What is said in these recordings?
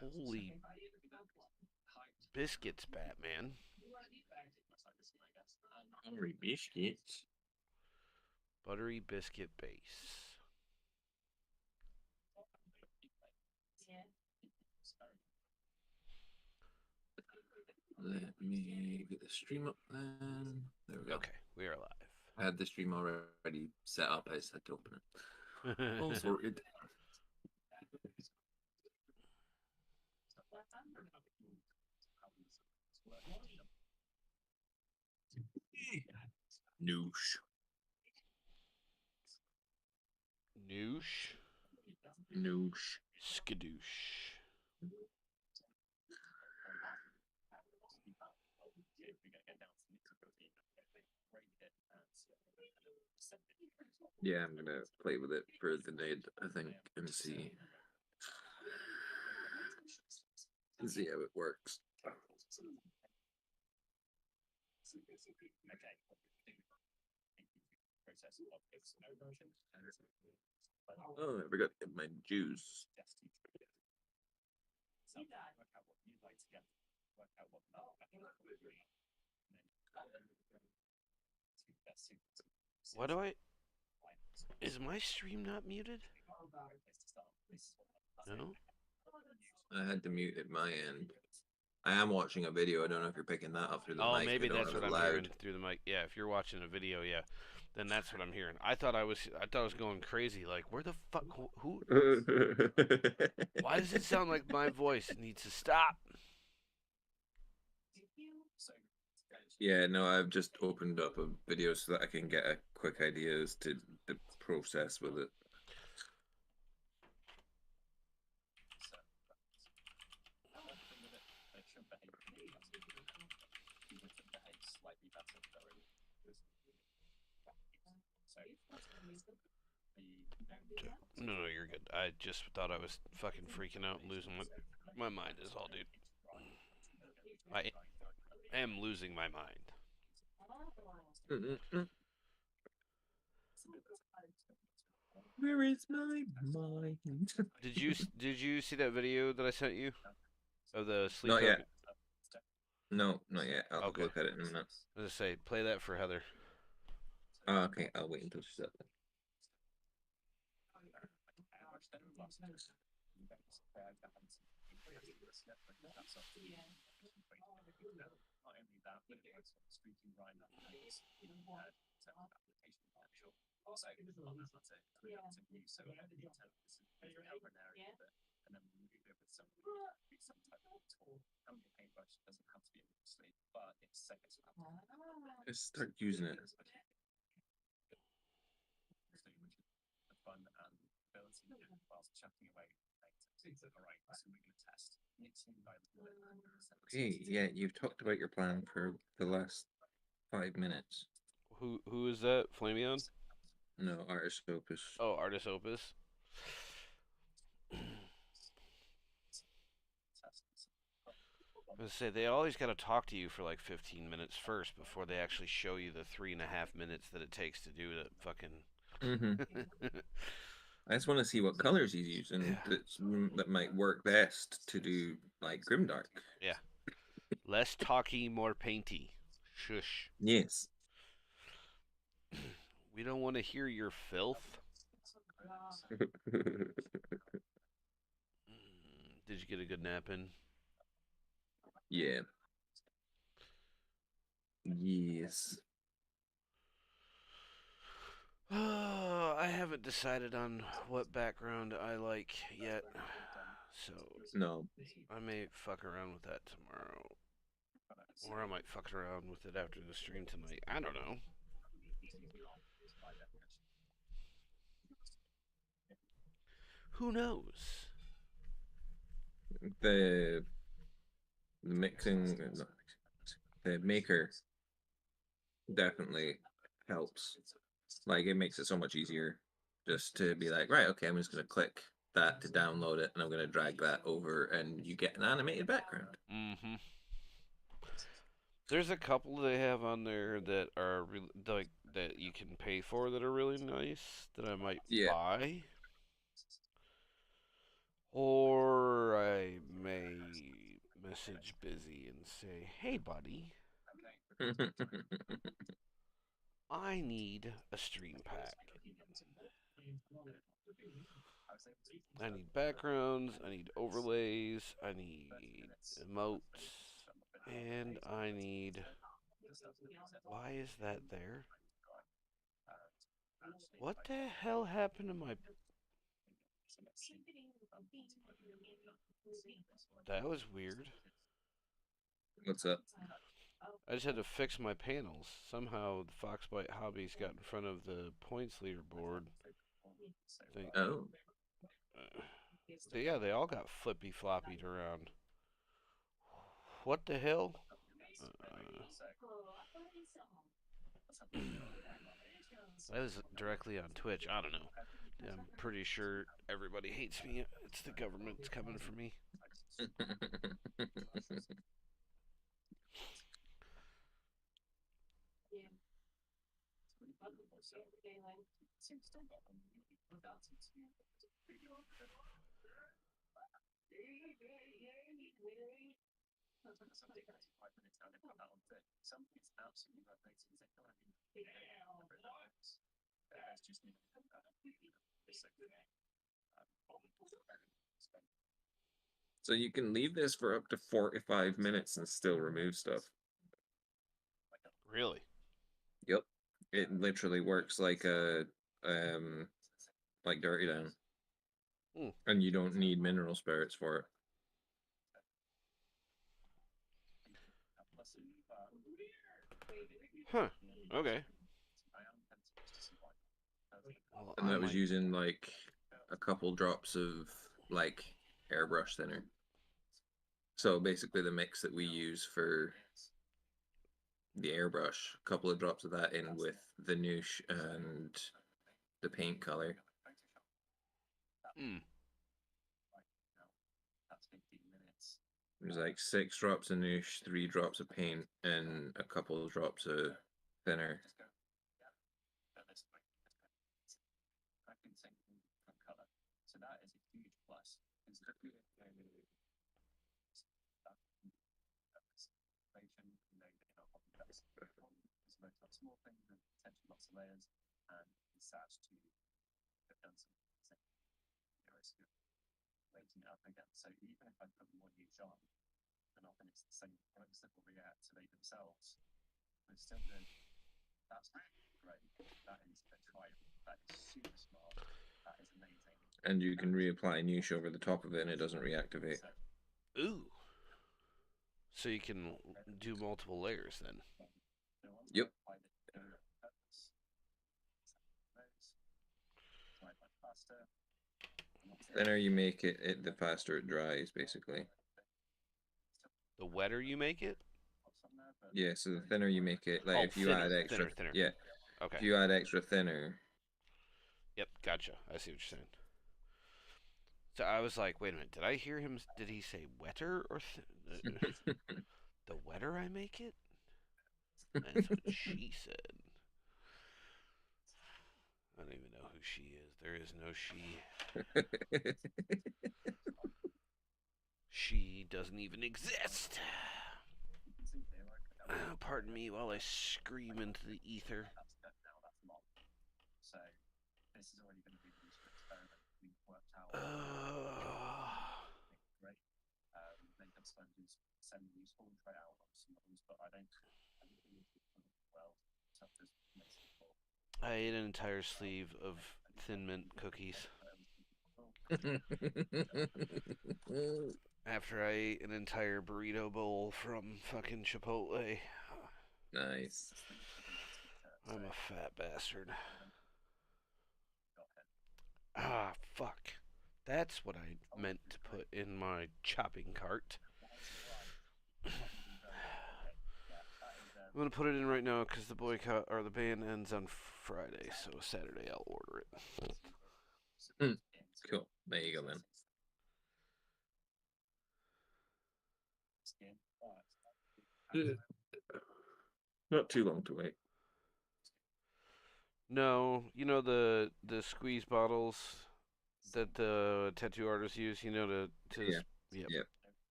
Holy biscuits, Batman. Hungry biscuits. Buttery biscuit base. Let me get the stream up then. There we go. Okay, we are I had the stream already set up. I just had to open it. All live. sorted. Noosh. Noosh. Noosh. Skadoosh. Yeah, I'm gonna play with it for the night, I think, and see how it works. Oh, I forgot to get my juice. Why do I... Is my stream not muted? No? I had to mute at my end. I am watching a video. I don't know if you're picking that up through the Oh, mic. maybe I don't that's have what it I'm loud. hearing through the mic. Yeah, if you're watching a video, yeah, then that's what I'm hearing. I thought I was going crazy. Like, where the fuck? Who? Why does it sound like my voice? It needs to stop. Yeah, no, I've just opened up a video so that I can get a quick idea as to the process with it. No, you're good. I just thought I was fucking freaking out and losing my mind is all, dude. I am losing my mind. Where is my mind? Did you see that video that I sent you of the sleep? Not yet. No, not yet. I'll Okay. look at it in a minute. I was gonna say, play that for Heather. Oh, okay, I'll wait until she's up. Just start using it. Okay, yeah, you've talked about your plan for the last 5 minutes. Who is that? Flameon? No, Artist Opus. Oh, Artist Opus. I was gonna say they always got to talk to you for like 15 minutes first before they actually show you the 3.5 minutes that it takes to do the fucking. I just want to see what colors he's using that might work best to do like Grimdark. Yeah. Less talky, more painty. Shush. Yes. We don't want to hear your filth. Did you get a good nap in? Yeah. Yes. I haven't decided on what background I like yet, so no. I may fuck around with that tomorrow, or I might fuck around with it after the stream tonight. I don't know. Who knows? The mixing, the maker definitely helps. Like, it makes it so much easier just to be like, right, okay, I'm just going to click that to download it, and I'm going to drag that over, and you get an animated background. Mm-hmm. There's a couple they have on there that are like that you can pay for that are really nice that I might buy. Or I may message Busy and say, hey, buddy, I need a stream pack. I need backgrounds, I need overlays, I need emotes, and I need. Why is that there? What the hell happened to my. That was weird. What's up? I just had to fix my panels. Somehow the Foxbite Hobbies got in front of the points leaderboard. They, Oh. yeah, they all got flippy floppied around. What the hell? That was directly on Twitch. I don't know. I'm pretty sure everybody hates me. It's the government's coming for me. So you can leave this for up to 45 minutes and still remove stuff. Really? Yep. It literally works like a like Dirty Down. And you don't need mineral spirits for it. Huh. Okay. Well, And that was using like a couple drops of like airbrush thinner. So basically the mix that we use for the airbrush, a couple of drops of that in with the noosh and the paint color. There's like 6 drops of noosh, 3 drops of paint, and a couple of drops of thinner. And you can reapply noosh over the top of it and it doesn't reactivate. Ooh. So you can do multiple layers then. Yep. The thinner you make it, the faster it dries, basically. The wetter you make it? Yeah, so the thinner you make it, like if you thinner, add extra, thinner. yeah, Okay. if you add extra thinner. Yep, gotcha. I see what you're saying. So I was like, wait a minute, did I hear him? Did he say wetter or the wetter I make it? That's what she said. I don't even know who she is. There is no she. She doesn't even exist. Pardon me while I scream into the ether. I ate an entire sleeve of Thin Mint cookies. After I ate an entire burrito bowl from fucking Chipotle. Nice. I'm a fat bastard. Ah, fuck. That's what I meant to put in my chopping cart. I'm gonna put it in right now because the boycott or the ban ends on Friday, so Saturday I'll order it. Cool. There you go then. Not too long to wait. No, you know the squeeze bottles that the tattoo artists use, you know, Yeah. yep. Yep.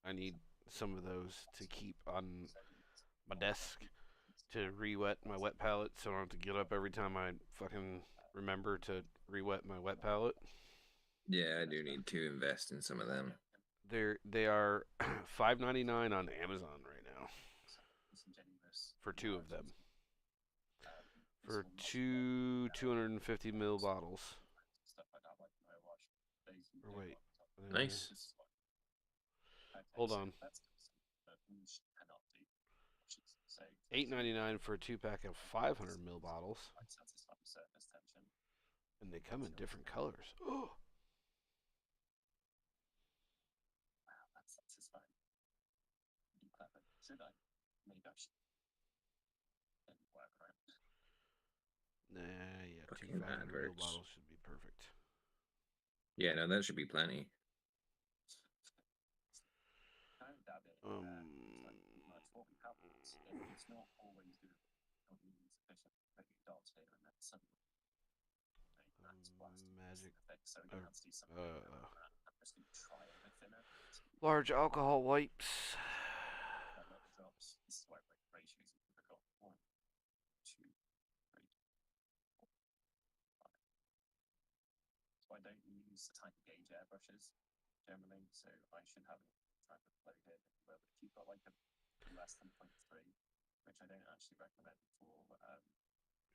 I need some of those to keep on my desk to re-wet my wet palette, so I don't have to get up every time I fucking remember to re-wet my wet palette. Yeah, I do need to invest in some of them. They are $5.99 on Amazon right now for two of them. For two 250 ml bottles. Or wait, Nice. hold on. $8.99 for a two pack of 500 ml bottles, and they come in different colors. Oh, nah, yeah, two Fucking 500 ml adverts. bottles should be perfect. Yeah, no, that should be plenty. Um, magic, large alcohol wipes.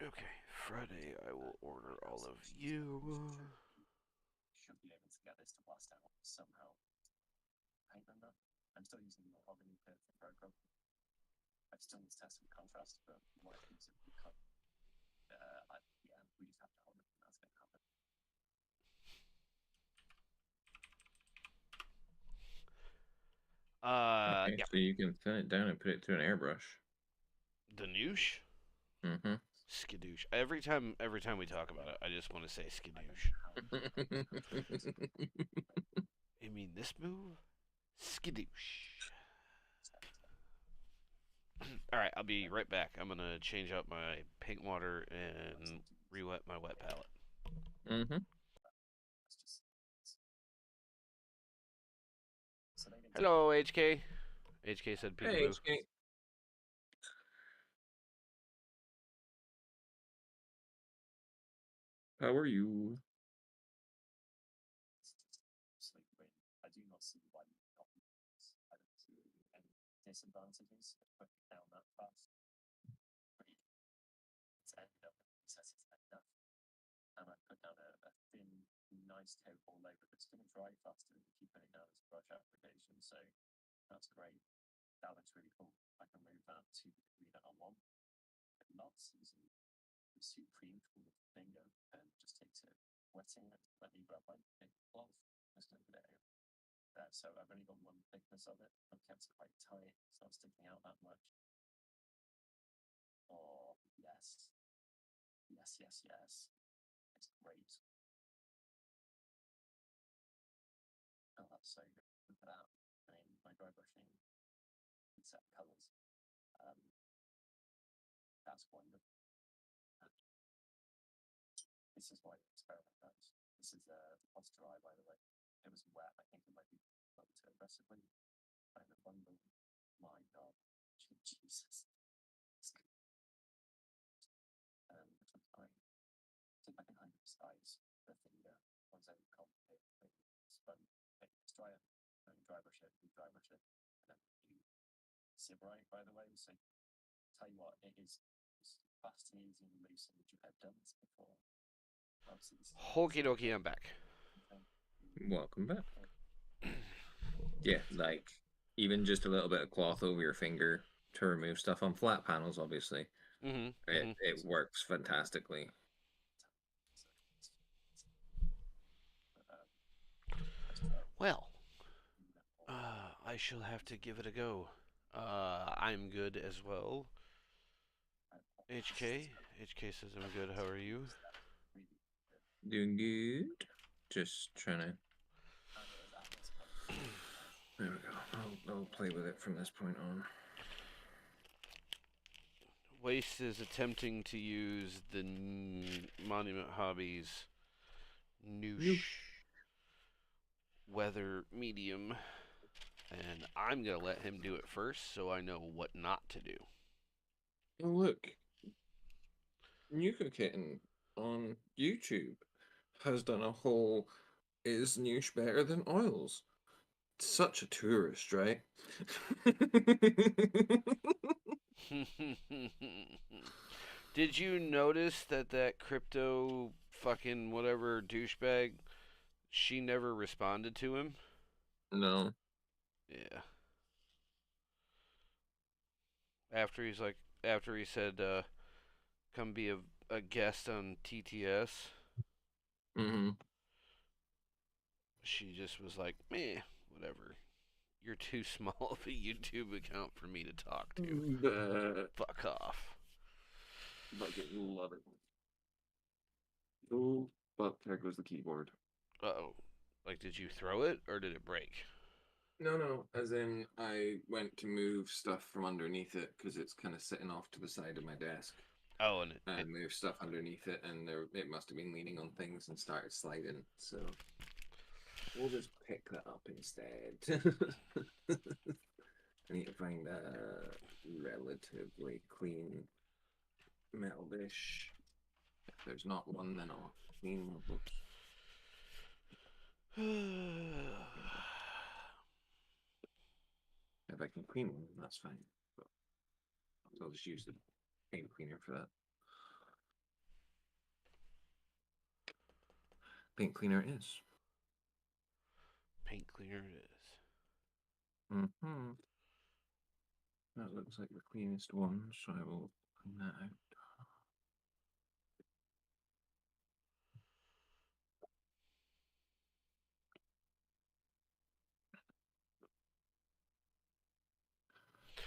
Okay, Friday I will order all of you. Okay, Yep. so you can thin it down and put it through an airbrush. The noosh? Mm-hmm. Skadoosh. Every time we talk about it, I just want to say skadoosh. You mean this move? Skadoosh. Alright, I'll be right back. I'm gonna change out my paint water and re-wet my wet palette. Mm-hmm. Hello, HK. HK said Hey, peekaboo. HK. How are you? Okie dokie, I'm back. Welcome back. Yeah, like even just a little bit of cloth over your finger to remove stuff on flat panels, obviously. Mm-hmm. It Mm-hmm. it works fantastically. Well, I shall have to give it a go. I'm good as well. HK. HK says I'm good. How are you? Doing good. Just trying to. There we go. I'll play with it from this point on. Waste is attempting to use the Monument Hobbies Noosh. noosh. weather medium, and I'm gonna let him do it first, so I know what not to do. Oh, look, Nuka Kitten on YouTube has done a whole "Is Noosh better than oils?" Such a tourist, right? Did you notice that crypto fucking whatever douchebag? She never responded to him. No. Yeah. After he's like, after he said, "Come be a guest on TTS," Mm-hmm. she just was like, "Meh, whatever. You're too small of a YouTube account for me to talk to. Fuck off." Fucking love it. Oh, but there goes the keyboard. Oh, like did you throw it or did it break? No, no, as in I went to move stuff from underneath it because it's kind of sitting off to the side of my desk. Oh, and it And move stuff underneath it, and it must have been leaning on things and started sliding. So we'll just pick that up instead. I need to find a relatively clean metal dish. If there's not one, then I'll clean one of those. If I can clean one, that's fine. But I'll just use the paint cleaner for that. Paint cleaner is. Paint cleaner it is. Mm-hmm. That looks like the cleanest one, so I will clean that out.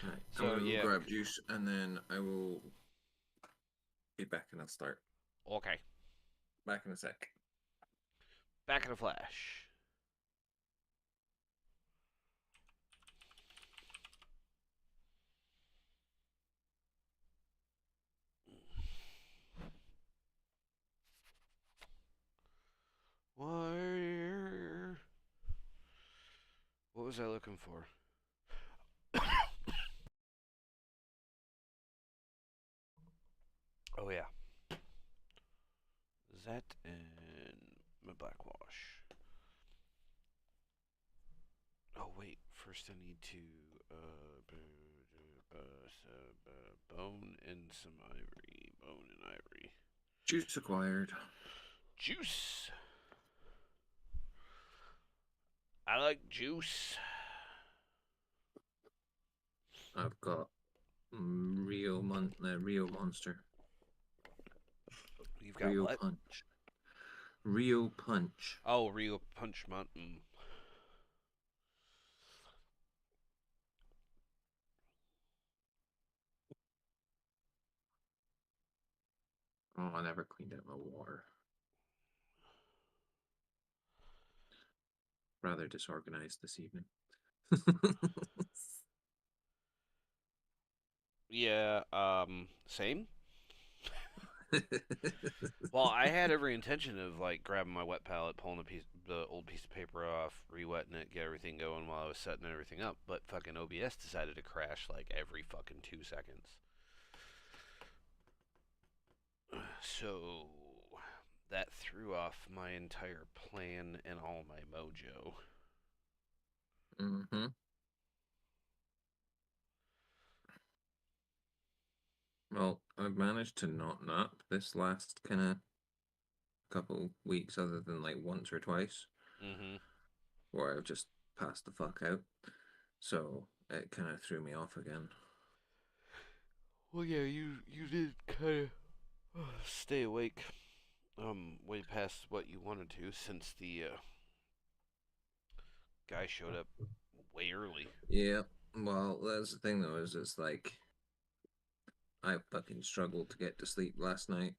Right, I'm So gonna go yeah, grab juice and then I will be back and I'll start. okay. Back in a sec. Back in a flash. Where? What was I looking for? Oh yeah, that and my black wash. Oh wait, first I need to bone and some ivory. Bone and ivory. Juice acquired. Juice. I like juice. I've got real monster. You've got Real what? punch. Real punch. Oh, Rio Punch Mountain. Oh, I never cleaned out my water. Rather disorganized this evening. Yeah. Same. Well, I had every intention of like grabbing my wet palette, pulling the old piece of paper off, re-wetting it, get everything going while I was setting everything up. But fucking OBS decided to crash like every fucking 2 seconds. So that threw off my entire plan and all my mojo. Mm-hmm. Well, I've managed to not nap this last kind of couple weeks, other than like once or twice, Mm-hmm. where I've just passed the fuck out. So it kind of threw me off again. Well, yeah, you did kind of stay awake way past what you wanted to since the guy showed up way early. Yeah. Well, that's the thing though, is it's like I fucking struggled to get to sleep last night.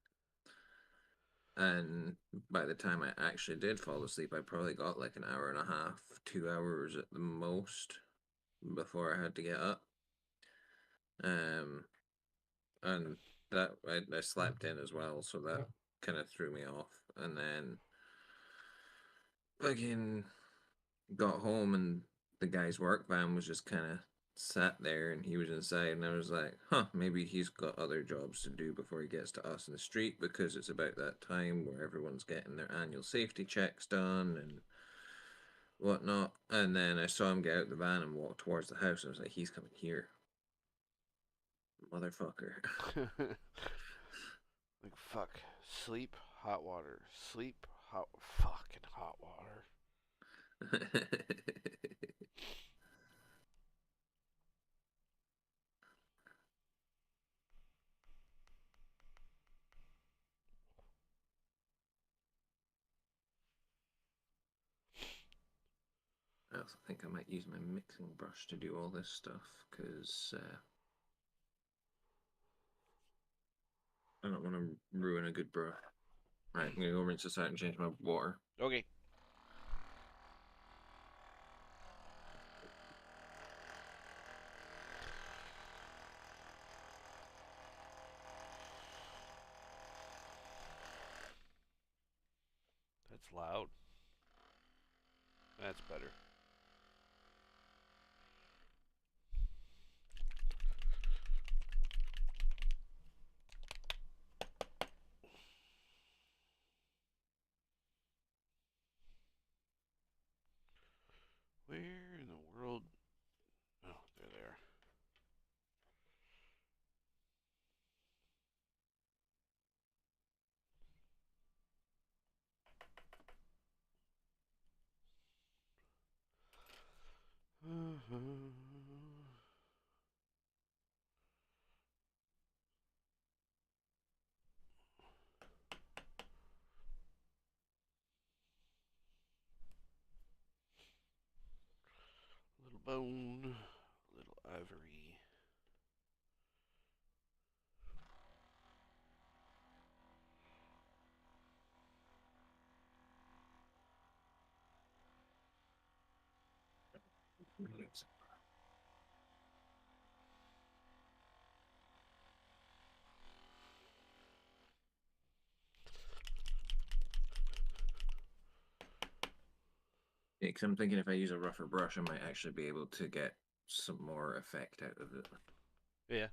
And by the time I actually did fall asleep, I probably got like an hour and a half, 2 hours at the most before I had to get up. Um, and that I slept in as well, so that kind of threw me off. And then fucking got home and the guy's work van was just kind of sat there and he was inside and I was like, huh, maybe he's got other jobs to do before he gets to us in the street because it's about that time where everyone's getting their annual safety checks done and whatnot. And then I saw him get out the van and walk towards the house and I was like, he's coming here. Motherfucker. Like fuck. Sleep, hot water. Sleep, hot fucking hot water. I also think I might use my mixing brush to do all this stuff because I don't want to ruin a good brush. Right, I'm gonna go rinse this out and change my water. Okay. That's loud. That's better. Where in the world? Oh, they're there. Little bone, little ivory. Yeah, because I'm thinking if I use a rougher brush, I might actually be able to get some more effect out of it. Yeah.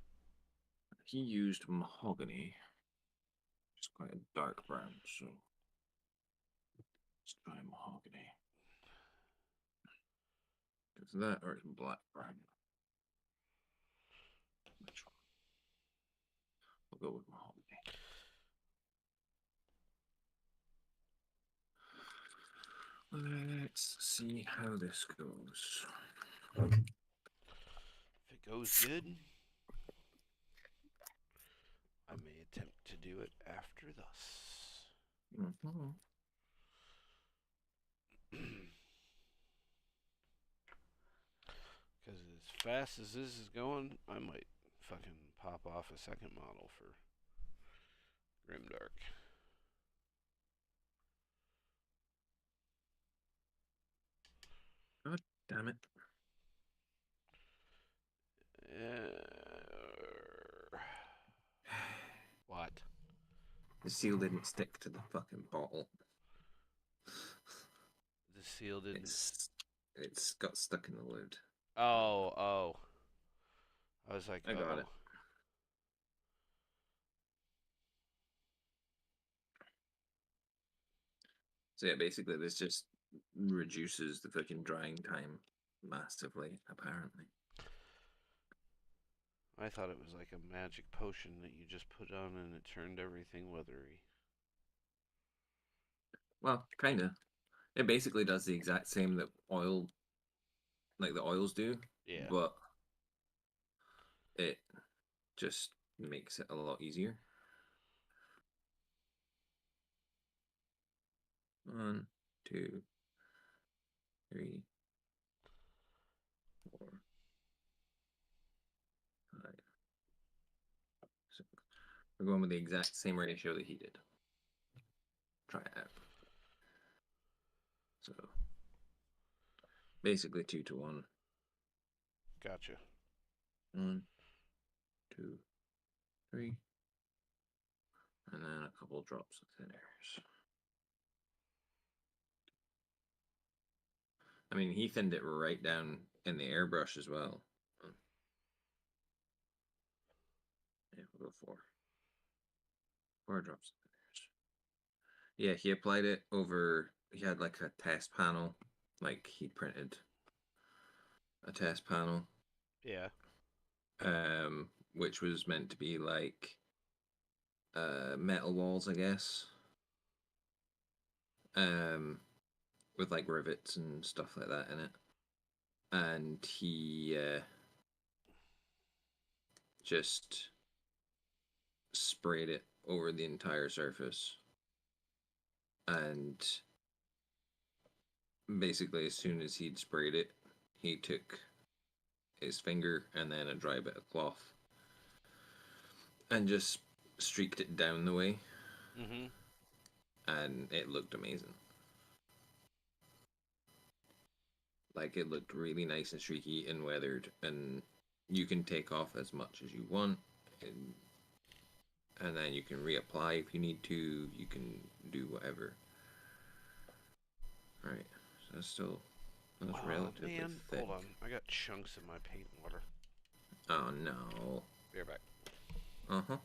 He used mahogany. It's quite a dark brown, so let's try mahogany. It's that or it's black brown. Which one? We'll go with mahogany. Let's see how this goes. If it goes good, I may attempt to do it after thus. Mm-hmm. Because as fast as this is going, I might fucking pop off a second model for Grimdark. God damn it. What? The seal didn't stick to the fucking bottle. The seal didn't. It's got stuck in the lid. Oh, oh. I was like, I got oh. it. So yeah, basically this just reduces the fucking drying time massively, apparently. I thought it was like a magic potion that you just put on and it turned everything leathery. Well, kinda. It basically does the exact same that oil, like the oils do, Yeah. but it just makes it a lot easier. 1, 2, 3, 4, 5, 6. We're going with the exact same ratio that he did. Try it out. So basically 2 to 1. Gotcha. 1, 2, 3, and then a couple drops of thin airs. I mean, he thinned it right down in the airbrush as well. Yeah, we'll go four drops. Yeah, he applied it over. He had like a test panel, like he printed a test panel, Yeah. which was meant to be like metal walls, I guess, um, with like rivets and stuff like that in it. And he just sprayed it over the entire surface. And basically, as soon as he'd sprayed it, he took his finger and then a dry bit of cloth and just streaked it down the way, Mm-hmm. and it looked amazing. Like it looked really nice and streaky and weathered, and you can take off as much as you want, and then you can reapply if you need to. You can do whatever. Right. So that's Oh relatively man, thick. hold on. I got chunks in my paint water. Oh no. Be right back. Uh huh.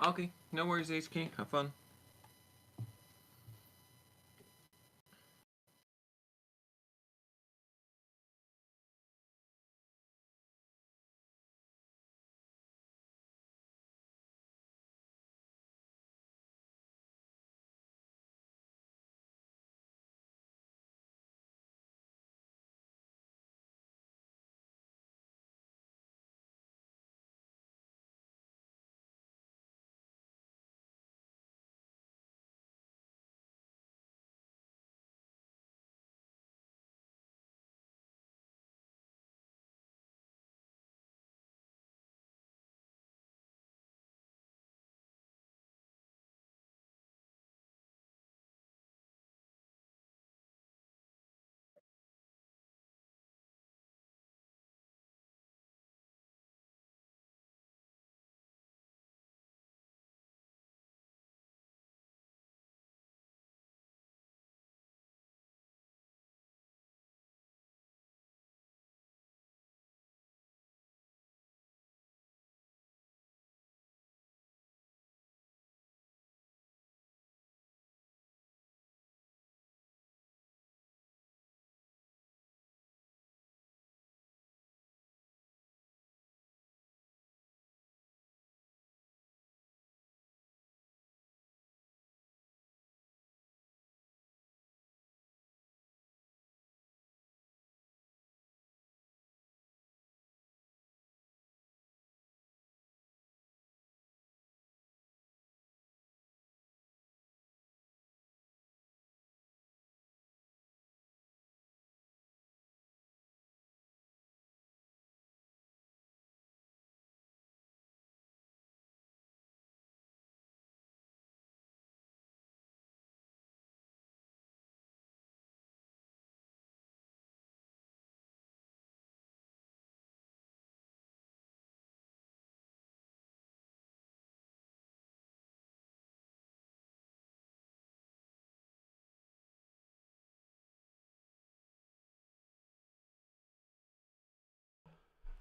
Okay. No worries, HK. Have fun.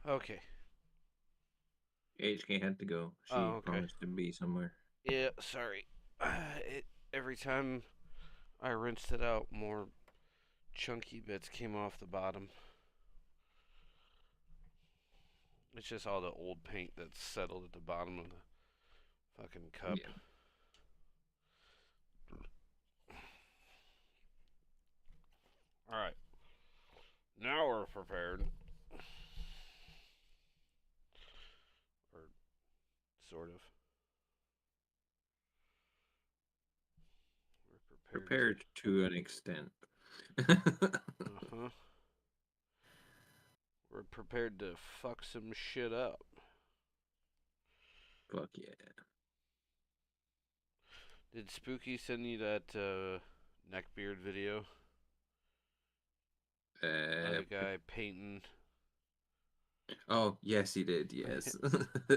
Okay. HK had to go. She Oh, okay. promised to be somewhere. Yeah, sorry. It every time I rinsed it out, more chunky bits came off the bottom. It's just all the old paint that's settled at the bottom of the fucking cup. Yeah. All right. Now we're prepared. Or sort of. We're prepared to. Prepared to an extent. Uh huh. We're prepared to fuck some shit up. Fuck yeah. Did Spooky send you that neckbeard video of Uh, the guy painting? oh, yes, he did. Yes. uh,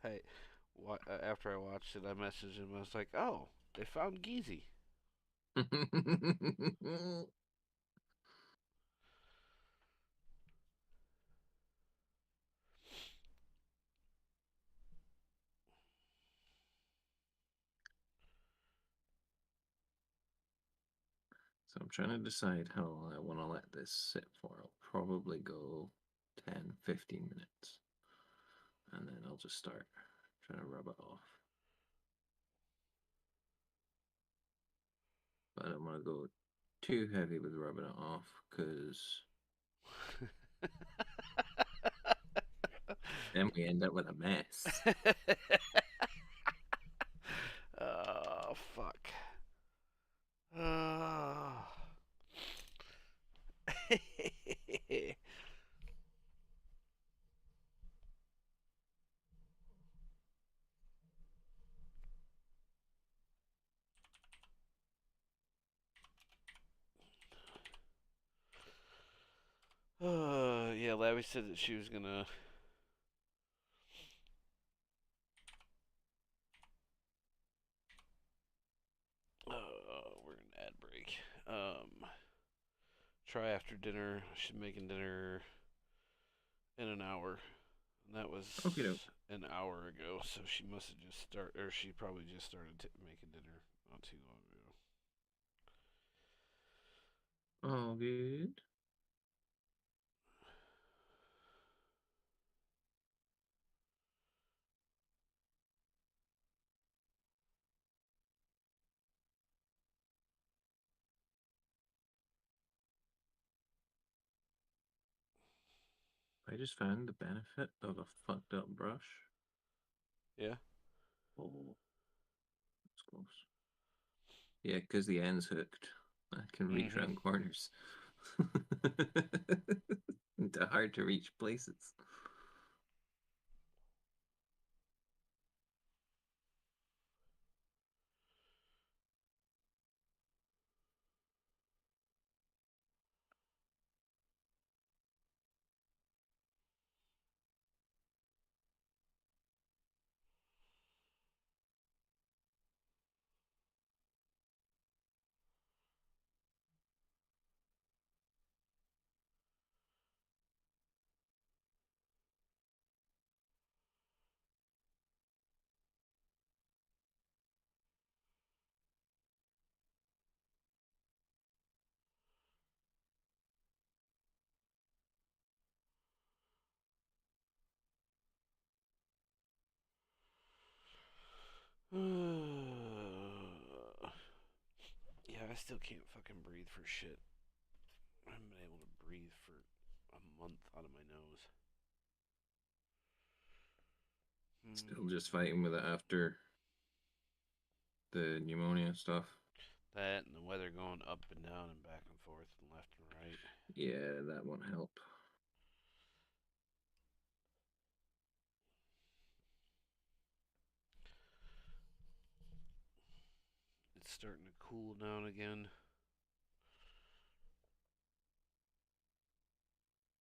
I, after I watched it, I messaged him. I was like, "Oh, they found Geezy." So I'm trying to decide how long I want to let this sit for. I'll probably go 10, 15 minutes. And then I'll just start trying to rub it off. But I don't want to go too heavy with rubbing it off because then we end up with a mess. Oh fuck. Oh. Yeah, Labby said that she was gonna. We're in ad break. Try after dinner. She's making dinner in an hour, and that was Okay, doke. an hour ago. So she must have just started, or she probably just started making dinner not too long ago. All good. I just found the benefit of a fucked up brush. Yeah. Oh, that's close. Yeah, because the end's hooked. I can reach Mm-hmm. around corners into hard to reach places. Yeah, I still can't fucking breathe for shit. I haven't been able to breathe for a month out of my nose. Still just fighting with it after the pneumonia stuff. That and the weather going up and down and back and forth and left and right. Yeah, that won't help. It's starting to cool down again.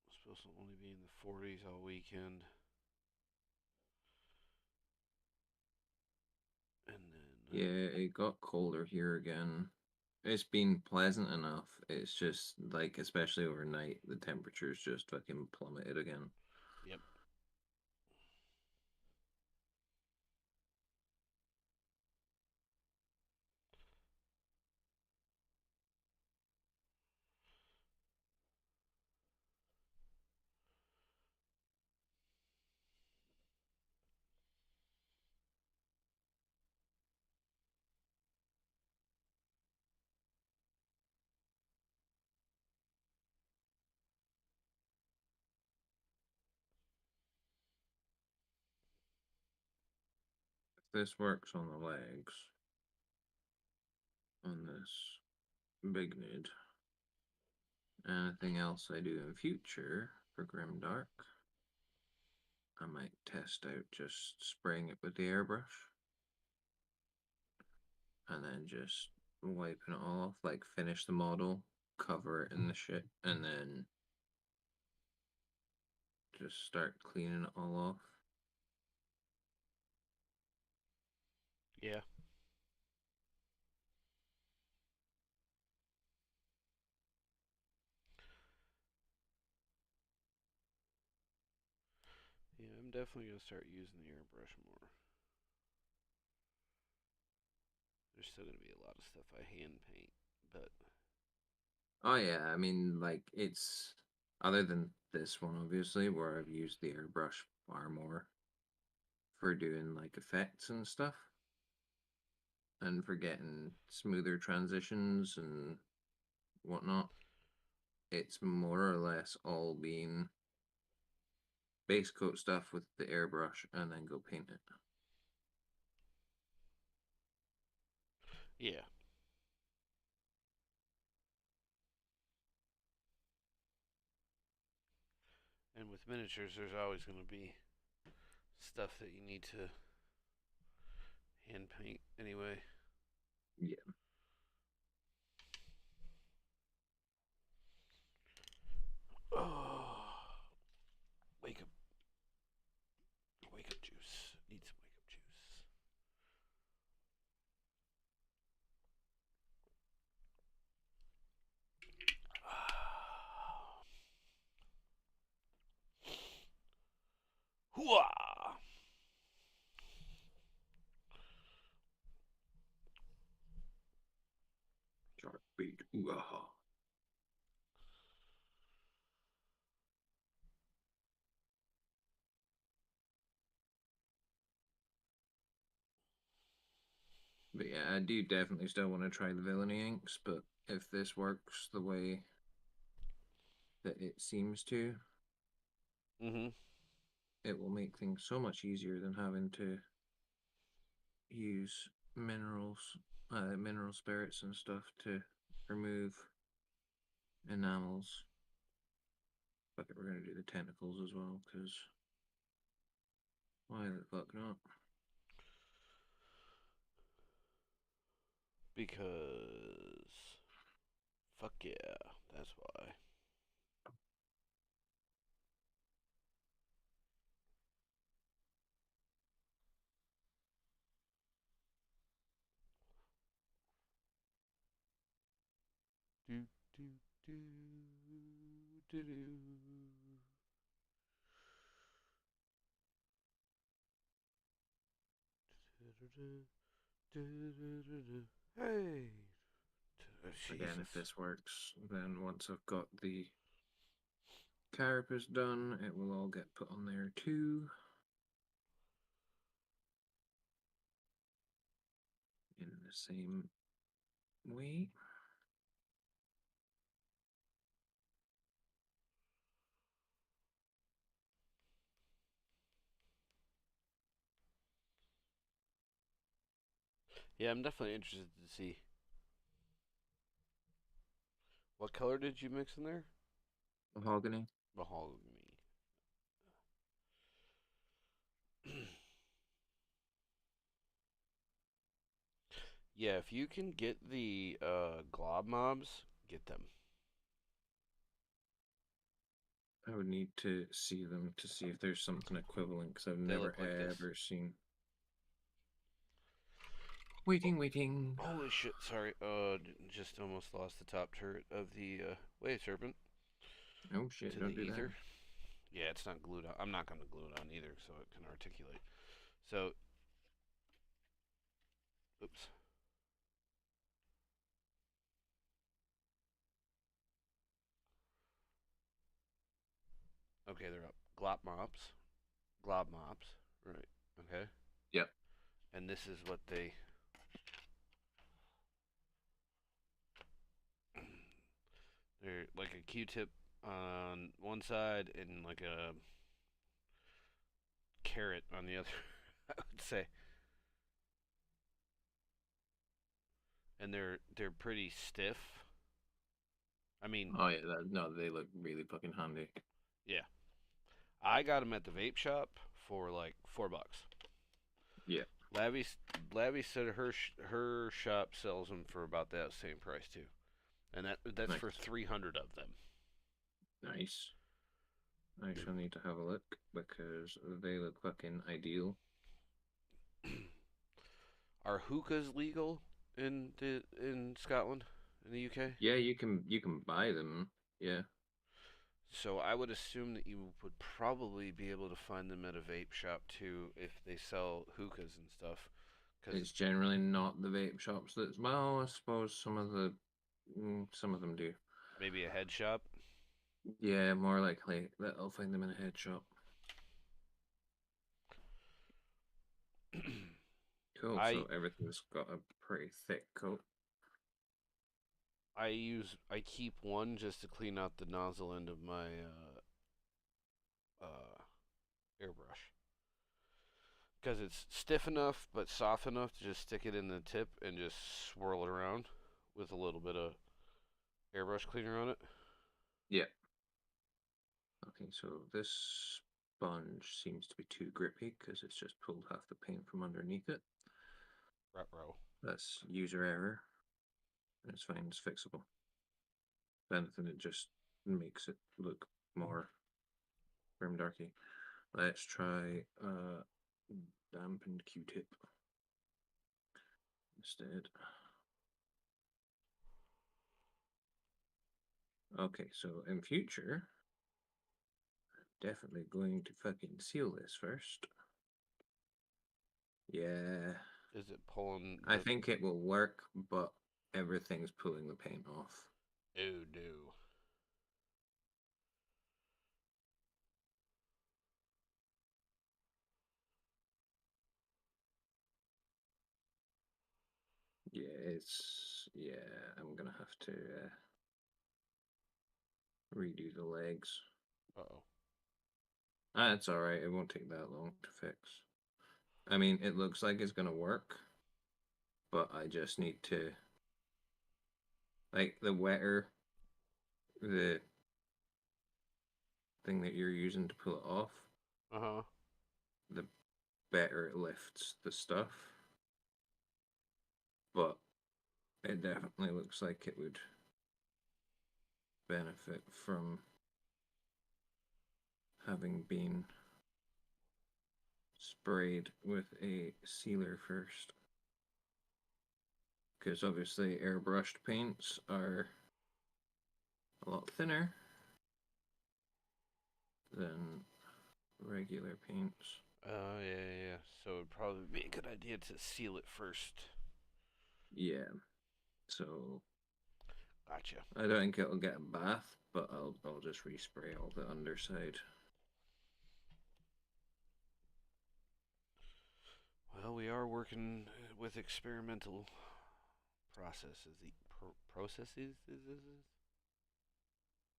It's supposed to only be in the 40s all weekend. And then, Yeah, it got colder here again. It's been pleasant enough. It's just like, especially overnight, the temperature's just fucking plummeted again. yep. If this works on the legs, on this big nid, anything else I do in future for Grimdark, I might test out just spraying it with the airbrush and then just wiping it all off, like finish the model, cover it in the shit, and then just start cleaning it all off. Yeah. Yeah, I'm definitely gonna start using the airbrush more. There's still gonna be a lot of stuff I hand paint, but Oh yeah, I mean, like it's other than this one, obviously, where I've used the airbrush far more for doing like effects and stuff, and for getting smoother transitions and whatnot. It's more or less all been base coat stuff with the airbrush and then go paint it. yeah. And with miniatures, there's always gonna be stuff that you need to hand paint anyway. Yeah. Oh, wake up, wake up juice. Need some wake up juice. Hooah! Shark bait. Ooh, aha. But yeah, I do definitely still want to try the villainy inks, but if this works the way that it seems to, Mm-hmm. it will make things so much easier than having to use mineral spirits and stuff to remove enamels. Fuck it, we're gonna do the tentacles as well, because why the fuck not? Because fuck yeah, that's why. Do do do do do. Hey, Again, if Jesus. this works, then once I've got the carapace done, it will all get put on there too. In the same way. Yeah, I'm definitely interested to see what color did you mix in there. Mahogany. Mahogany. Yeah, if you can get the glob mobs, get them. I would need to see them to see if there's something equivalent because I've They never look like this. ever seen. Waiting, waiting. Holy shit! Sorry. Just almost lost the top turret of the wave serpent Oh shit, to the don't do that. ether. Yeah, it's not glued on. I'm not gonna glue it on either, so it can articulate. So, oops. Okay, they're up. Glob mobs. Right. Okay. Yep. And this is what they. They're like a Q-tip on one side and like a carrot on the other. I would say, and they're pretty stiff. I mean, Oh yeah, no, they look really fucking handy. yeah. I got them at the vape shop for like $4. Yeah, Labby Labby said her shop sells them for about that same price too, and that's for nice, 300 of them. nice. I shall need to have a look because they look fucking ideal. Are hookahs legal in Scotland, in the UK? Yeah, you can buy them. Yeah, So I would assume that you would probably be able to find them at a vape shop too if they sell hookahs and stuff. Cause it's generally not the vape shops that. Well, I suppose some of them do. maybe a head shop. Yeah, more likely that I'll find them in a head shop. Cool. I So everything's got a pretty thick coat. I keep one just to clean out the nozzle end of my uh, airbrush because it's stiff enough but soft enough to just stick it in the tip and just swirl it around with a little bit of airbrush cleaner on it. Yeah. Okay, so this sponge seems to be too grippy because it's just pulled half the paint from underneath it. Retro. That's user error. It's fine, it's fixable. If anything, it just makes it look more grim darky. Let's try a dampened Q-tip instead. Okay, so in future, definitely going to fucking seal this first. Yeah, Is it pulling I the? think it will work, but everything's pulling the paint off. Oh no. Yeah, I'm gonna have to redo the legs. Uh oh. That's all right. It won't take that long to fix. I mean, it looks like it's gonna work, but I just need to like the wetter the thing that you're using to pull it off, Uh huh. the better it lifts the stuff. But it definitely looks like it would benefit from having been sprayed with a sealer first. Because obviously airbrushed paints are a lot thinner than regular paints. Oh yeah. So it'd probably be a good idea to seal it first. Yeah, so Gotcha. I don't think it'll get a bath, but I'll just respray all the underside. Well, we are working with experimental processes. Processes?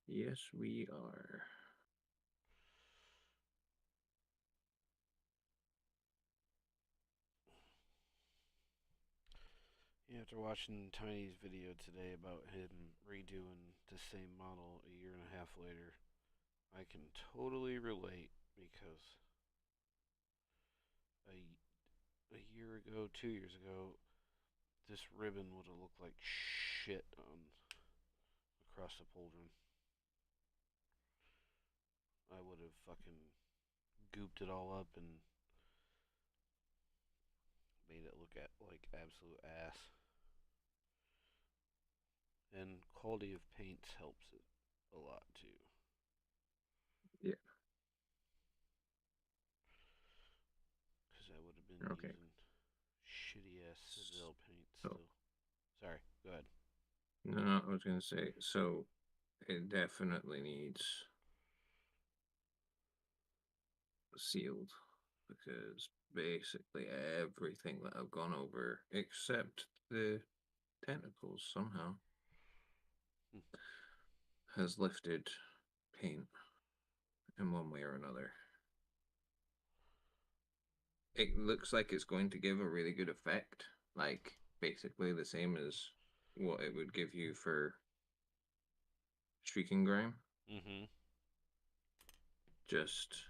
Yes, we are. Yeah, after watching Tiny's video today about him redoing the same model a year and a half later, I can totally relate because a year ago, 2 years ago, this ribbon would have looked like shit on across the pauldron. I would have fucking gooped it all up and made it look at like absolute ass. And quality of paints helps it a lot too. Yeah. Because I would have been Okay. using shitty ass Citadel paint So still. Sorry, go ahead. no, I was gonna say so it definitely needs sealed because basically everything that I've gone over except the tentacles somehow Hmm. has lifted paint in one way or another. It looks like it's going to give a really good effect, like basically the same as what it would give you for streaking grime. Mm-hmm. Just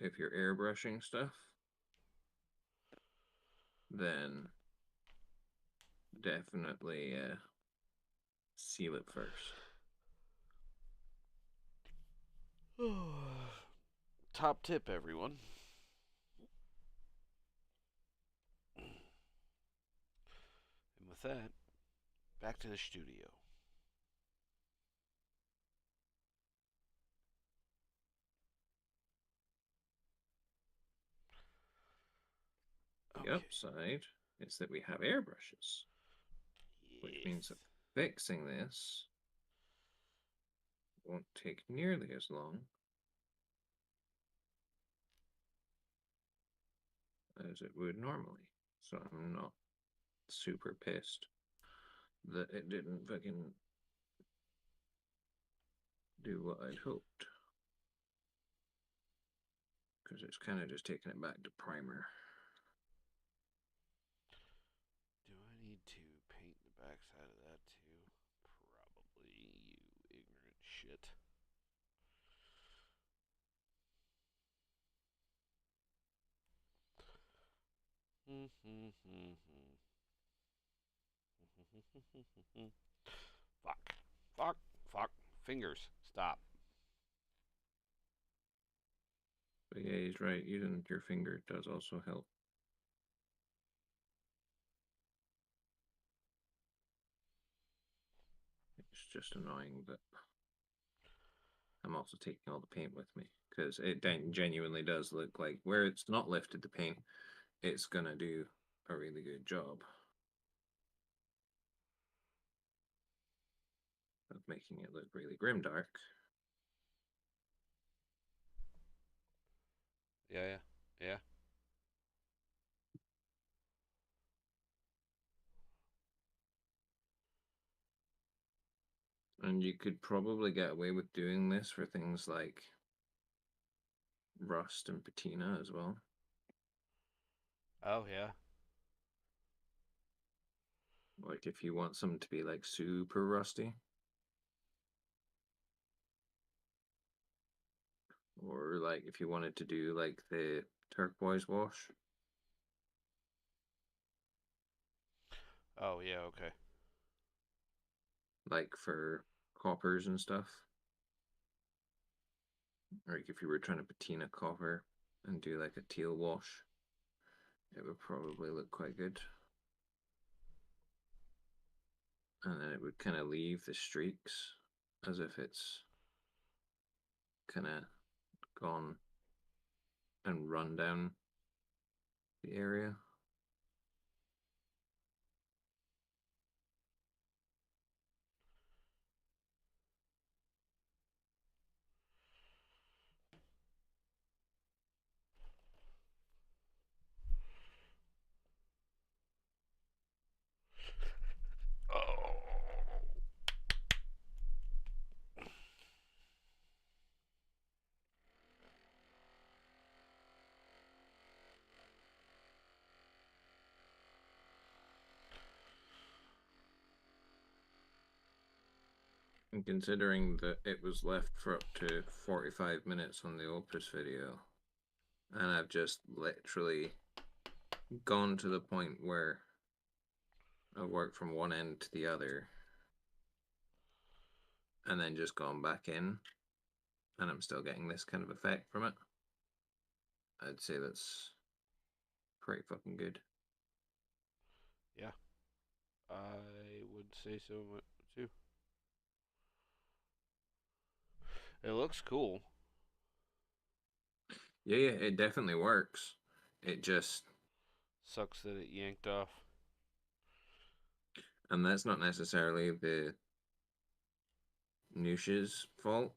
if you're airbrushing stuff, then definitely seal it first. Top tip, everyone. that, back to the studio. The Okay. upside is that we have airbrushes, which Yes. means that fixing this won't take nearly as long as it would normally. So I'm not super pissed that it didn't fucking do what I'd hoped. Because it's kind of just taking it back to primer. Do I need to paint the backside of that too? Probably, you ignorant shit. Fuck. Fuck. Fuck. Fingers. Stop. But yeah, he's right. Using your finger does also help. It's just annoying that I'm also taking all the paint with me because it genuinely does look like where it's not lifted the paint, it's gonna do a really good job of making it look really grimdark. Yeah, yeah. Yeah. And you could probably get away with doing this for things like rust and patina as well. Oh, yeah. Like if you want some to be like super rusty, or like if you wanted to do like the turquoise wash, Oh, yeah, okay. like for coppers and stuff. Like if you were trying to patina copper and do like a teal wash, it would probably look quite good. And then it would kind of leave the streaks as if it's kind of gone and run down the area. Oh. And considering that it was left for up to 45 minutes on the Opus video, and I've just literally gone to the point where I've worked from one end to the other and then just gone back in, and I'm still getting this kind of effect from it, I'd say that's pretty fucking good. Yeah. I would say so too. It looks cool. Yeah, yeah, it definitely works. It just, Sucks that it yanked off. and that's not necessarily the Noosh's fault.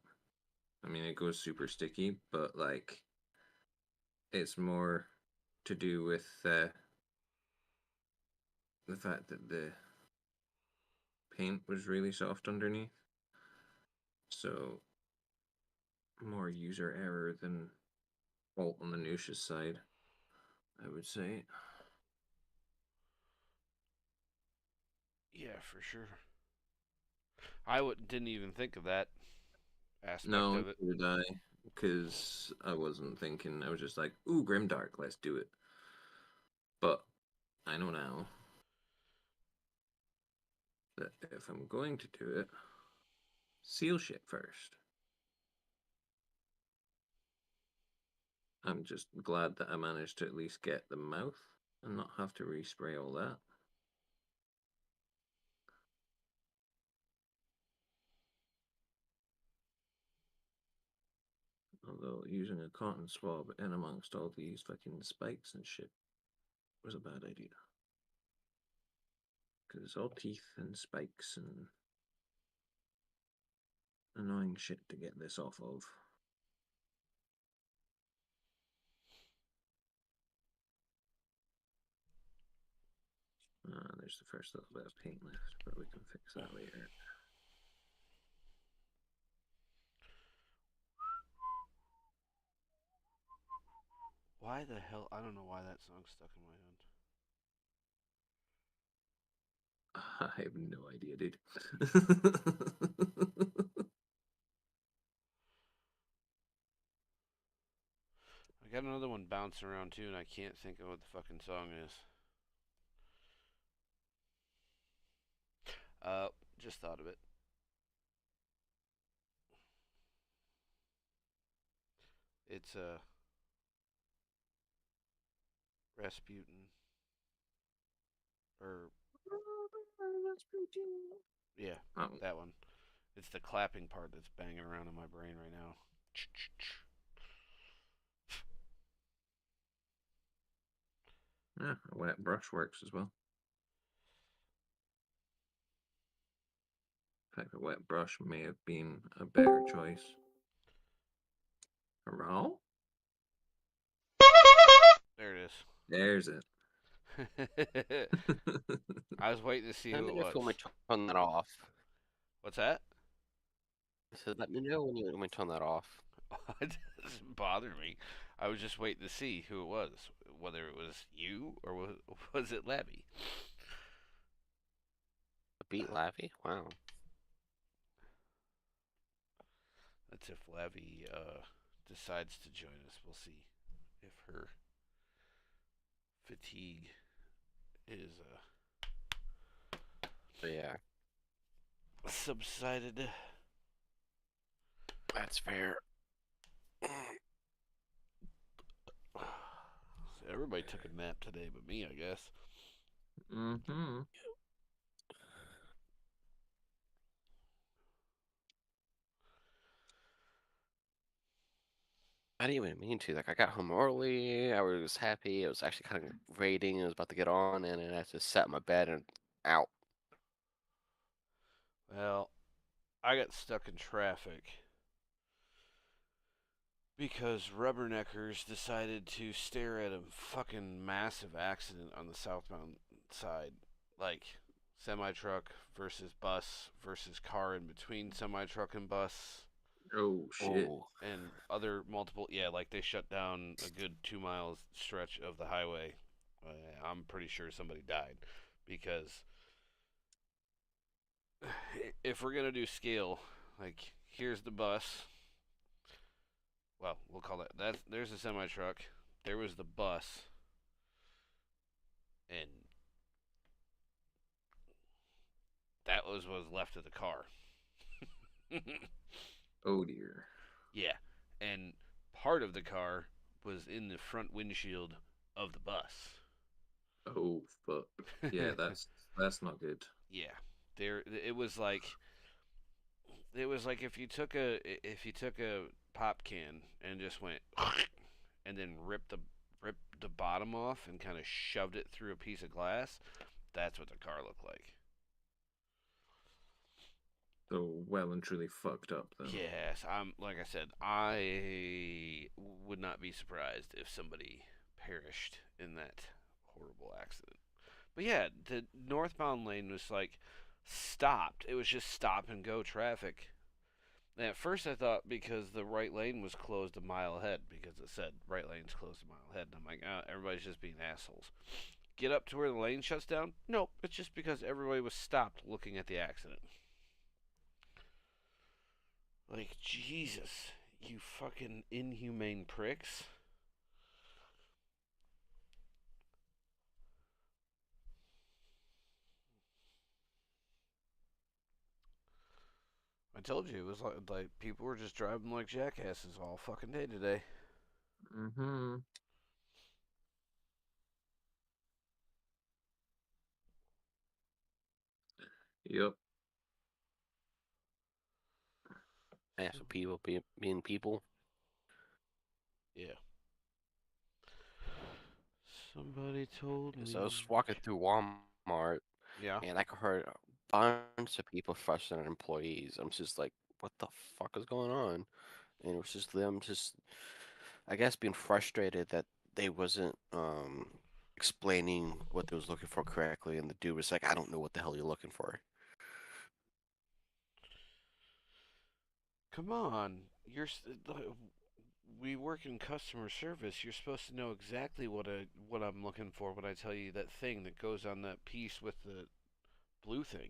I mean, it goes super sticky, but like, it's more to do with the fact that the paint was really soft underneath. So, more user error than fault on the Noosh's side, I would say. Yeah, for sure. Didn't even think of that aspect No, of it. neither did I, because I wasn't thinking. I was just like, "Ooh, grimdark, let's do it." But I know now that if I'm going to do it, seal shit first. I'm just glad that I managed to at least get the mouth and not have to respray all that. So using a cotton swab in amongst all these fucking spikes and shit was a bad idea. Because it's all teeth and spikes and annoying shit to get this off of. There's the first little bit of paint left, but we can fix that later. Why the hell? I don't know why that song's stuck in my head. I have no idea, dude. I got another one bouncing around too, and I can't think of what the fucking song is. Just thought of it. It's Rasputin, or yeah, Oh, that one. It's the clapping part that's banging around in my brain right now. yeah, a wet brush works as well. In fact, a wet brush may have been a better choice. Hurrah? There it There's it. is. I was waiting to see Let who me it know if you was. want me to turn that off. What's that? So let me know when you want me to turn that off. It doesn't bother me. I was just waiting to see who it was, whether it was you or was it Labby. Beat Laffy? Wow. That's if Labby decides to join us. We'll see if her fatigue is So yeah, subsided. that's fair. Everybody took a nap today, but me, I guess. Mm-hmm. I didn't even mean to. Like, I got home early. I was happy. It was actually kind of raining. I was about to get on, and then I just sat in my bed and out. Well, I got stuck in traffic because rubberneckers decided to stare at a fucking massive accident on the southbound side. Like, semi truck versus bus versus car in between semi truck and bus. Oh, shit. Oh, And other multiple, yeah, like they shut down a good 2 miles stretch of the highway. I'm pretty sure somebody died because if we're gonna do scale, like here's the bus. Well, we'll call that. There's a semi truck. There was the bus, and that was what was left of the car. Oh, dear. Yeah, and part of the car was in the front windshield of the bus. Oh, fuck. Yeah, that's not good. Yeah, there. It was like if you took a pop can and just went and then ripped the bottom off and kind of shoved it through a piece of glass. That's what the car looked like. So well and truly fucked up then. Yes, I'm like I said, I would not be surprised if somebody perished in that horrible accident. But yeah, the northbound lane was like stopped. It was just stop and go traffic. And at first I thought because the right lane was closed a mile ahead because it said right lane's closed a mile ahead. And I'm like, oh, everybody's just being assholes. Get up to where the lane shuts down? Nope, it's just because everybody was stopped looking at the accident. Like, Jesus, you fucking inhumane pricks. I told you, it was like people were just driving like jackasses all fucking day today. Mm-hmm. Yep. yeah, so people being people. Yeah. Somebody told So I was me. walking through Walmart Yeah. and I heard a bunch of people frustrated at employees. I'm just like, what the fuck is going on? And it was just them just, I guess, being frustrated that they wasn't explaining what they was looking for correctly, and the dude was like, I don't know what the hell you're looking for. Come on. We work in customer service. You're supposed to know exactly what I'm looking for when I tell you that thing that goes on that piece with the blue thing.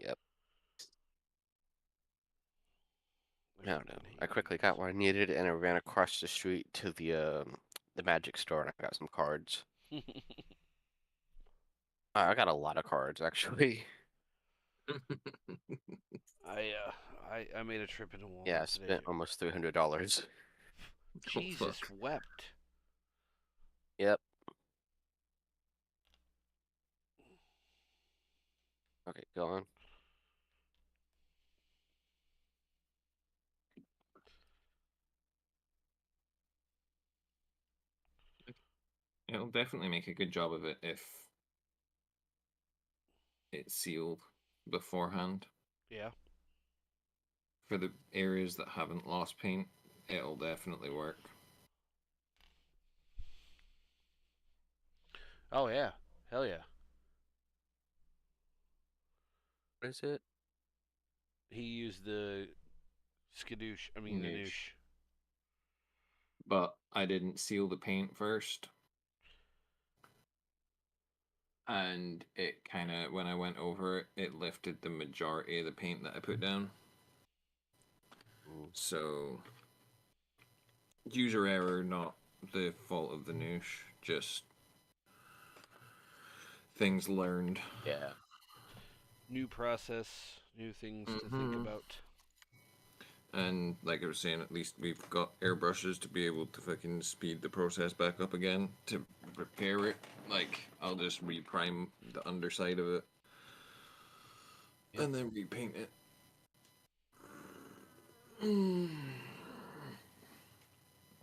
Yep. I I don't know. fucking I hate quickly got unions. what I needed, and I ran across the street to the magic store, and I got some cards. I got a lot of cards actually. I made a trip into Yeah, I Walmart today spent too. almost $300. Oh Jesus fuck. wept. Yep. Okay, go on. It'll definitely make a good job of it if it's sealed beforehand. Yeah. For the areas that haven't lost paint, it'll definitely work. Oh yeah. Hell yeah. What is it? He used the skadoosh. I mean the Noosh. noosh. But I didn't seal the paint first, and it kind of, when I went over it, it lifted the majority of the paint that I put down. Mm, So, user error, not the fault of the noosh, just things learned. Yeah. New process, new things to think Mm-hmm. about. And like I was saying, at least we've got airbrushes to be able to fucking speed the process back up again to repair it. Like, I'll just reprime the underside of it Yep. and then repaint it. Mm.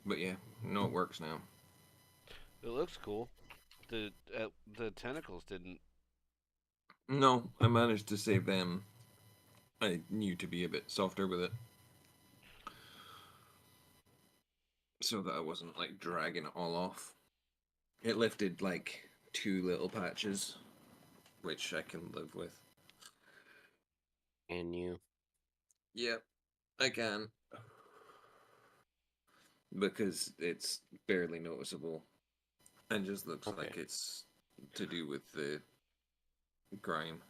But yeah, no, it works now. It looks cool. The tentacles didn't. No, I managed to save them. I knew to be a bit softer with it so that I wasn't like dragging it all off. It lifted like two little patches, which I can live with. and you. Yep, I can. Because it's barely noticeable and just looks Okay. like it's to do with the grime.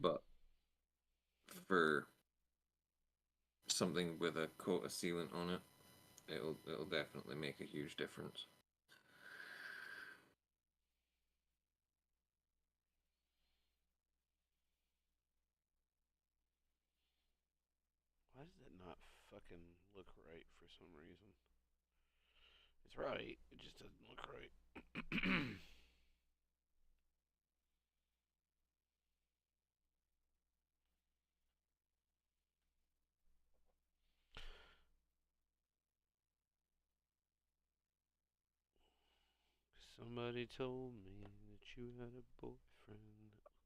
But for something with a coat of sealant on it, it'll definitely make a huge difference. Why does it not fucking look right for some reason? It's right. It just doesn't look right. Somebody told me that you had a boyfriend.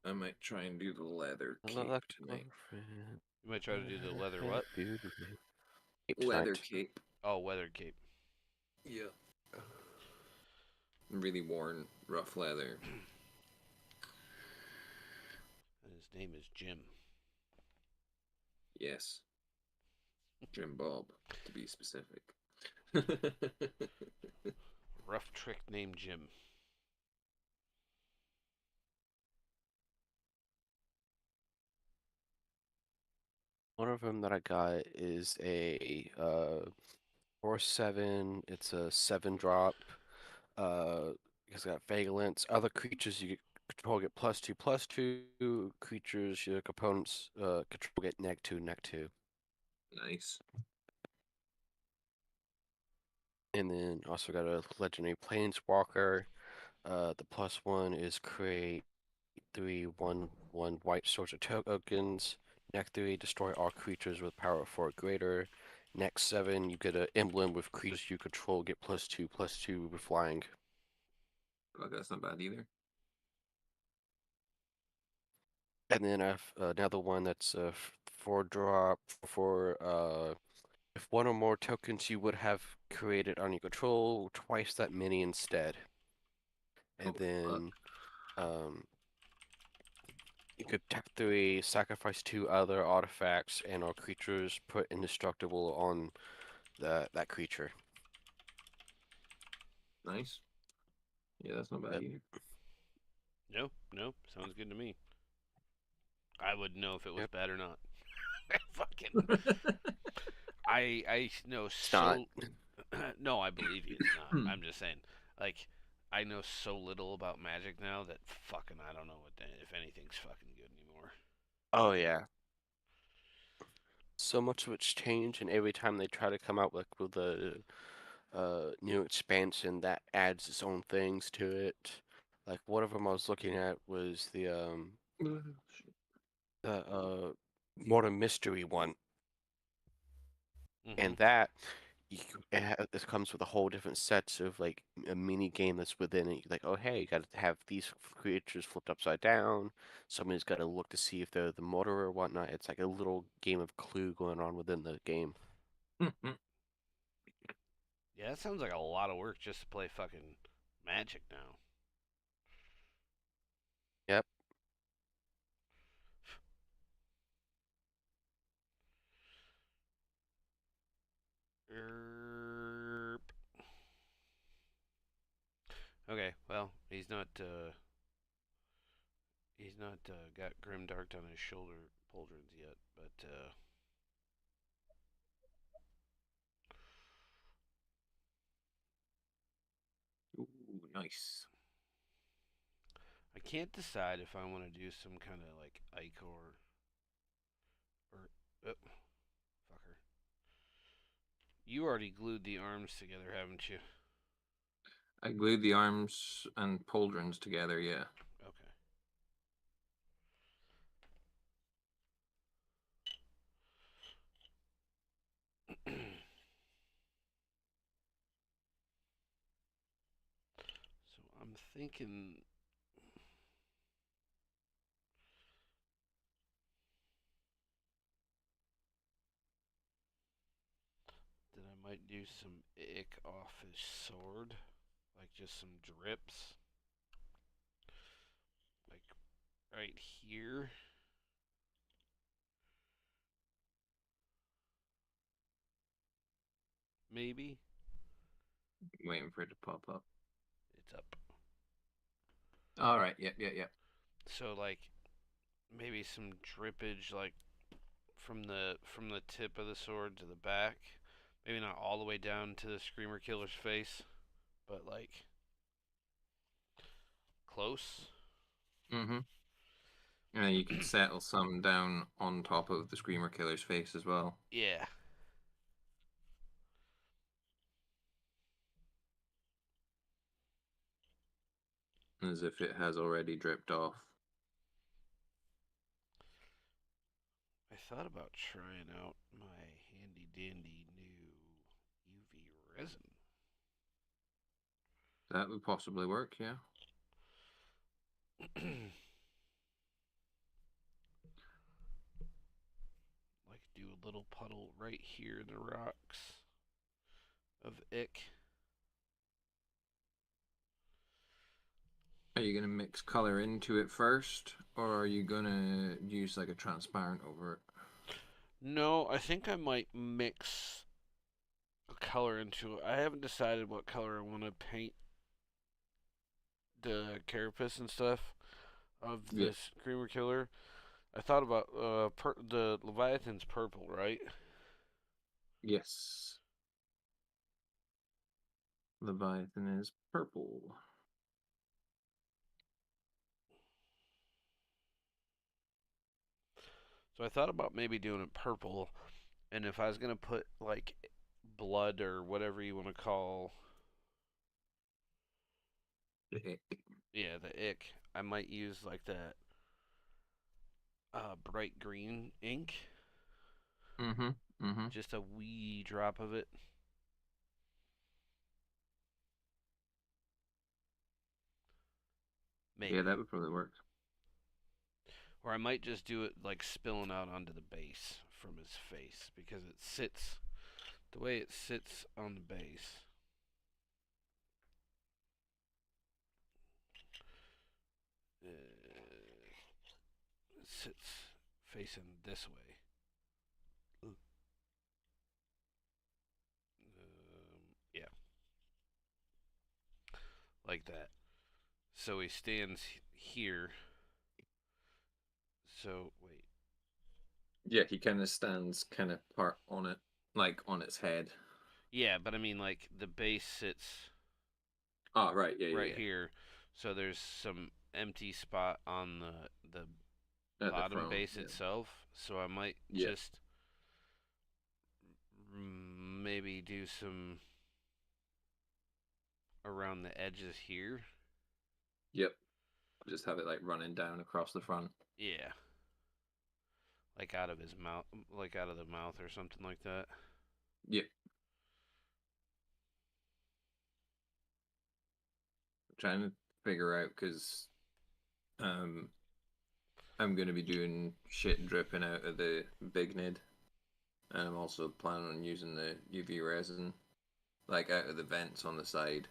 I might try and do the leather I love cape that tonight. girlfriend. You might try to do the leather what? Cape Leather tonight. cape. Oh, weather cape. Yeah. Really worn, rough leather. And his name is Jim. Yes. Jim Bob, to be specific. Rough trick named Jim. One of them that I got is a 4/7. It's a 7 drop. It's got valence. Other creatures you get control get +2/+2. Creatures your opponents control get -2/-2. Nice. And then also got a legendary planeswalker. The +1 is create 3, one white source of tokens. Next 3, destroy all creatures with power of 4 or greater. Next 7, you get an emblem with creatures you control get +2/+2 with flying. Well, that's not bad either. And then I have another one that's a 4-drop for if one or more tokens you would have created on your control, twice that many instead. And Oh, fuck. then um, you could tap 3, sacrifice 2 other artifacts and or creatures, put indestructible on that creature. Nice. Yeah, that's not bad Yep. either. Nope, nope. Sounds good to me. I wouldn't know if it was Yep. bad or not. Fucking. I know It's not. so. No, I believe you. It's not. I'm just saying. Like, I know so little about Magic now that fucking I don't know if anything's fucking good anymore. Oh yeah. So much of it's changed, and every time they try to come out with a new expansion that adds its own things to it. Like one of them I was looking at was the Modern Mystery one, Mm-hmm. and that it comes with a whole different sets of like a mini game that's within it. Like, oh hey, you got to have these creatures flipped upside down. Somebody's got to look to see if they're the murderer or whatnot. It's like a little game of Clue going on within the game. Yeah, that sounds like a lot of work just to play fucking Magic now. Yep. Erp. Okay, well, he's not got Grimdark on his shoulder pauldrons yet, but Ooh, nice. I can't decide if I want to do some kind of like Icor or fucker. You already glued the arms together, haven't you? I glued the arms and pauldrons together, yeah. Okay. So I'm thinking that I might do some ick off his sword, like just some drips, like right here. Maybe Waiting for it to pop up. it's up. All right, yeah. So like maybe some drippage, like from the tip of the sword to the back. Maybe not all the way down to the screamer killer's face, but like close. Mm-hmm. And you could settle some down on top of the Screamer Killer's face as well, Yeah. as if it has already dripped off. I thought about trying out my handy dandy new UV resin. That would possibly work, yeah. Like do a little puddle right here in the rocks of ick. Are you going to mix color into it first, or are you going to use like a transparent over it? No, I think I might mix a color into it. I haven't decided what color I want to paint the carapace and stuff of Yeah. this screamer killer. I thought about the Leviathan's purple, right? Yes. Leviathan is purple. So I thought about maybe doing it purple, and if I was gonna put like blood or whatever you want to call Yeah, the ick. I might use like that bright green ink, Mm-hmm. Mm-hmm. just a wee drop of it. Yeah, Maybe. that would probably work. Or I might just do it like spilling out onto the base from his face because it sits the way it sits on the base. It sits facing this way. Yeah, like that. So he stands here. So wait. Yeah, he kind of stands kind of part on it, like on its head. Yeah, but I mean like the base sits Oh, right. Yeah, right yeah, here. So there's some empty spot on the yeah. At the bottom front. base Yeah. itself. So I might Yeah. just maybe do some around the edges here. Yep. Just have it like running down across the front. Yeah, like out of his mouth, like out of the mouth or something like that. Yep. Trying to figure out because um I'm gonna be doing shit dripping out of the big nid, and I'm also planning on using the UV resin like out of the vents on the side.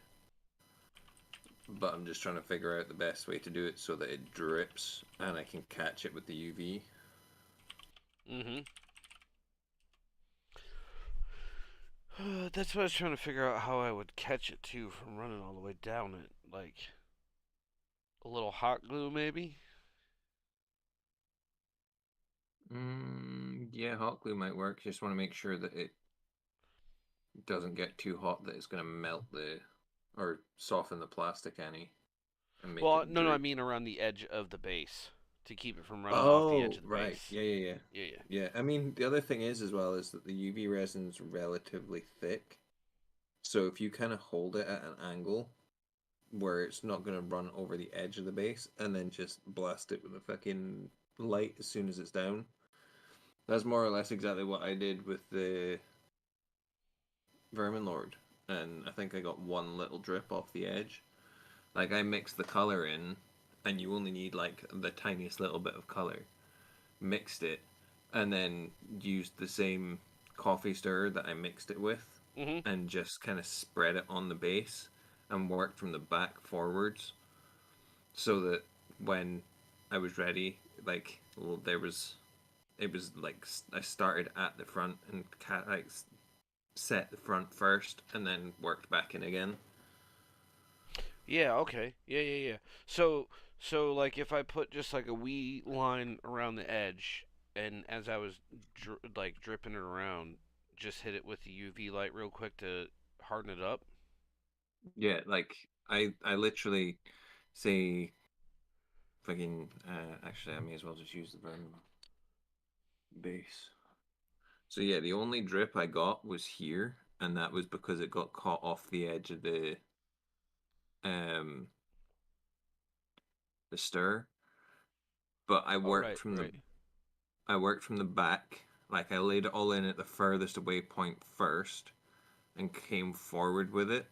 But I'm just trying to figure out the best way to do it so that it drips and I can catch it with the UV. Mm-hmm. That's what I was trying to figure out how I would catch it too from running all the way down it. Like a little hot glue, maybe. Yeah, hot glue might work. Just want to make sure that it doesn't get too hot that it's going to melt the or soften the plastic any and make Well, it no, I droop. mean around the edge of the base to keep it from running off the edge Oh, of the right. base. Yeah, yeah, yeah. Yeah, yeah. Yeah, I mean, the other thing is as well is that the UV resin's relatively thick. So if you kind of hold it at an angle where it's not going to run over the edge of the base and then just blast it with a fucking light as soon as it's down. That's more or less exactly what I did with the Vermin Lord. And I think I got one little drip off the edge. Like I mixed the color in, and you only need like the tiniest little bit of color. Mixed it, and then used the same coffee stirrer that I mixed it with, Mhm. and just kind of spread it on the base, and worked from the back forwards, so that when I was ready, like well, there was, it was like I started at the front and like set the front first, and then worked back in again. Yeah. Okay. Yeah. Yeah. Yeah. So like if I put just like a wee line around the edge, and as I was like dripping it around, just hit it with the UV light real quick to harden it up. Yeah, like I literally say fucking actually I may as well just use the burn base. So yeah, the only drip I got was here, and that was because it got caught off the edge of um the stir. But Oh right. Right. I worked from the back, like I laid it all in at the furthest away point first and came forward with it.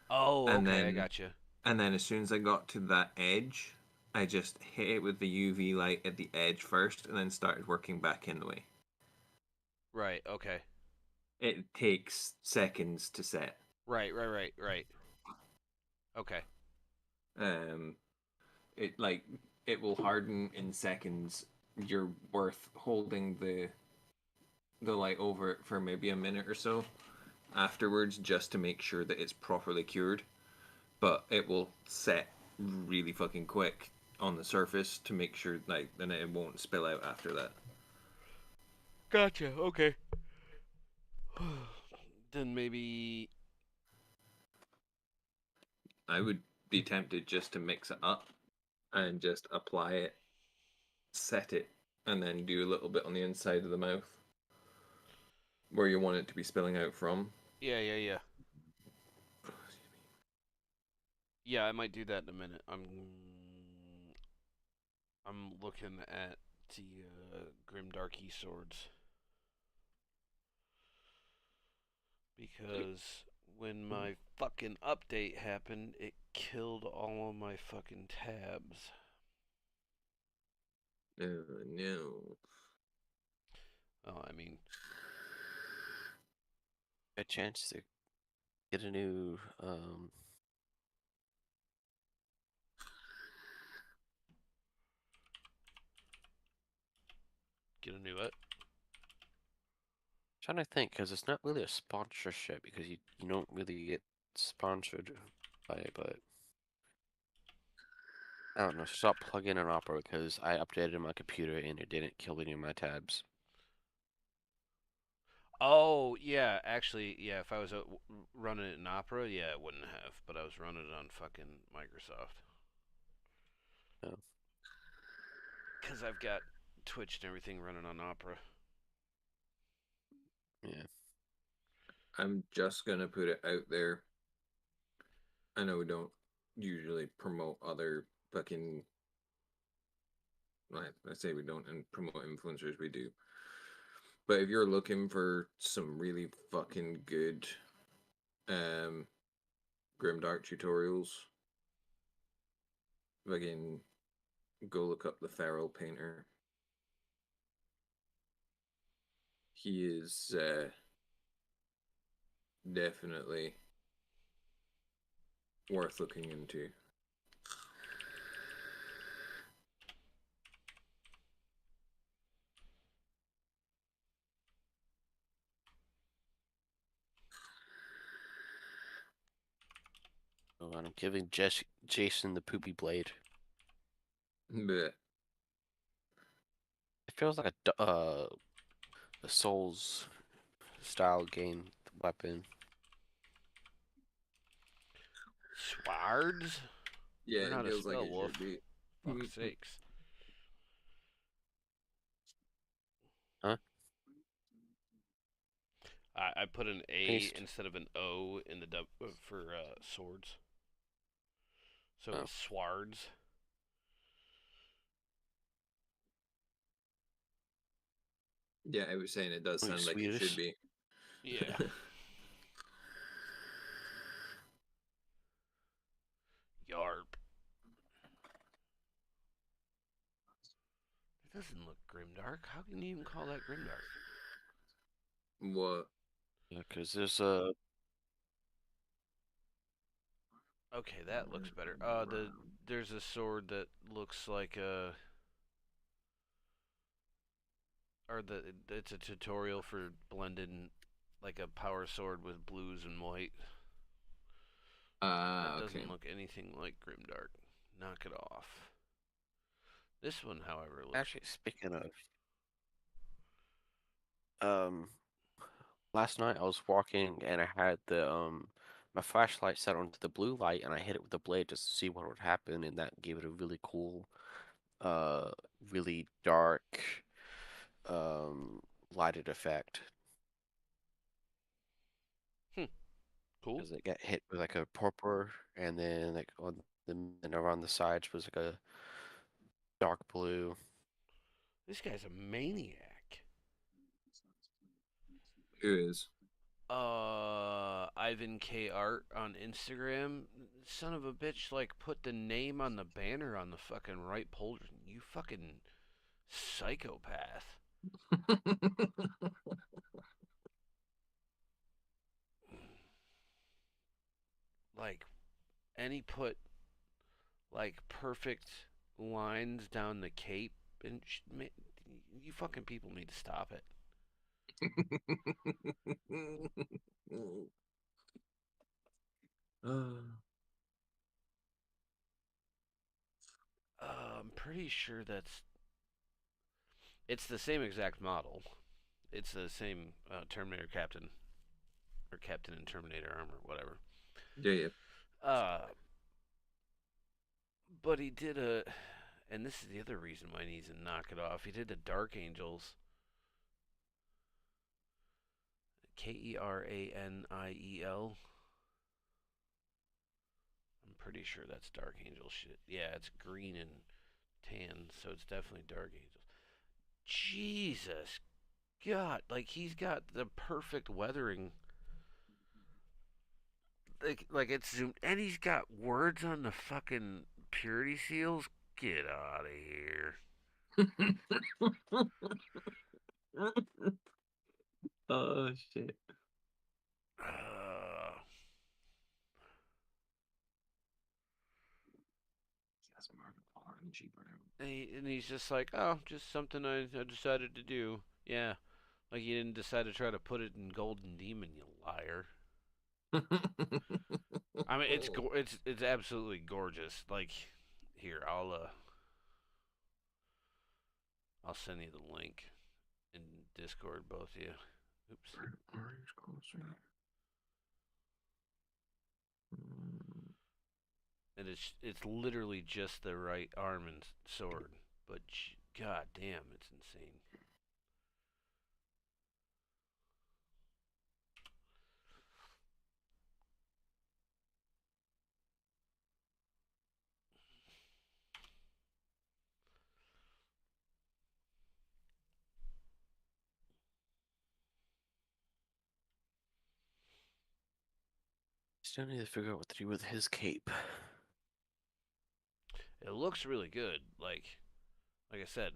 Oh. And Okay. I then got you. as soon as I got to that edge, I just hit it with the UV light at the edge first and then started working back in the way. Right. Okay. It takes seconds to set. Right. Right. Right. Right. Okay. Um, it like it will harden in seconds. You're worth holding the light over it for maybe a minute or so afterwards just to make sure that it's properly cured. But it will set really fucking quick on the surface to make sure like then it won't spill out after that. Gotcha. Okay. Then maybe. I would be tempted just to mix it up and just apply it, set it, and then do a little bit on the inside of the mouth where you want it to be spilling out from. Yeah. Yeah. Yeah. Yeah, I might do that in a minute. I'm looking at the Grimdarky swords because when my fucking update happened, it killed all of my fucking tabs. No. Oh, I mean, A chance to get a new get a new it. trying to think because it's not really a sponsorship because you don't really get sponsored by it, but I don't know. Stop plugging in Opera because I updated my computer and it didn't kill any of my tabs. Oh, yeah, actually, yeah, if I was running it in Opera, yeah, it wouldn't have, but I was running it on fucking Microsoft. Oh, Because I've got Twitch and everything running on Opera. yeah. I'm just gonna put it out there. I know we don't usually promote other fucking. I say we don't and promote influencers. We do. But if you're looking for some really fucking good um Grimdark tutorials, fucking go look up the Feral Painter. He is definitely worth looking into. Oh, and I'm giving Jason the poopy blade. But It feels like a Souls style game weapon. Swords? yeah, Learn it how to feels like spell, it Wolf. should be. Fuck's sakes. Huh? I put an A Paste. instead of an O in the for swords. So Oh, it's swords. Yeah, I was saying it does are you sound like it should Swedish? be. Yeah. Yarp. It doesn't look grimdark. How can you even call that grimdark? What? Yeah, because there's a Okay, that looks better. There's a sword that looks like a or it's a tutorial for blending like a power sword with blues and white. That Okay. doesn't look anything like grimdark. Knock it off. This one, however, looks actually speaking of um last night I was walking and I had the my flashlight set onto the blue light and I hit it with the blade just to see what would happen and that gave it a really cool uh really dark um lighted effect cool. because it got hit with like a purple and then like on the and around the sides was like a dark blue. This guy's a maniac. Who is? Ivan K Art on Instagram. Son of a bitch, like put the name on the banner on the fucking right pole. You fucking psychopath. Like, and he put like perfect lines down the cape, and you fucking people need to stop it. uh, I'm pretty sure it's the same exact model. It's the same Terminator Captain or Captain in Terminator armor, whatever. yeah. Uh, but he did and this is the other reason why he needs to knock it off. He did the Dark Angels, Kraniel. I'm pretty sure that's Dark Angel shit. Yeah, it's green and tan, so it's definitely Dark Angels. Jesus God, like he's got the perfect weathering. Like it's zoomed, and he's got words on the fucking purity seals. Get out of here. Oh shit. Uh, That's more RNG, and he's just like, oh, just something I decided to do. Yeah, like you didn't decide to try to put it in Golden Demon, you liar. I mean, it's absolutely gorgeous. Like, here, I'll send you the link in Discord, both of you. Oops. Orange closer. And it's literally just the right arm and sword, but god damn, it's insane. Still need to figure out what to do with his cape. It looks really good. Like I said,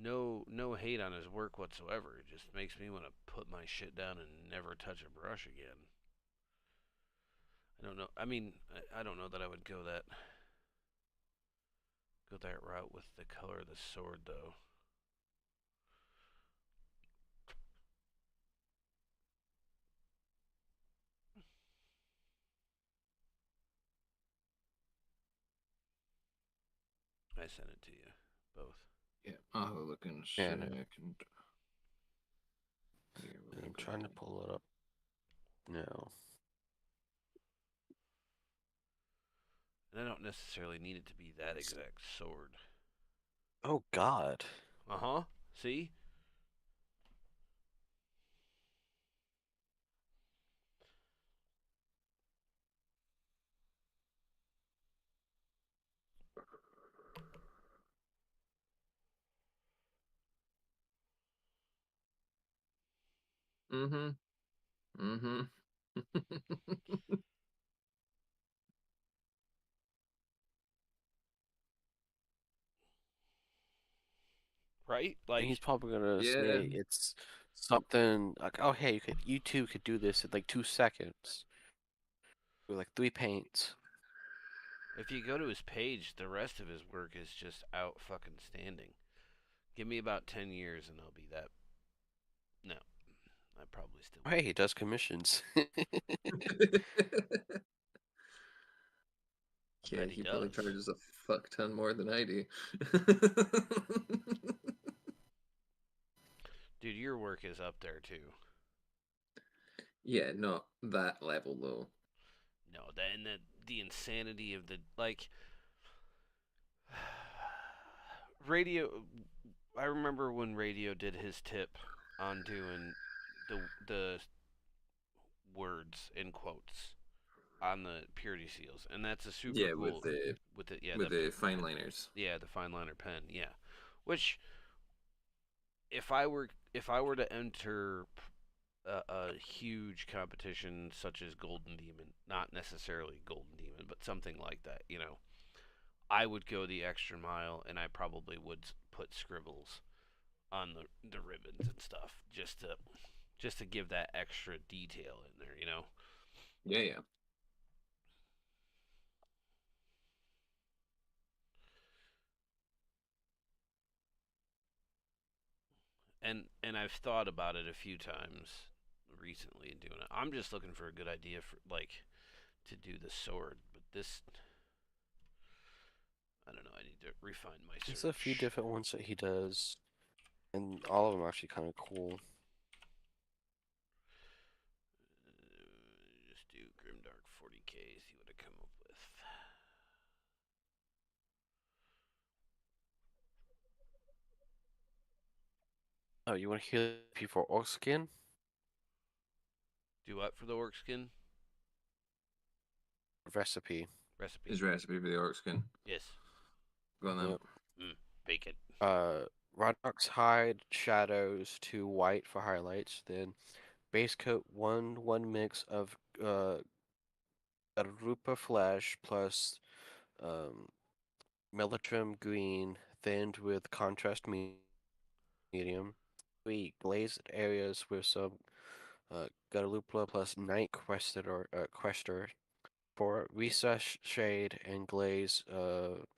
no hate on his work whatsoever. It just makes me want to put my shit down and never touch a brush again. I don't know. I mean, I don't know that I would go that route with the color of the sword though. I sent it to you both. Yeah, I'll have a look in a Yeah, second. I'm trying to pull it up now. And I don't necessarily need it to be that exact sword. Oh God. Uh-huh. See? Mm-hmm. Mm-hmm. Right? And he's Like, probably gonna Yeah. say it's something like, "Oh, hey, you too could do this in like 2 seconds with like 3 paints." if you go to his page, the rest of his work is just out fucking standing. Give me about 10 years and I'll be that. No, I probably still Oh, won't hey, he be. does commissions. I Yeah, bet he he probably does. charges a fuck ton more than I do. Dude, your work is up there too. Yeah, not that level though. No, that and the insanity of the like radio. I remember when radio did his tip on doing the words in quotes on the purity seals, and that's a super Yeah, cool with it. Yeah, with the fine liners. the fine liner pen. Yeah, which if I were to enter a huge competition such as Golden Demon, not necessarily Golden Demon, but something like that, I would go the extra mile, and I probably would put scribbles on the ribbons and stuff just to give that extra detail in there. Yeah, yeah. And I've thought about it a few times recently in doing it. I'm just looking for a good idea for like to do the sword, but this I don't know. I need to refine my There's a few search. different ones that he does, and all of them are actually kind of cool. Just do Grimdark 40K. See what I come up with. Oh, you want to hear the P4 Orc skin Do what for the orc skin? recipe? Recipe. His recipe for the orc skin. Yes. Go on then. Yep. Bake it. Rodnox hide shadows to white for highlights. Then base coat one mix of Garupa flesh plus um, Melitrum green thinned with contrast medium. We glazed areas with some Garupa plus night quester for recess shade and glaze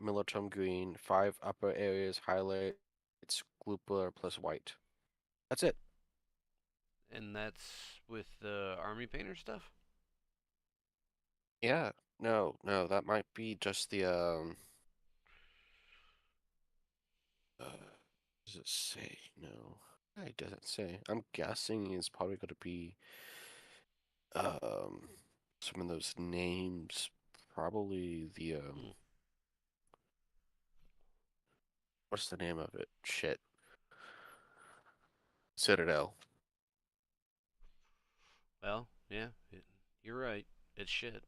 Melitrum green. 5 upper areas highlights Glupa plus white. That's it. And that's with the army painter stuff? Yeah. No, that might be just the does it say? No. It doesn't say. I'm guessing it's probably gonna be um some of those names. Probably the Hmm. what's the name of it? Shit. Citadel. Well, yeah, you're right. It's shit.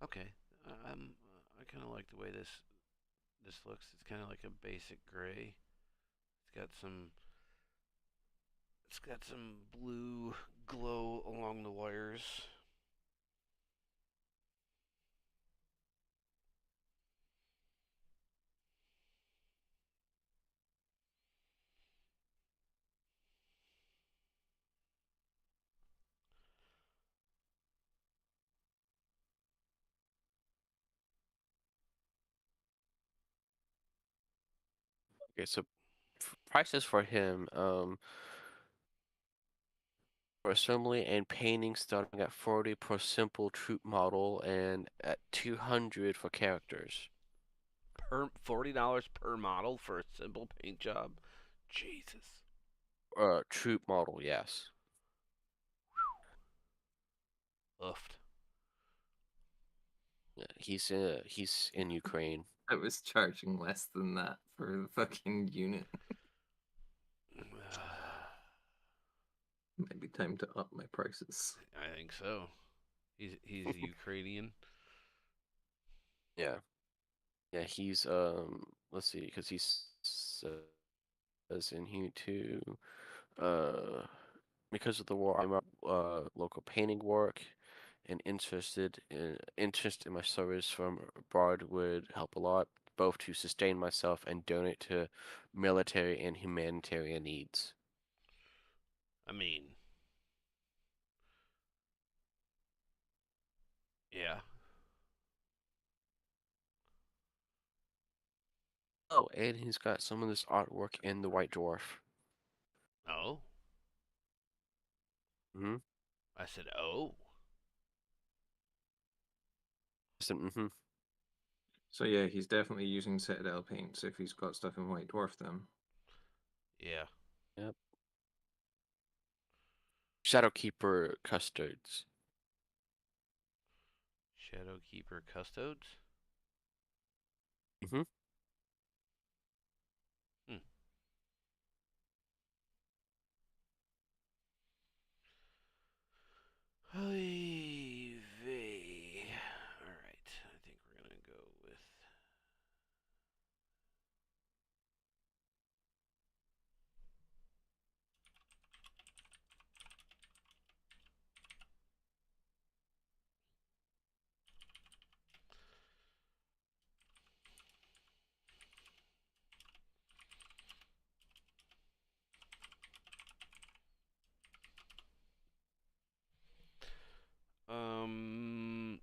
Okay. I kind of like the way this looks. It's kind of like a basic gray. It's got some it's got some blue glow along the wires. Okay, so prices for him, for assembly and painting starting at 40 per simple troop model and at 200 for characters. Per $40 per model for a simple paint job. Jesus. Troop model, yes. Oofed. Yeah, he's in Ukraine. I was charging less than that for the fucking unit. Maybe time to up my prices. I think so. He's Ukrainian. Yeah. Yeah, he's let's see, because he says in here too, uh because of the war, I'm up local painting work and interest in my service from abroad would help a lot, both to sustain myself and donate to military and humanitarian needs. I mean, yeah. Oh, and he's got some of this artwork in the White Dwarf. Oh, Mm-hmm. I said, oh. Mm-hmm. So yeah, he's definitely using Citadel paints if he's got stuff in White Dwarf then. Yeah. Yep. Shadowkeeper custards. Shadowkeeper Custodes? Mm-hmm. Hmm. Oy vey. Alright, I think we're gonna go with.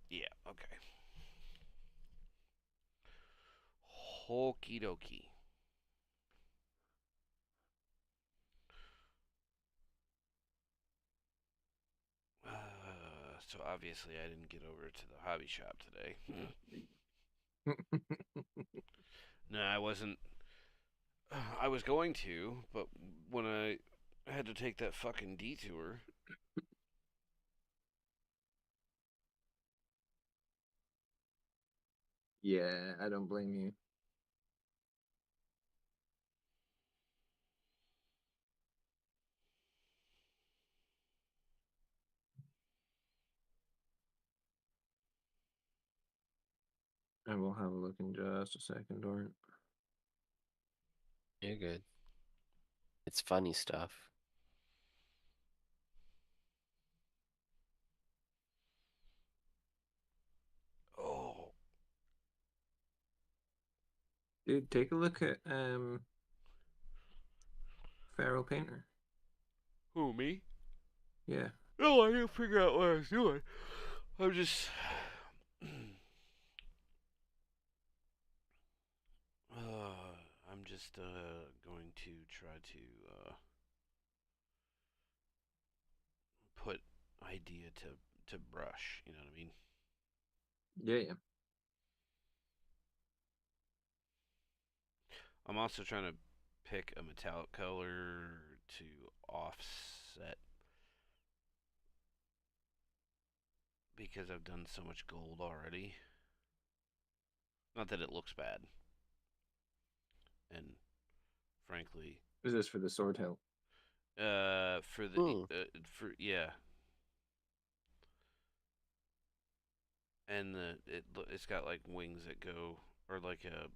Yeah, okay. Okie dokie. So obviously I didn't get over to the hobby shop today. No, I wasn't. I was going to, but when I had to take that fucking detour, Yeah, I don't blame you. I will have a look in just a second, Dort. You're good. It's funny stuff. Oh, Dude, take a look at Feral Painter. who me? Yeah. No, I didn't figure out what I was doing. I'm just. I'm just going to try to put idea to brush. You know what I mean? Yeah, yeah. I'm also trying to pick a metallic color to offset because I've done so much gold already. Not that it looks bad, and frankly, Is this for the sword hilt? for the Hmm. for yeah, and it's got like wings that go or like a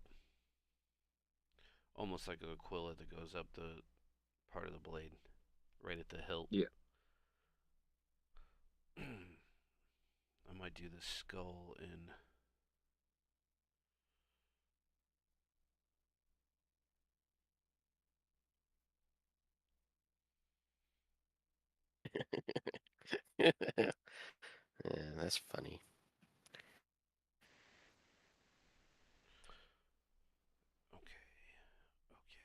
almost like a quilla that goes up the part of the blade right at the hilt. Yeah. I might do the skull in. Yeah, that's funny. Okay, okay.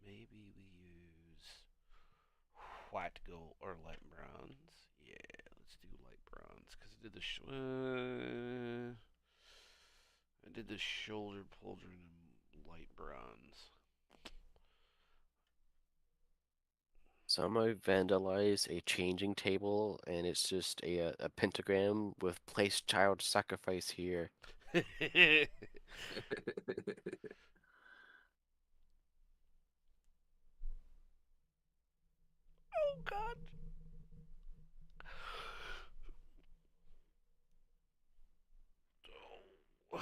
Maybe we use white gold or light bronze. Yeah, let's do light bronze because I did the shoulder pauldron in light bronze. So I'm gonna vandalize a changing table, and it's just a pentagram with place child sacrifice here. Oh God. Oh,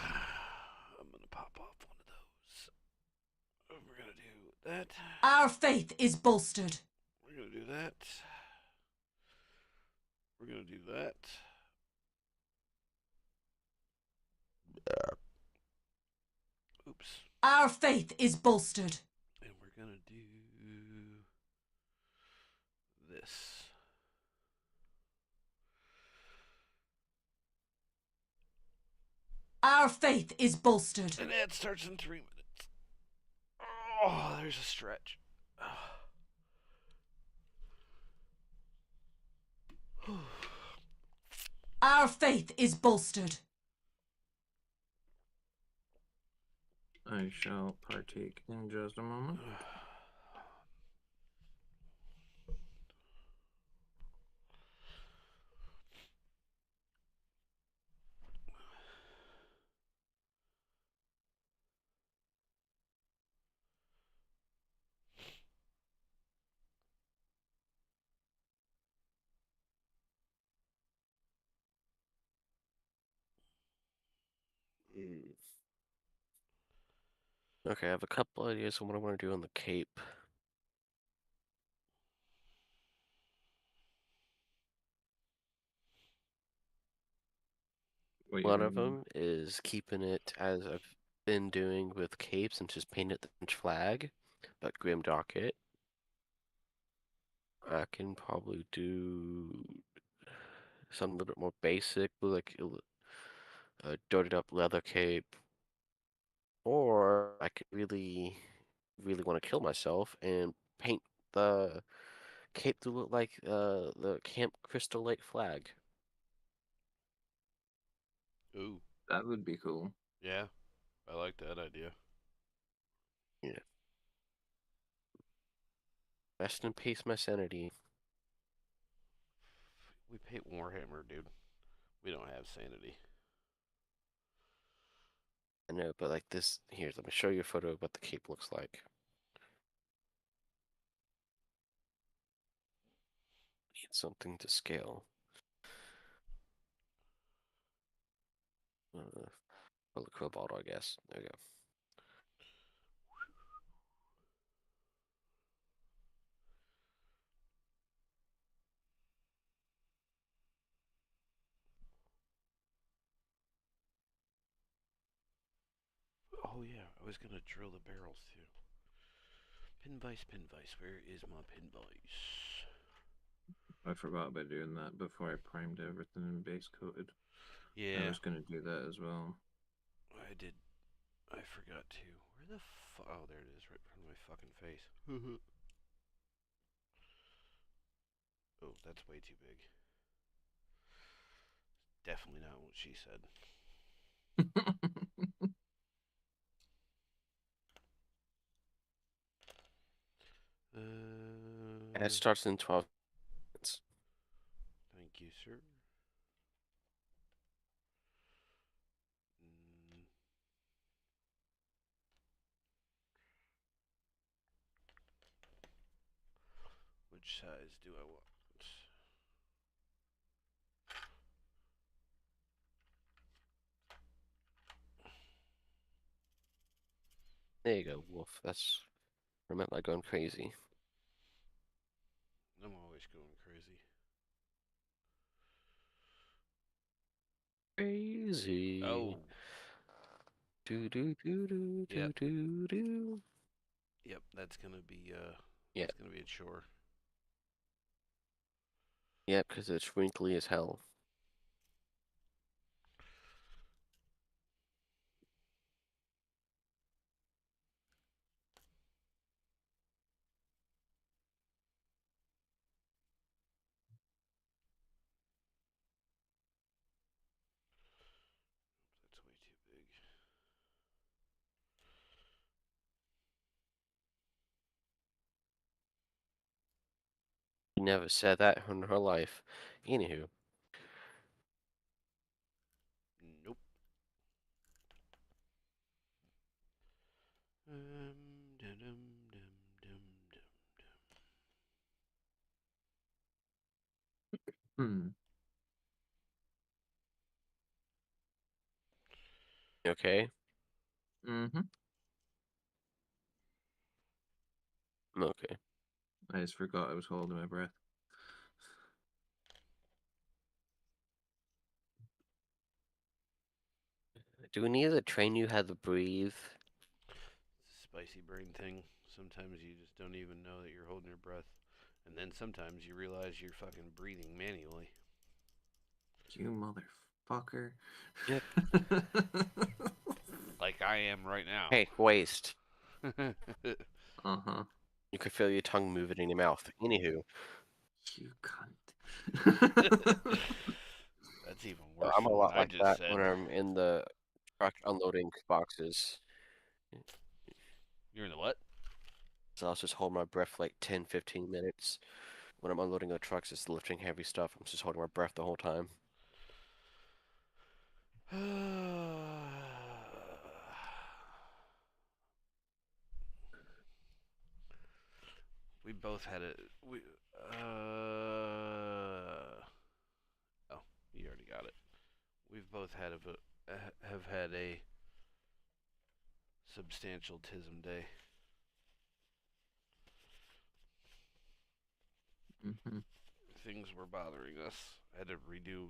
I'm gonna pop off one of those. We're gonna do that. Our faith is bolstered. We're gonna do that. We're gonna do that. Oops. Our faith is bolstered. And we're gonna do this. Our faith is bolstered. And that starts in 3 minutes. Oh, there's a stretch. Our faith is bolstered. I shall partake in just a moment. Okay, I have a couple ideas on what I want to do on the cape. What you One of thinking? them is keeping it as I've been doing with capes and just paint it the French flag, but grimdark it. I can probably do something a little bit more basic, like a dirtied up leather cape, or I could really, really want to kill myself and paint the cape to look like the Camp Crystal Lake flag. Ooh, That would be cool. yeah, I like that idea. Yeah. Rest in peace, my sanity. We paint Warhammer, dude. We don't have sanity. I know, but like this, here, let me show you a photo of what the cape looks like. Need something to scale. a liquid bottle, I guess. There you go. Oh yeah, I was gonna drill the barrels too. Pin vice, where is my pin vice? I forgot about doing that before I primed everything and base coated. I Yeah, was gonna do that as well. I did. I forgot to. Where the fuck? Oh, there it is, right in front of my fucking face. Oh, that's way too big. Definitely not what she said. And it starts in 12 minutes. Thank you, sir. Mm. Which size do I want? There you go, Wolf. That's what I meant by going crazy. I'm always going crazy. Crazy. Oh. Do do do do do Yep. do do. Yep, that's gonna be Yeah. that's gonna be a chore. Yeah, because it's wrinkly as hell. That's way too big. She never said that in her life. Anywho. Nope. Dum, dum, dum, dum, dum. Hmm. Okay. Mm-hmm. Okay. I just forgot I was holding my breath. Do we need to train you how to breathe? Spicy brain thing. Sometimes you just don't even know that you're holding your breath. And then sometimes you realize you're fucking breathing manually. You motherfucker. Yep. Like I am right now. Hey, waste. Uh-huh. You could feel your tongue moving in your mouth. Anywho. You cunt. That's even worse I'm a than what lot I like just that said. when I'm in the truck unloading boxes. You're in the what? So I'll just hold my breath for like 10, 15 minutes. When I'm unloading the trucks, just lifting heavy stuff. I'm just holding my breath the whole time. We both had it. We oh, you already got it. We've both have had a substantial tism day. Mm-hmm. Things were bothering us. I had to retie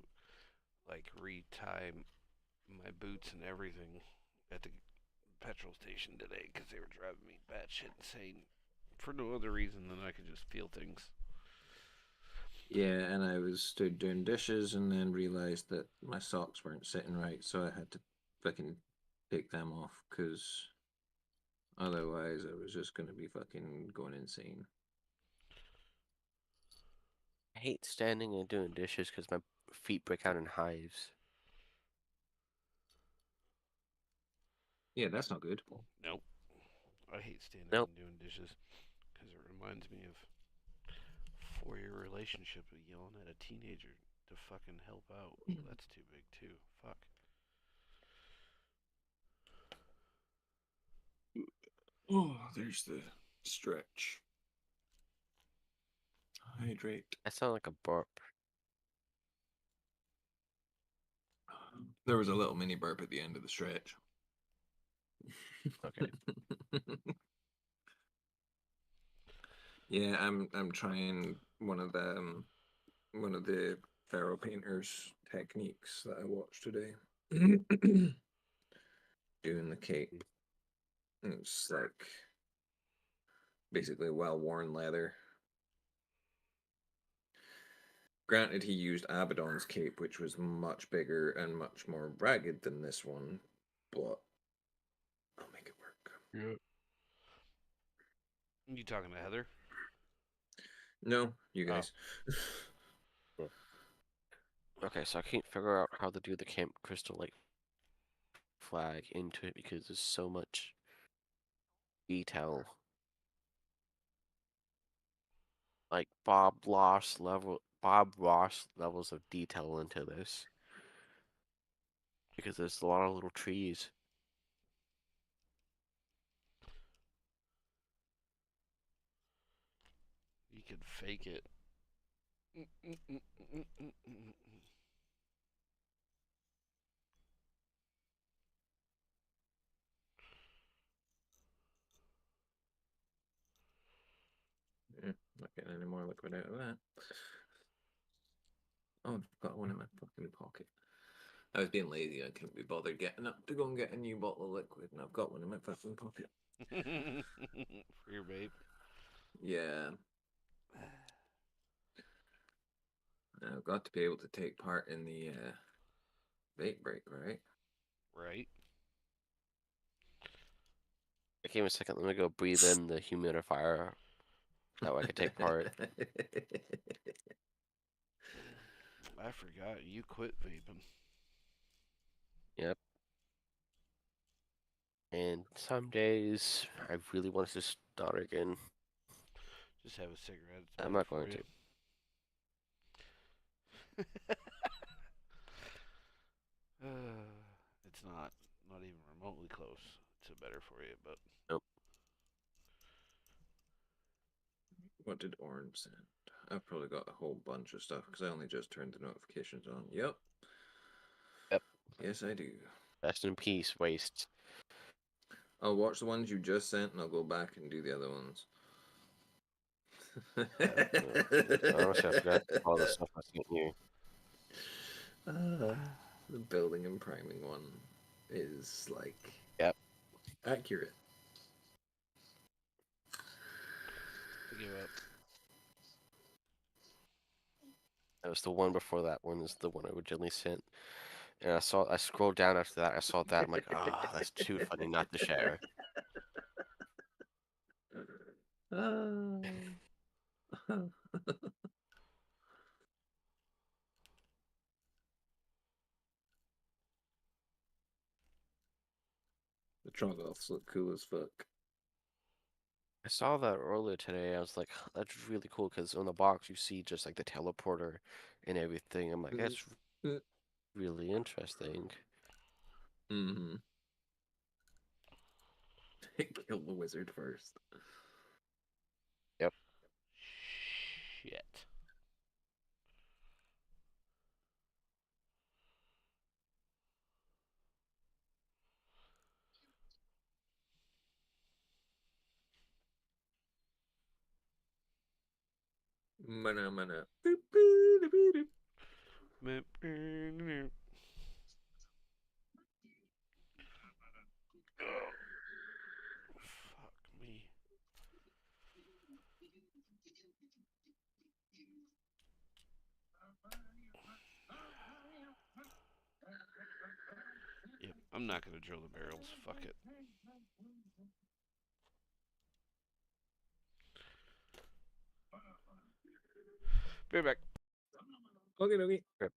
my boots and everything at the petrol station today because they were driving me batshit insane for no other reason than I could just feel things. Yeah, and I was stood doing dishes and then realized that my socks weren't sitting right, so I had to fucking take them off because otherwise I was just gonna be fucking going insane. I hate standing and doing dishes because my feet break out in hives. Yeah, that's not good. Nope. I hate standing Nope. and doing dishes because it reminds me of 4-year relationship of yelling at a teenager to fucking help out. Well, that's too big too. Fuck. Oh, there's the stretch. Hydrate. That sounds like a burp. There was a little mini burp at the end of the stretch. Okay. Yeah, I'm trying one of the Pharaoh painters techniques that I watched today. Doing the cape. It's like basically well-worn leather. Granted, he used Abaddon's cape, which was much bigger and much more ragged than this one, but I'll make it work. Yeah. You talking to Heather? No, you Oh. guys. Okay, so I can't figure out how to do the Camp Crystal Lake flag into it because there's so much detail. Like Bob Ross levels of detail into this. Because there's a lot of little trees. You could fake it. Not getting any more liquid out of that. Oh, I've got one in my fucking pocket. I was being lazy. I couldn't be bothered getting up to go and get a new bottle of liquid, and I've got one in my fucking pocket. For your babe. Yeah. I've got to be able to take part in the vape break, right? Right. Okay, a second, let me go breathe in the humidifier. That way I can take part. I forgot you quit vaping. Yep. And some days I really want to start again. Just have a cigarette. It's I'm better not for going you. to. It's not even remotely close to better for you, but Nope. What did Orange send? I've probably got a whole bunch of stuff because I only just turned the notifications on. Yep. Yep. Yes, I do. Rest in peace, Waste. I'll watch the ones you just sent and I'll go back and do the other ones. Honestly, I forgot all the stuff I sent you. The building and priming one is like Yep. accurate. I give up. That was the one before that one is the one I originally sent. And I scrolled down after that, I saw that, I'm like, ah, that's too funny not to share. The Trogoths look cool as fuck. I saw that earlier today. I was like, that's really cool because on the box you see just like the teleporter and everything. I'm like, that's really interesting. Mm-hmm. Kill the wizard first. Yep. Shit. Mana mana. Oh, fuck me. Yep, I'm not gonna drill the barrels. Fuck it. Be right back. Okay, okay. Yep.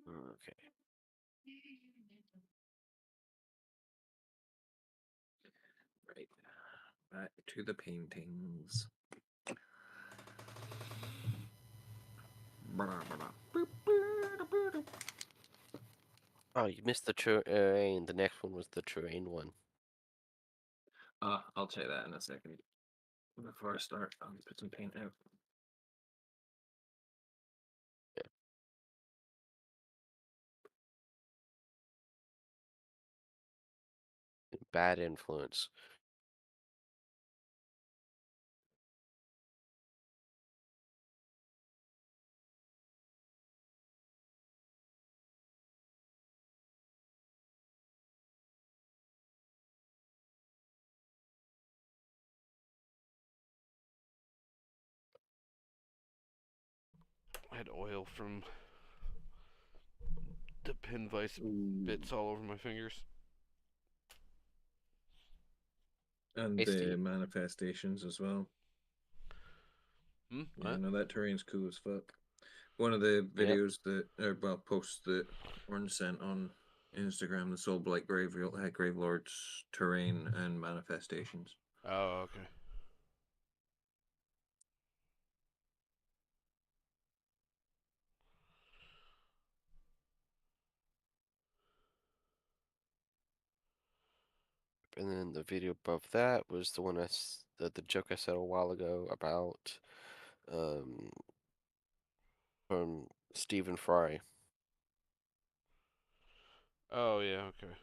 Okay. Back to the paintings. Oh, you missed the terrain. The next one was the terrain one. I'll check that in a second. Before I start, I'll put some paint out. Bad influence. I had oil from the pin vice Ooh. bits all over my fingers. And Tasty. the manifestations as well. Hmm? Yeah, What? no, that terrain's cool as fuck. One of the videos that, posts that Orange sent on Instagram, the Soul Blight Gravelord's terrain and manifestations. Oh, okay. And then the video above that was the one the joke I said a while ago about from Stephen Fry. Oh, yeah, okay.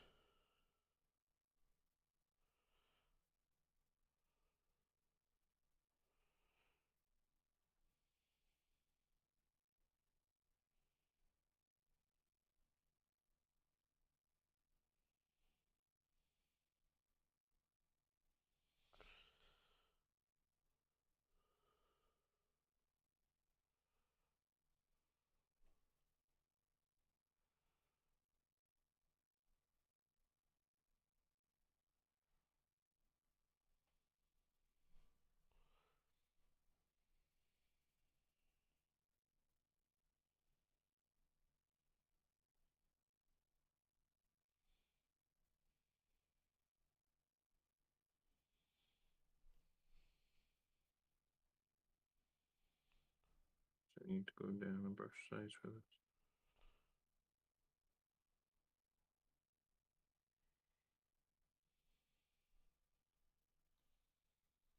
So I need to go down a brush size for this.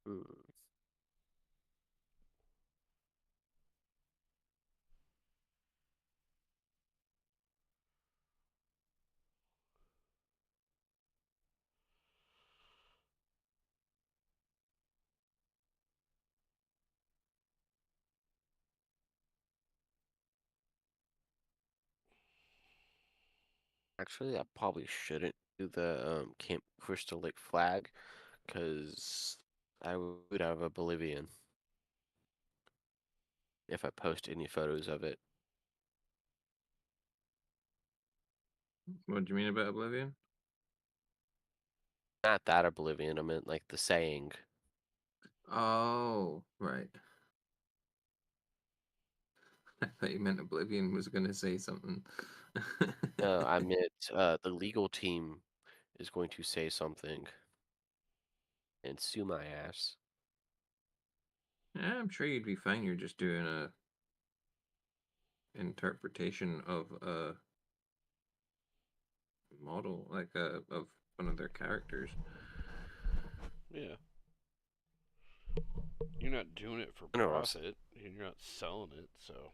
Hmm. Actually, I probably shouldn't do the Camp Crystal Lake flag because I would have Oblivion if I post any photos of it. What do you mean about Oblivion? Not that Oblivion, I meant like the saying. Oh, right. I thought you meant Oblivion was going to say something. No, I meant the legal team is going to say something and sue my ass. Yeah, I'm sure you'd be fine. You're just doing a interpretation of a model, like of one of their characters. Yeah. You're not doing it for Interesting. profit. You're not selling it, so.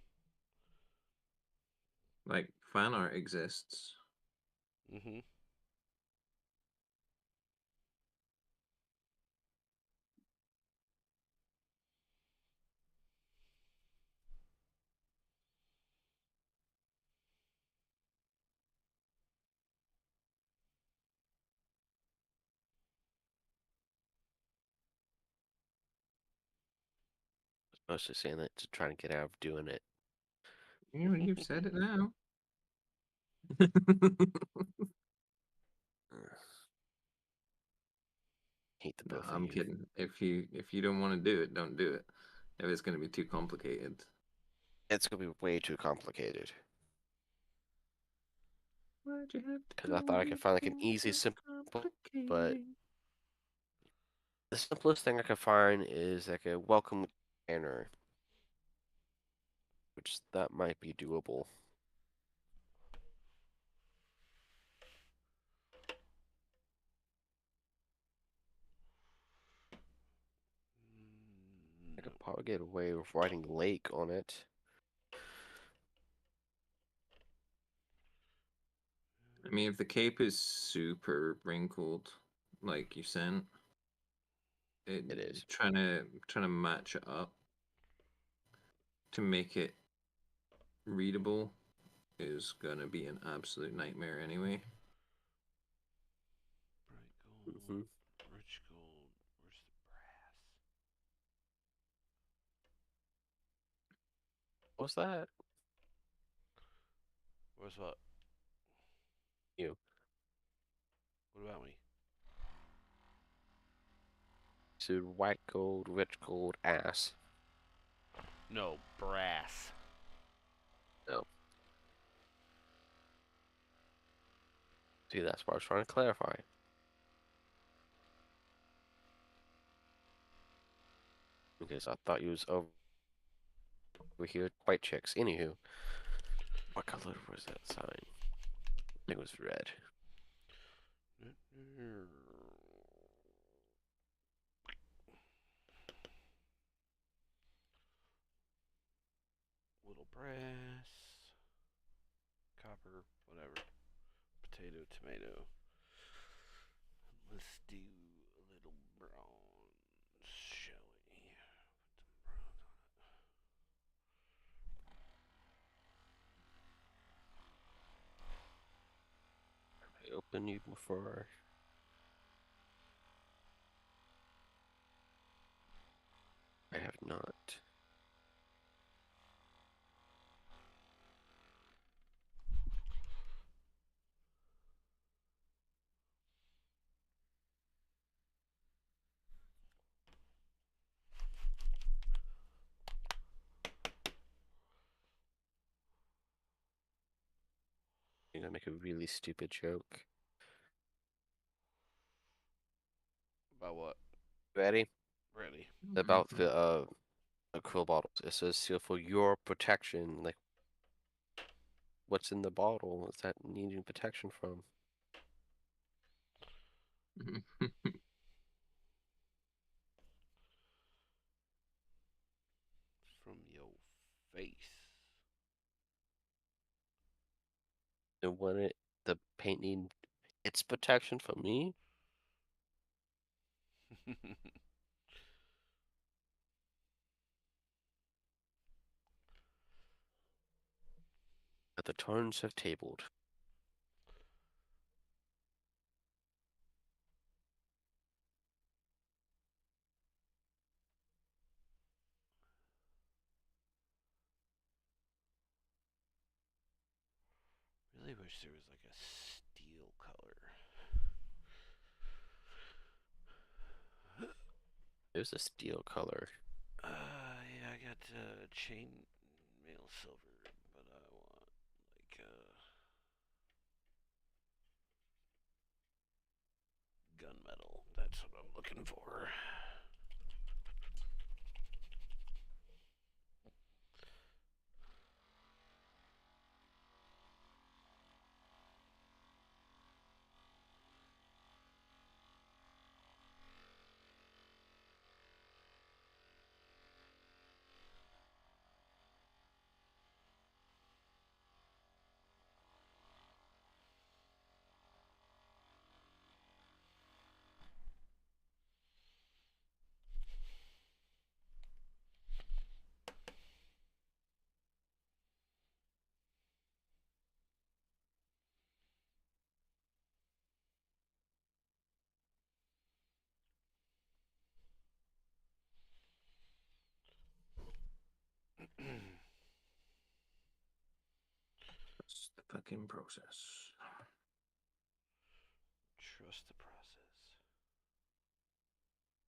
Like fan art exists. Mm-hmm. Mostly saying that to try to get out of doing it. You've said it now. Hate the No, both of I'm you. kidding. If you don't want to do it, don't do it. If it's going to be too complicated. It's gonna be way too complicated. Why'd you have to Because go I thought I could find like an making easy, it simple, but complicated? The simplest thing I could find is like a welcome banner, which that might be doable. I could probably get away with writing lake on it. I mean, if the cape is super wrinkled, like you sent, It is. trying to match it up to make it readable is gonna be an absolute nightmare anyway. Bright Hmm. gold, rich gold. Where's the brass? What's that? Where's what? You. What about me? So white gold, rich gold, ass. No, brass. No. See, that's what I was trying to clarify. Because I thought you was over here white chicks. Anywho, what color was that sign? I think it was red. Little brass, copper, whatever. Potato, tomato. Let's do a little bronze, shall we? I opened you before. I have not. I'm gonna make a really stupid joke. About what? Ready? Ready. About the acrylic bottles. It says seal for your protection. Like, what's in the bottle? Is that needing protection from? From your face. And when the paint need its protection from me, the turns have tabled. Really wish there was like a steel color. There's a steel color. Yeah, I got chain mail silver, but I want like gunmetal. That's what I'm looking for. That's the fucking process. Trust the process.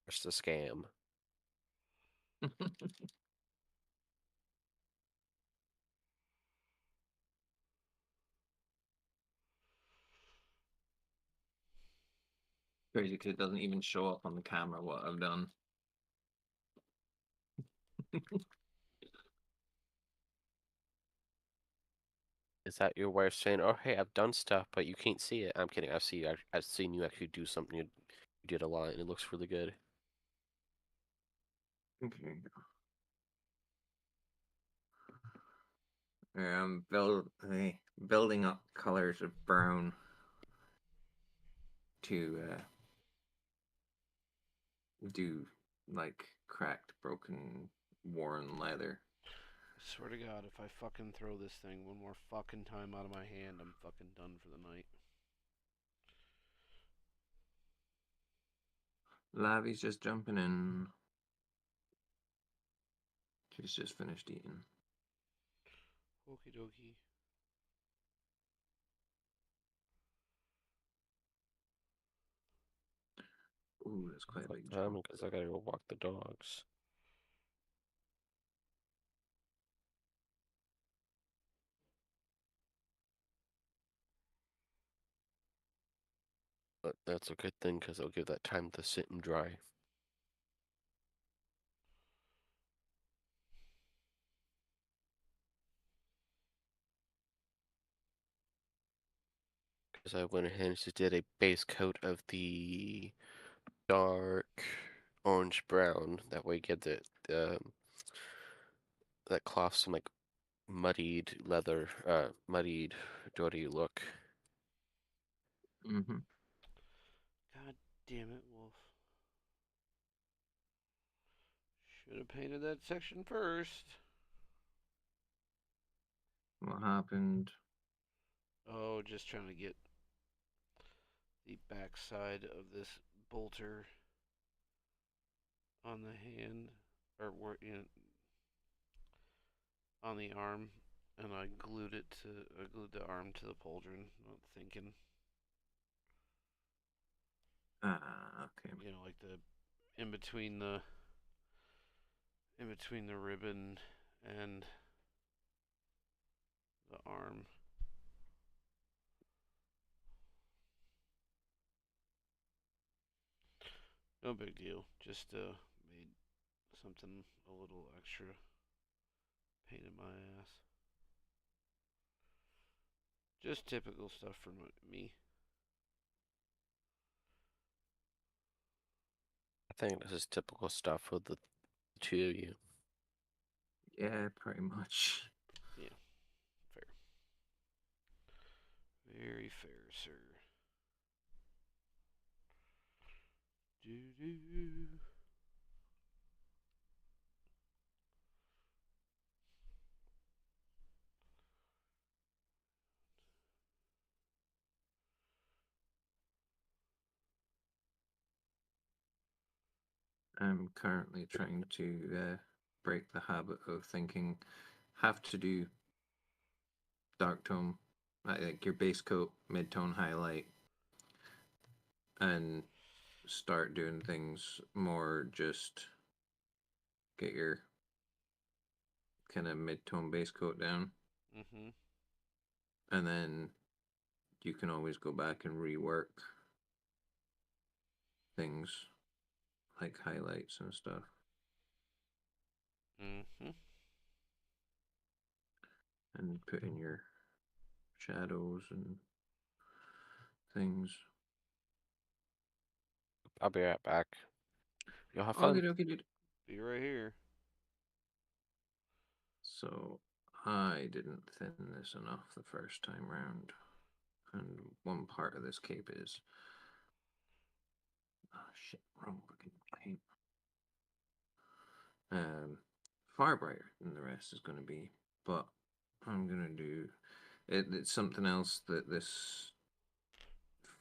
It's a scam. crazy because it doesn't even show up on the camera what I've done. Is that your way of saying, "Oh, hey, I've done stuff, but you can't see it"? I'm kidding. I've seen you actually do something you did a lot, and it looks really good. Okay. Building up colors of brown to do like cracked, broken, worn leather. I swear to God, if I fucking throw this thing one more fucking time out of my hand, I'm fucking done for the night. Lavi's just jumping in. She's just finished eating. Okie dokie. Ooh, that's quite a Fuck big them, jump. because I gotta go walk the dogs. But that's a good thing, because it'll give that time to sit and dry. Because I went ahead and just did a base coat of the dark orange brown. That way, get that cloth some like muddied leather, muddied, dirty look. Mm-hmm. God damn it, Wolf. Should have painted that section first. What happened? Oh, just trying to get the backside of this bolter on the hand, or on the arm, and I glued the arm to the pauldron, not thinking. Okay. You know, like the in between the ribbon and the arm. No big deal. Just made something a little extra. Painted my ass. Just typical stuff for me. I think this is typical stuff for the two of you. Yeah, pretty much. Yeah, fair. Very fair, sir. Do do. I'm currently trying to break the habit of thinking have to do dark tone, like your base coat, mid tone highlight, and start doing things more just get your kind of mid tone base coat down. Mm-hmm. And then you can always go back and rework things like highlights and stuff. Mm-hmm. And put in your shadows and things. I'll be right back. Y'all have Okay, fun. okay, dude. Be right here. So I didn't thin this enough the first time round. And one part of this cape is shit, wrong fucking paint. Far brighter than the rest is going to be, but I'm going to do it. It's something else that this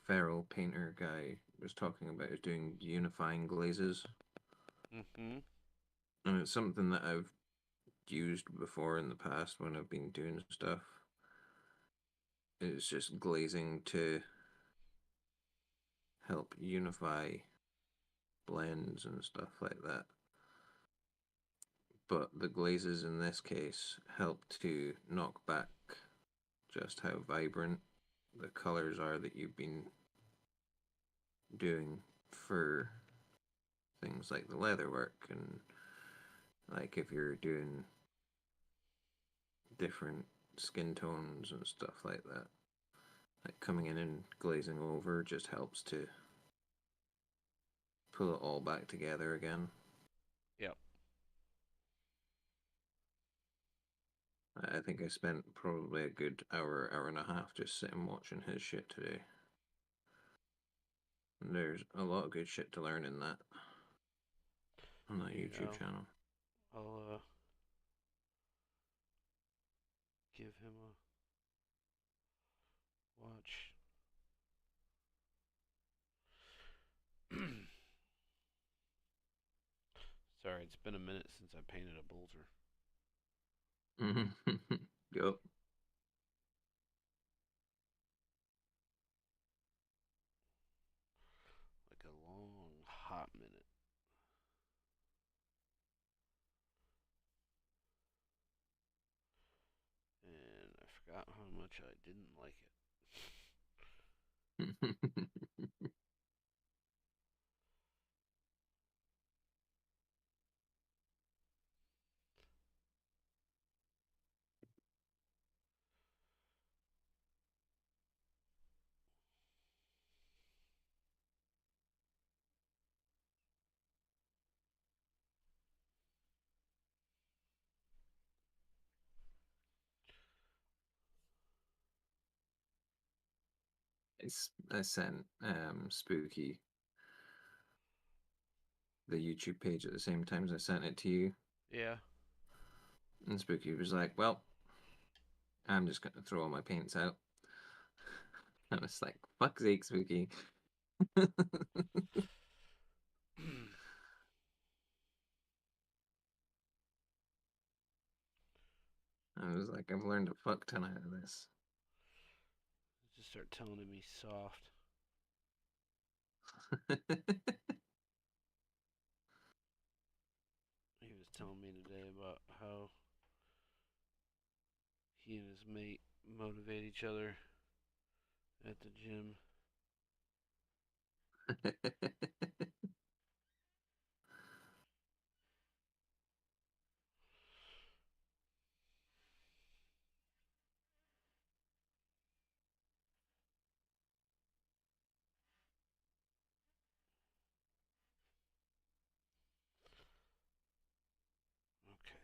feral painter guy was talking about, is doing unifying glazes. Mm-hmm. And it's something that I've used before in the past when I've been doing stuff. It's just glazing to help unify blends and stuff like that. But the glazes in this case help to knock back just how vibrant the colors are that you've been doing for things like the leather work, and like if you're doing different skin tones and stuff like that, like coming in and glazing over just helps to pull it all back together again. Yep. I think I spent probably a good hour and a half just sitting watching his shit today. And there's a lot of good shit to learn in that on that YouTube Yeah. channel. I'll give him a watch. Sorry, it's been a minute since I painted a bolter. Yep. Like a long, hot minute. And I forgot how much I didn't like it. I sent Spooky the YouTube page at the same time as I sent it to you. Yeah. And Spooky was like, well, I'm just going to throw all my paints out. I was like, fuck's sake, Spooky. I was like, I've learned a fuck ton out of this. Just start telling him he's soft. He was telling me today about how he and his mate motivate each other at the gym. Okay.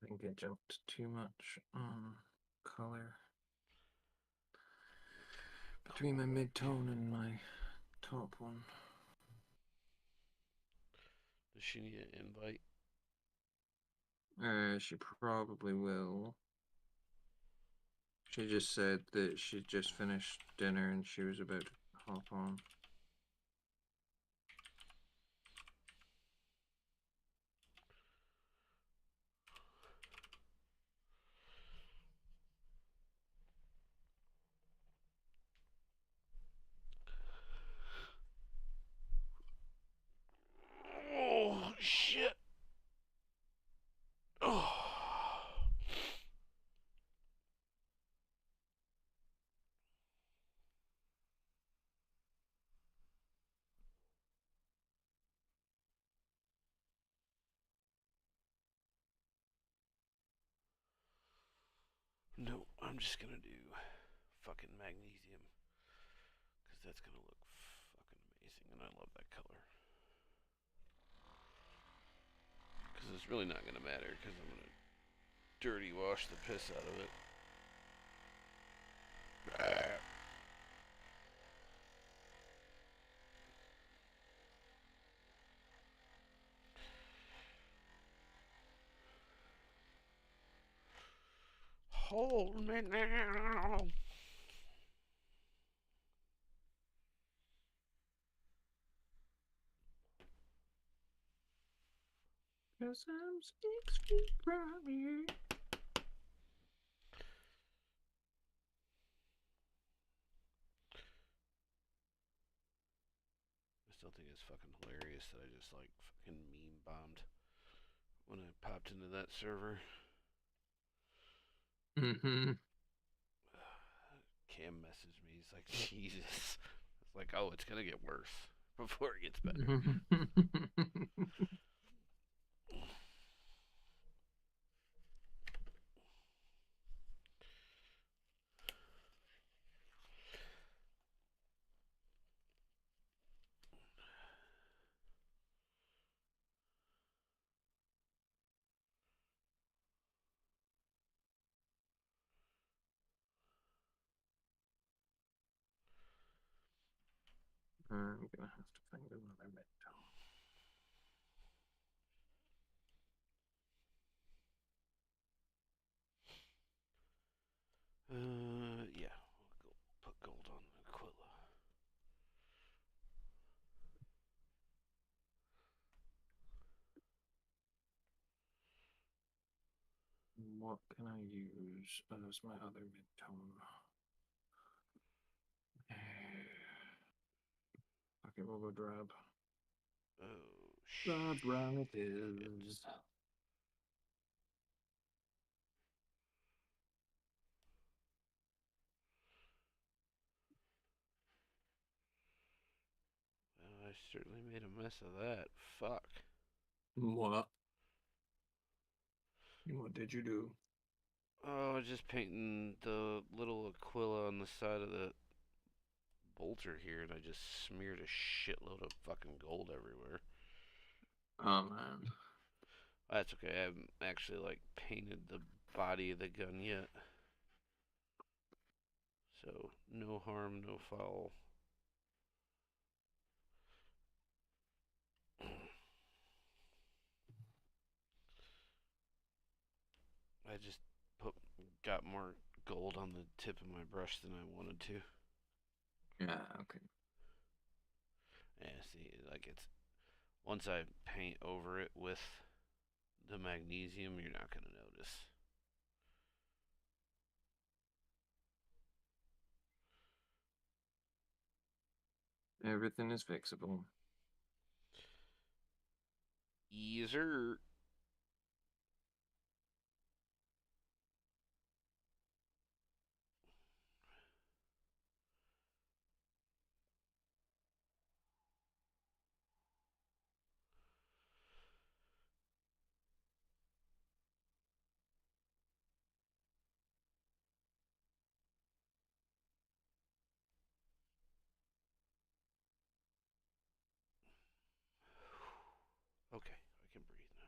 I think I jumped too much on color between my mid-tone and my top one. Does she need an invite? She probably will. She just said that she just finished dinner and she was about to hop on. Oh, shit. Oh. No, I'm just gonna do fucking magnesium. Because that's gonna look fucking amazing. And I love that color. Because it's really not gonna matter. Because I'm gonna dirty wash the piss out of it. Hold me now. Cause I'm 6 feet from you. I still think it's fucking hilarious that I just like fucking meme bombed when I popped into that server. Mm-hmm. Cam messaged me. He's like, Jesus. It's like, oh, it's gonna get worse before it gets better. I'm gonna have to find another mental. Yeah. We'll go put gold on Aquila. What can I use as my other mid-tone? Okay, we'll go drab. Oh, Drab brown it is. Well, I certainly made a mess of that. Fuck. What? What did you do? Oh, just painting the little Aquila on the side of the bolter here, and I just smeared a shitload of fucking gold everywhere. Oh man. That's okay. I haven't actually like painted the body of the gun yet. So no harm, no foul. I just got more gold on the tip of my brush than I wanted to. Yeah, okay. Yeah, see, like it's once I paint over it with the magnesium, you're not gonna notice. Everything is fixable. Easer. Okay, I can breathe now.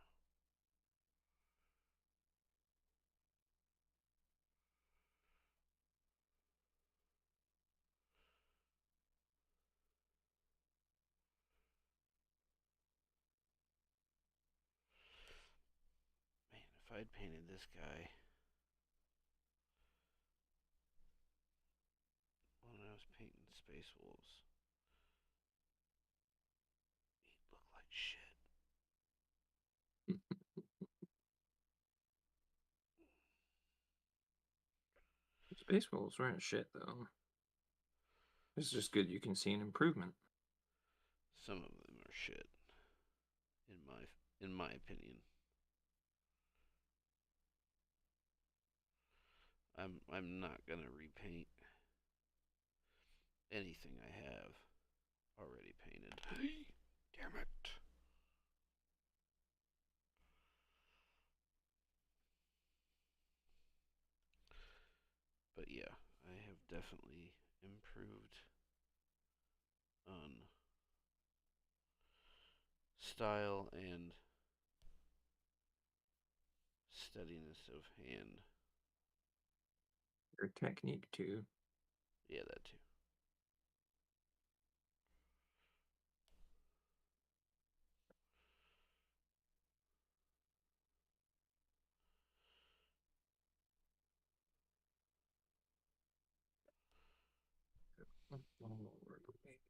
Man, if I'd painted this guy when I was painting Space Wolves, he'd look like shit. Space Wolves weren't shit though. It's just good you can see an improvement. Some of them are shit, in my opinion. I'm not gonna repaint anything I have already painted. Damn it. But yeah, I have definitely improved on style and steadiness of hand. Your technique too. Yeah, that too.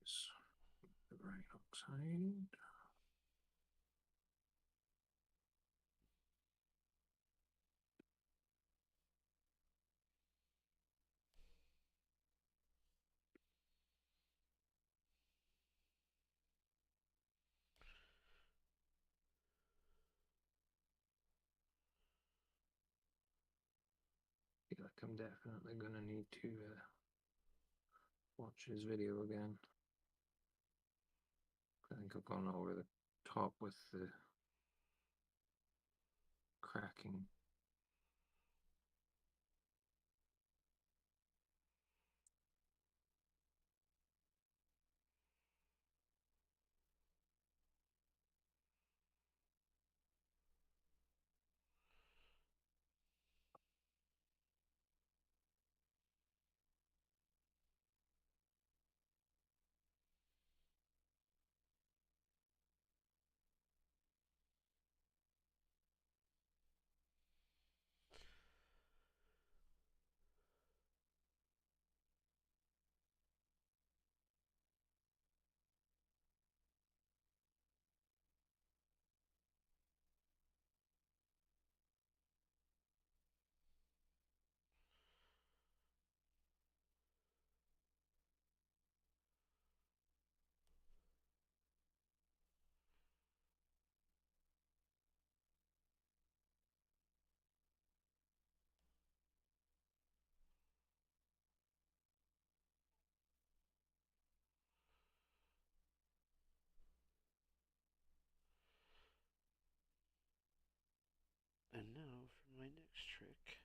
is the right oxide. I feel like I'm definitely gonna need to watch his video again. I think I've gone over the top with the cracking. And now for my next trick.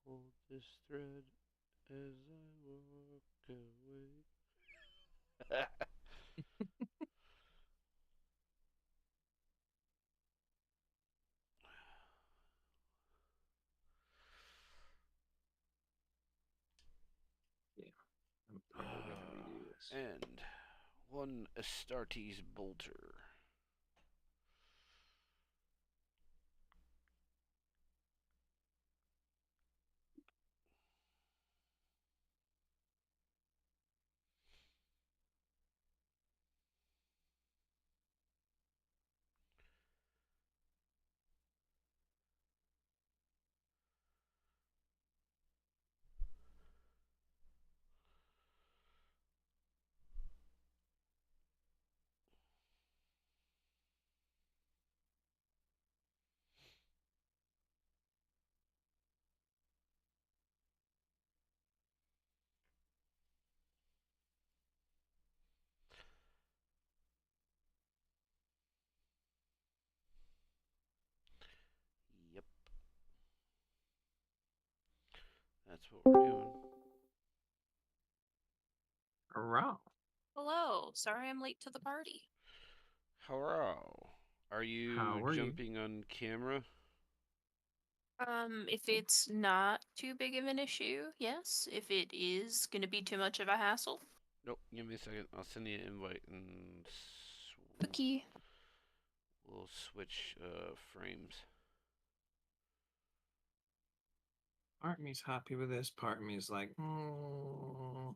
Hold this thread as I walk away. I'm probably gonna redo this. And one Astartes bolter. Yep. That's what we're doing. Hurrah! Hello. Sorry I'm late to the party. Hurrah! Are you How are you? jumping on camera? If it's not too big of an issue, yes. If it is gonna be too much of a hassle, Nope. Give me a second. I'll send you an invite and okay. we'll switch frames. Part of me's happy with this. Part of me is like, we'll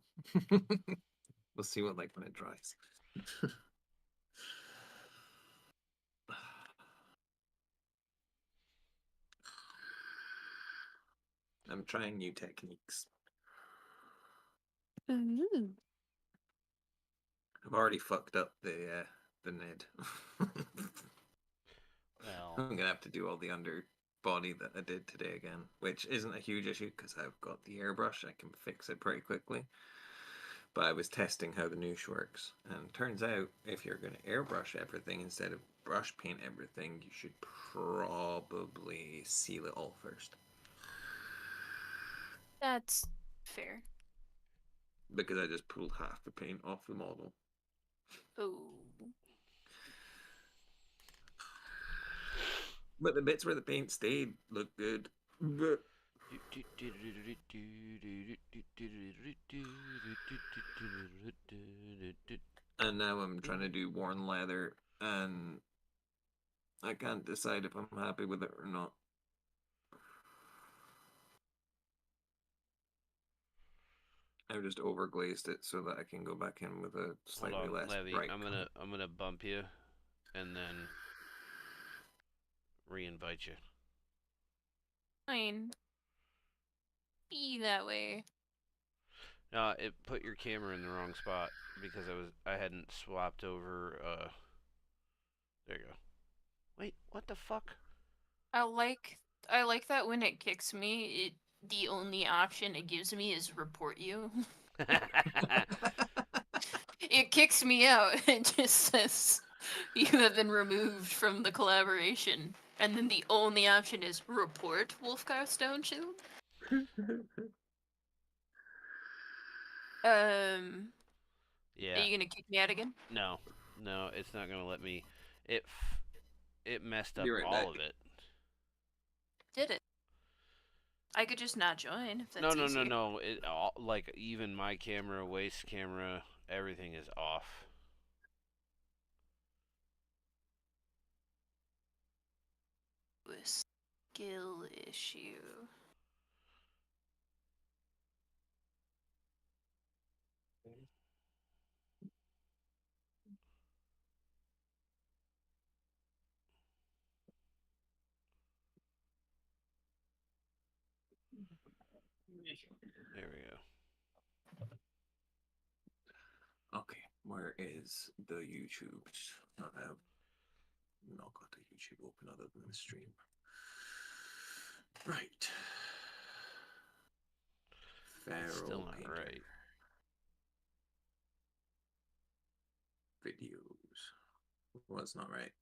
see what like when it dries. I'm trying new techniques. Ooh. I've already fucked up the Ned. Well, I'm gonna have to do all the underbody that I did today again, which isn't a huge issue because I've got the airbrush. I can fix it pretty quickly. But I was testing how the noosh works, and turns out if you're going to airbrush everything instead of brush paint everything, you should probably seal it all first. That's fair. Because I just pulled half the paint off the model. Oh. But the bits where the paint stayed look good. And now I'm trying to do worn leather, and I can't decide if I'm happy with it or not. I've just overglazed it so that I can go back in with a Hold slightly on, less Levy. bright I'm color. gonna bump you, and then re-invite you. Fine. Be that way. No, it put your camera in the wrong spot because I hadn't swapped over. There you go. Wait, what the fuck? I like that when it kicks me, the only option it gives me is report you. It kicks me out. It just says you have been removed from the collaboration. And then the only option is report Wulfgar Stone Shield. Are Yeah. you gonna kick me out again? No, no, it's not gonna let me. It messed up Be right all back. of it. Did it? I could just not join if No, that's no, no, easier. no. It all, like even my camera, waist camera, everything is off. Skill issue. There we go. Okay, where is the YouTube? I have not got the YouTube open other than the stream. Right. It's still Feral not Painter. right. Videos. Well, it's not right.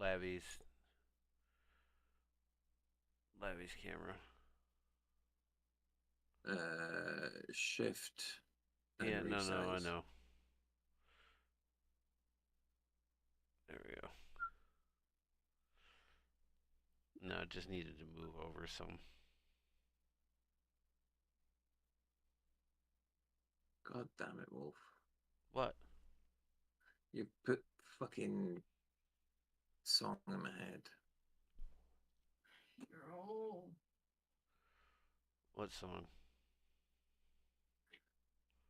Lavy's camera. Shift and Yeah, no, no, I resize. know. There we go. No, it just needed to move over some. God damn it, Wolf. What? You put fucking song in my head. What song?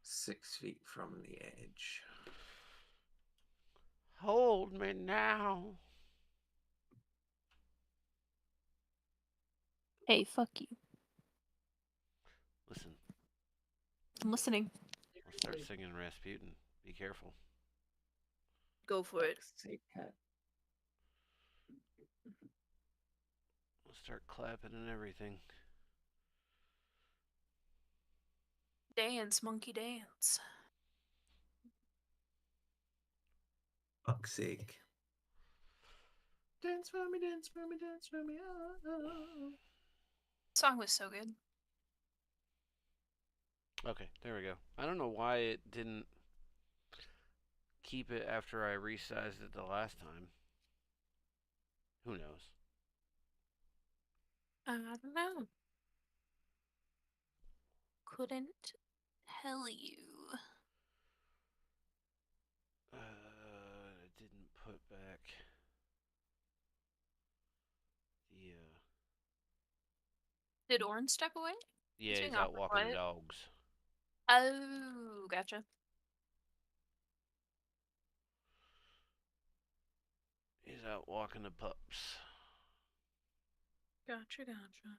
6 feet from the edge. Hold me now. Hey, fuck you. Listen, I'm listening. I'll start singing Rasputin. Be careful. Go for it. I'll start clapping and everything. Dance, monkey dance. Fuck's sake. Dance for me, dance for me, dance for me. Oh. Song was so good. Okay, there we go. I don't know why it didn't keep it after I resized it the last time. Who knows? I don't know. Couldn't tell you. I didn't put back the. Did Orange step away? Yeah, being he's out awfully walking the quiet. dogs. Oh, gotcha. He's out walking the pups. Gotcha, gotcha.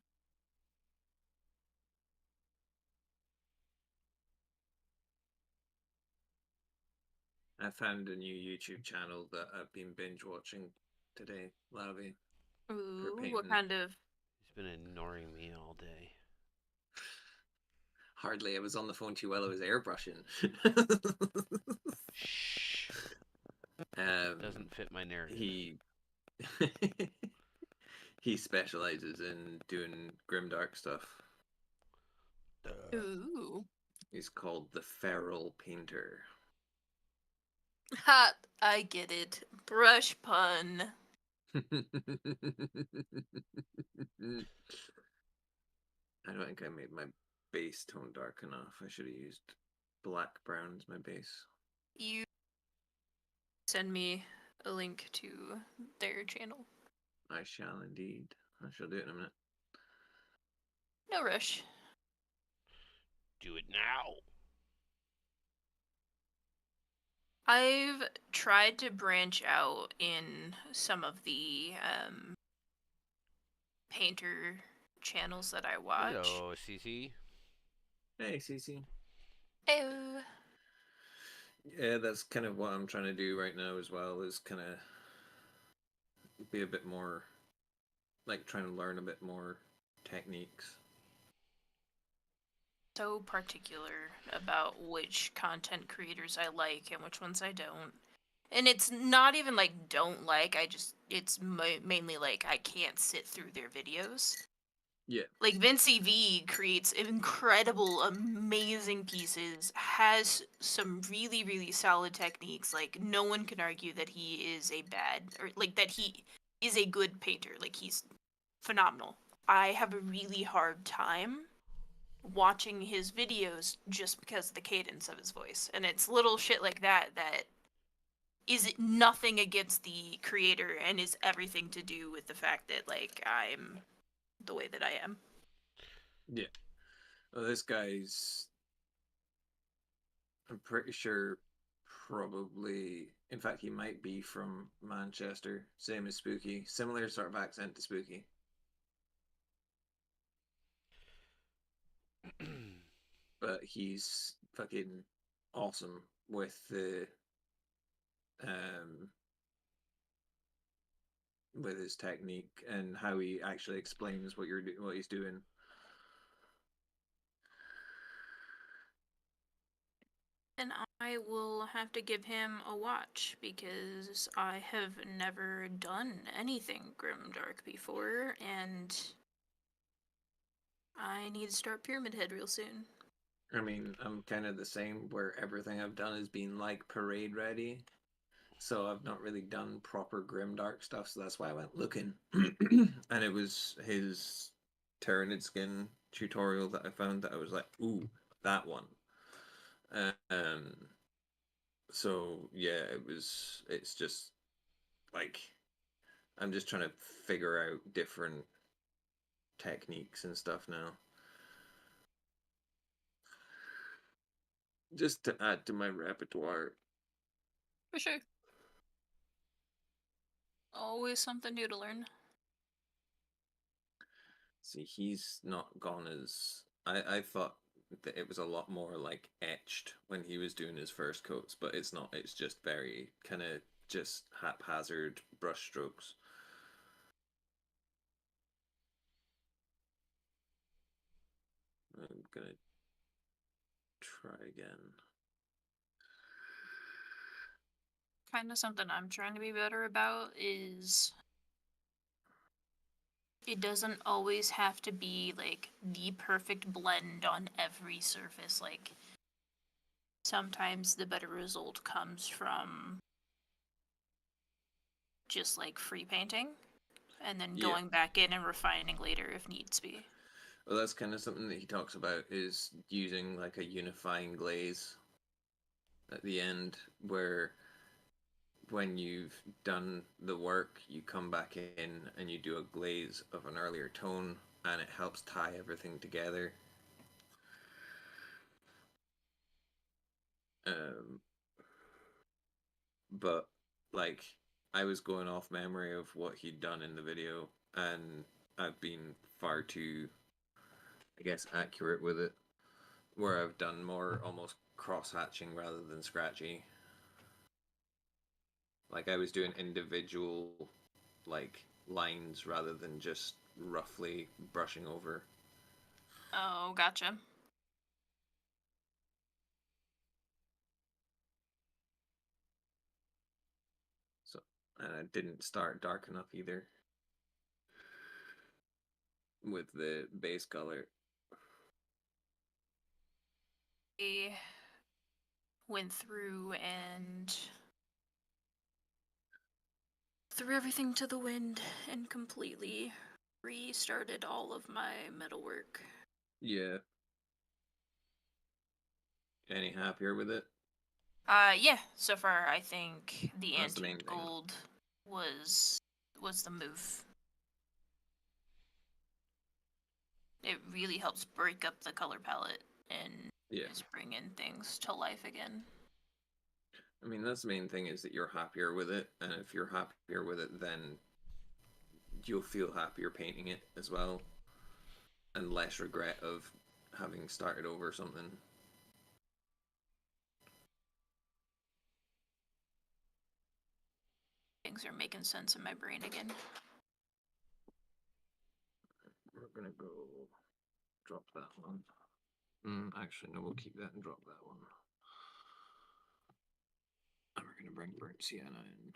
I found a new YouTube channel that I've been binge watching today, Lavi. Ooh, what painting. kind of... He's been ignoring me all day. Hardly. I was on the phone to you while I was airbrushing. Shh. Doesn't fit my narrative. He specializes in doing grimdark stuff. Ooh. He's called the Feral Painter. Ha! I get it. Brush pun. I don't think I made my base tone dark enough. I should have used black brown as my base. You send me a link to their channel. I shall indeed. I shall do it in a minute. No rush. Do it now. I've tried to branch out in some of the painter channels that I watch. Hello, CC. Hey, Cece. Oh. Yeah, that's kind of what I'm trying to do right now as well, is kind of be a bit more, like, trying to learn a bit more techniques. So particular about which content creators I like and which ones I don't. And it's not even like don't like, it's mainly like I can't sit through their videos. Yeah. Like Vince V creates incredible, amazing pieces, has some really, really solid techniques. Like no one can argue that he is a bad, or like that he is a good painter. Like he's phenomenal. I have a really hard time watching his videos just because of the cadence of his voice. And it's little shit like that that is nothing against the creator and is everything to do with the fact that like I'm the way that I am. Yeah. Well, this guy's, I'm pretty sure, probably, in fact, he might be from Manchester, same as Spooky, similar sort of accent to Spooky. But he's fucking awesome um with his technique and how he actually explains what he's doing. And I will have to give him a watch because I have never done anything grimdark before, and I need to start Pyramid Head real soon. I mean, I'm kind of the same where everything I've done has been like parade ready. So I've not really done proper grimdark stuff, so that's why I went looking. And it was his Tyrannid Skin tutorial that I found that I was like, ooh, that one. Um so yeah, it's just like I'm just trying to figure out different techniques and stuff now. Just to add to my repertoire. For sure. Always something new to learn. See, he's not gone as I thought that it was a lot more like etched when he was doing his first coats, but it's not. It's just very kind of just haphazard brush strokes. I'm gonna try again. Kind of something I'm trying to be better about is it doesn't always have to be like the perfect blend on every surface. Like sometimes the better result comes from just like free painting and then Yeah. going back in and refining later if needs be. Well, that's kind of something that he talks about is using like a unifying glaze at the end, where when you've done the work, you come back in and you do a glaze of an earlier tone, and it helps tie everything together. Um, but like I was going off memory of what he'd done in the video, and I've been far too, I guess, accurate with it, where I've done more almost cross hatching rather than scratchy. Like I was doing individual like lines rather than just roughly brushing over. Oh, gotcha. So, and I didn't start dark enough either with the base color. I went through and threw everything to the wind and completely restarted all of my metalwork. Yeah. Any happier with it? Yeah, so far I think the That's the main antique thing. gold was the move. It really helps break up the color palette and Yeah. just bring in things to life again. I mean, that's the main thing is that you're happier with it, and if you're happier with it, then you'll feel happier painting it as well, and less regret of having started over something. Things are making sense in my brain again. We're gonna go drop that one. Actually, no, we'll keep that and drop that one. And we're gonna bring burnt sienna in.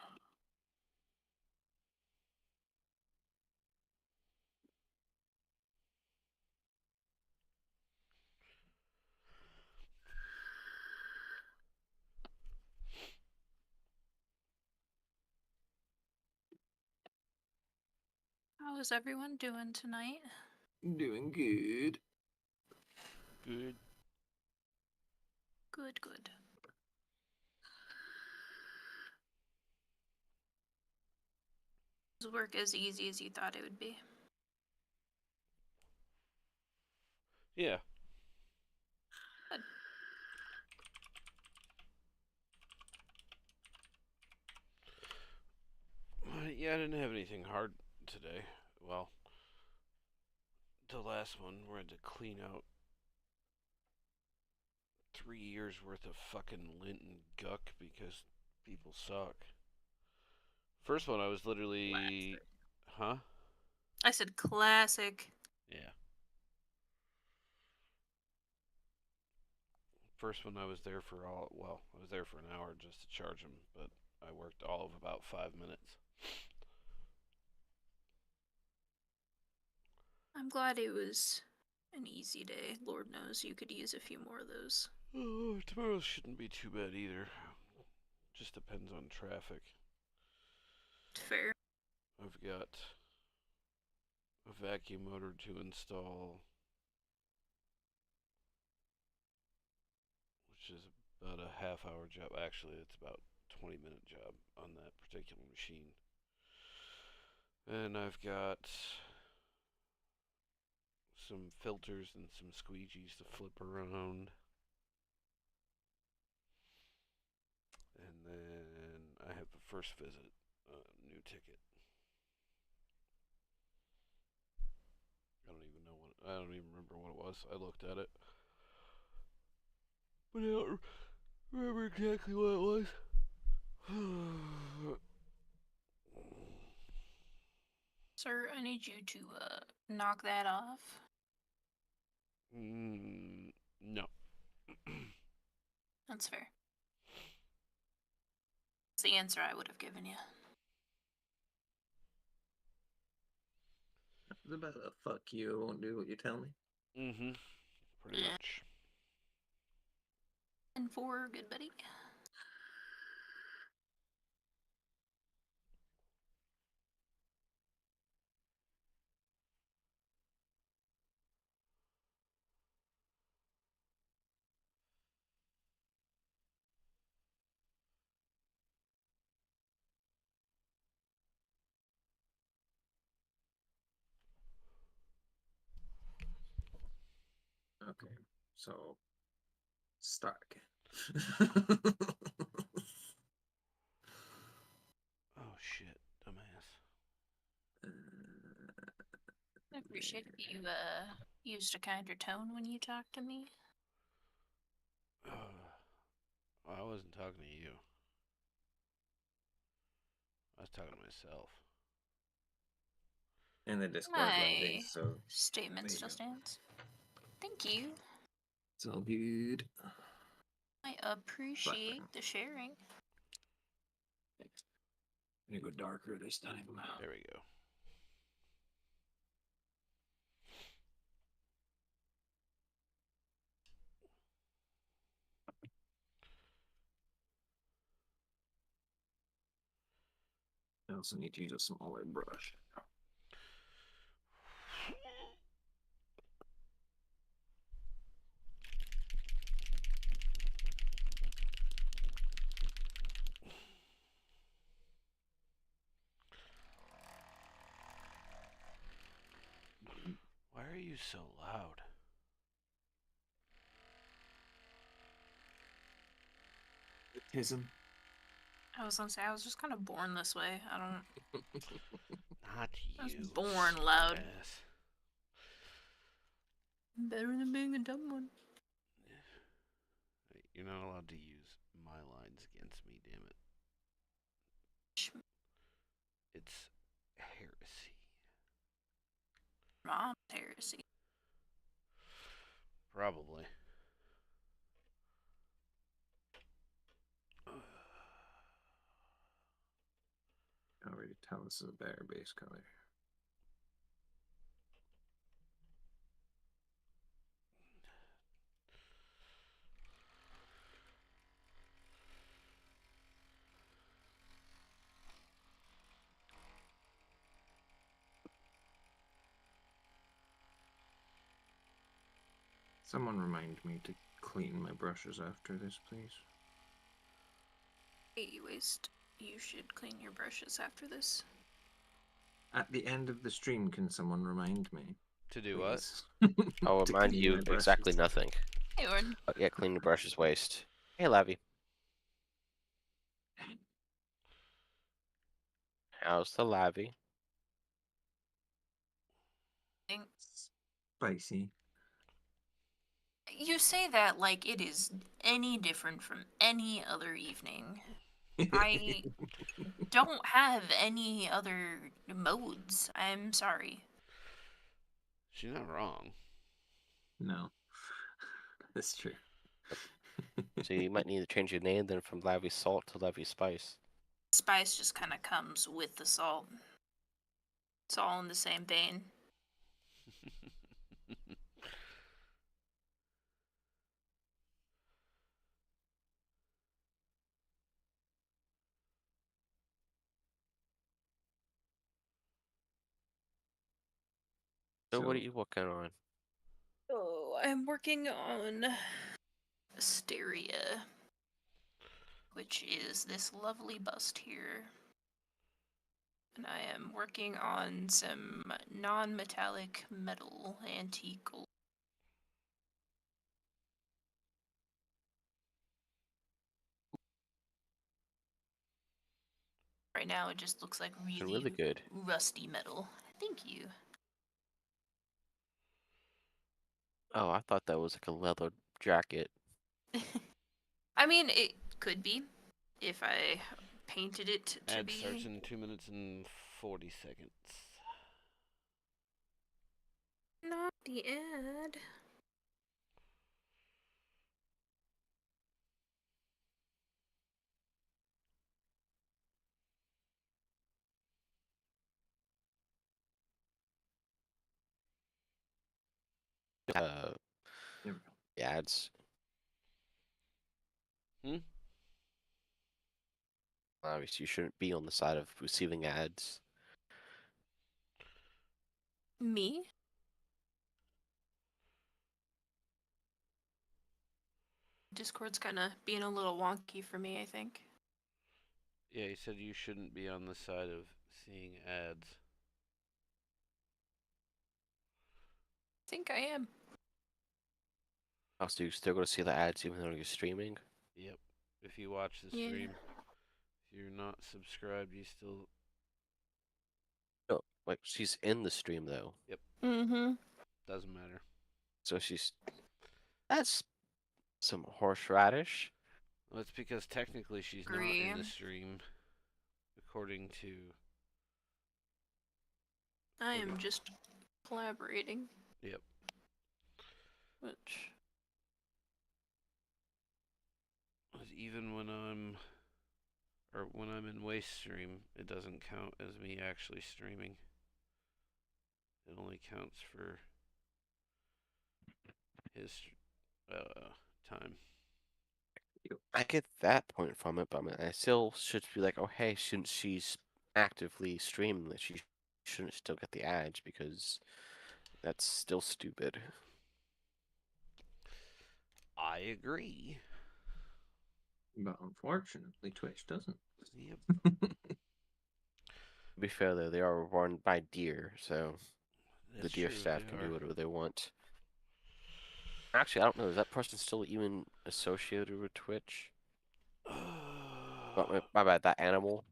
How is everyone doing tonight? Doing good. Good. Good, good. Does work as easy as you thought it would be? Yeah. Good. Yeah, I didn't have anything hard today. Well, the last one we had to clean out 3 years worth of fucking lint and guck because people suck. First one I was literally, huh? I said classic. Yeah. First one I was there for I was there for an hour just to charge them, but I worked all of about 5 minutes. I'm glad it was an easy day. Lord knows you could use a few more of those. Oh, tomorrow shouldn't be too bad either. Just depends on traffic. Fair. I've got a vacuum motor to install, which is about a half-hour job. Actually, it's about 20-minute job on that particular machine. And I've got some filters and some squeegees to flip around. And then I have the first visit, new ticket. I don't even remember what it was. I looked at it, but I don't remember exactly what it was. Sir, I need you to knock that off. No. That's fair. It's the answer I would have given you. It's about a fuck you, I won't do what you tell me. Pretty much. And for good buddy. Okay, so start again. Oh shit, dumbass. I appreciate that you used a kinder tone when you talked to me. I wasn't talking to you. I was talking to myself. And the Discord My Wednesdays, so statement there you still go. stands. Thank you. It's all good. I appreciate the sharing. I'm gonna go darker this time. There we go. also need to use a smaller brush. Why are you so loud? Autism. I was gonna say I was just kind of born this way. I don't. Not I was you. born loud. smartass. Better than being a dumb one. You're not allowed to use my lines against me, damn it. It's heresy. Mom heresy. Probably. Already tell this is a better base color. Someone remind me to clean my brushes after this, please. Hey, Waste. You should clean your brushes after this. At the end of the stream, can someone remind me? To do what? Please. I'll To remind clean you my exactly brushes. nothing. Hey, Orden. But yeah, clean your brushes waste. Hey, Lavi. How's the Lavi? Spicy. You say that like it is any different from any other evening. I don't have any other modes. I'm sorry. She's not wrong. No. That's true. So you might need to change your name then from Lavi Salt to Lavi Spice. Spice just kind of comes with the salt. It's all in the same vein. So what are you working on? Oh, I'm working on Asteria, which is this lovely bust here. And I am working on some non-metallic metal antique gold. Right now it just looks like Looking really really good. rusty metal. Thank you. Oh, I thought that was like a leather jacket. I mean, it could be if I painted it to Ad be. starts in 2 minutes and 40 seconds. Not the ad. Uh, There we go. the ads. Hmm? Obviously, you shouldn't be on the side of receiving ads. Me? Discord's kind of being a little wonky for me, I think. Yeah, he said you shouldn't be on the side of seeing ads. I think I am. Oh, so you're still going to see the ads even though you're streaming? Yep. If you watch the Yeah. stream, if you're not subscribed, you still. No, like she's in the stream though. Mm-hmm. Doesn't matter. So that's some horseradish. Well, it's because technically she's not Agree. in the stream, according to. I am just collaborating. Yep. Which. Even when I'm in waste stream, it doesn't count as me actually streaming. It only counts for his time. I get that point from it, but I mean, I still should be like, oh hey, shouldn't she's actively stream that she shouldn't still get the ads because that's still stupid. I agree. But unfortunately, Twitch doesn't. Yep. To be fair though, they are run by Deer, so the That's Deer true. staff They can are. do whatever they want. Actually, I don't know. Is that person still even associated with Twitch? Oh, my bad. That animal.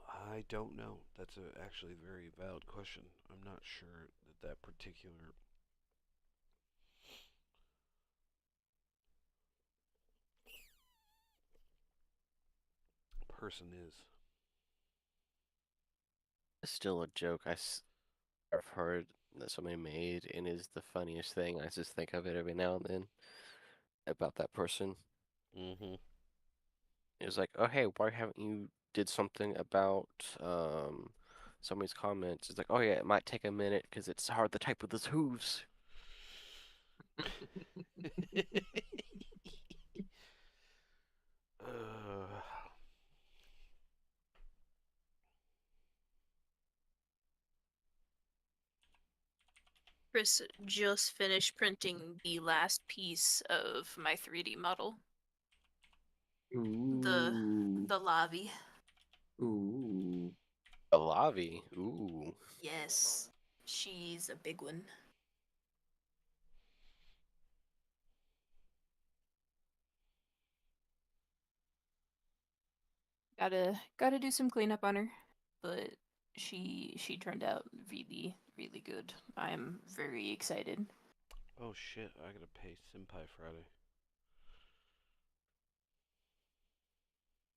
I don't know. That's actually a very valid question. I'm not sure that particular person is. It's still a joke I've heard that somebody made, and is the funniest thing. I just think of it every now and then about that person. Mm-hmm. It was like, oh hey, why haven't you did something about somebody's comments? It's like, oh yeah, it might take a minute because it's hard to type with his hooves. Chris just finished printing the last piece of my 3D model, the Ooh. the lobby. Ooh. A lobby. Ooh. Yes, she's a big one. Gotta do some cleanup on her, but she turned out really good. I'm very excited. Oh shit! I gotta pay Senpai Friday.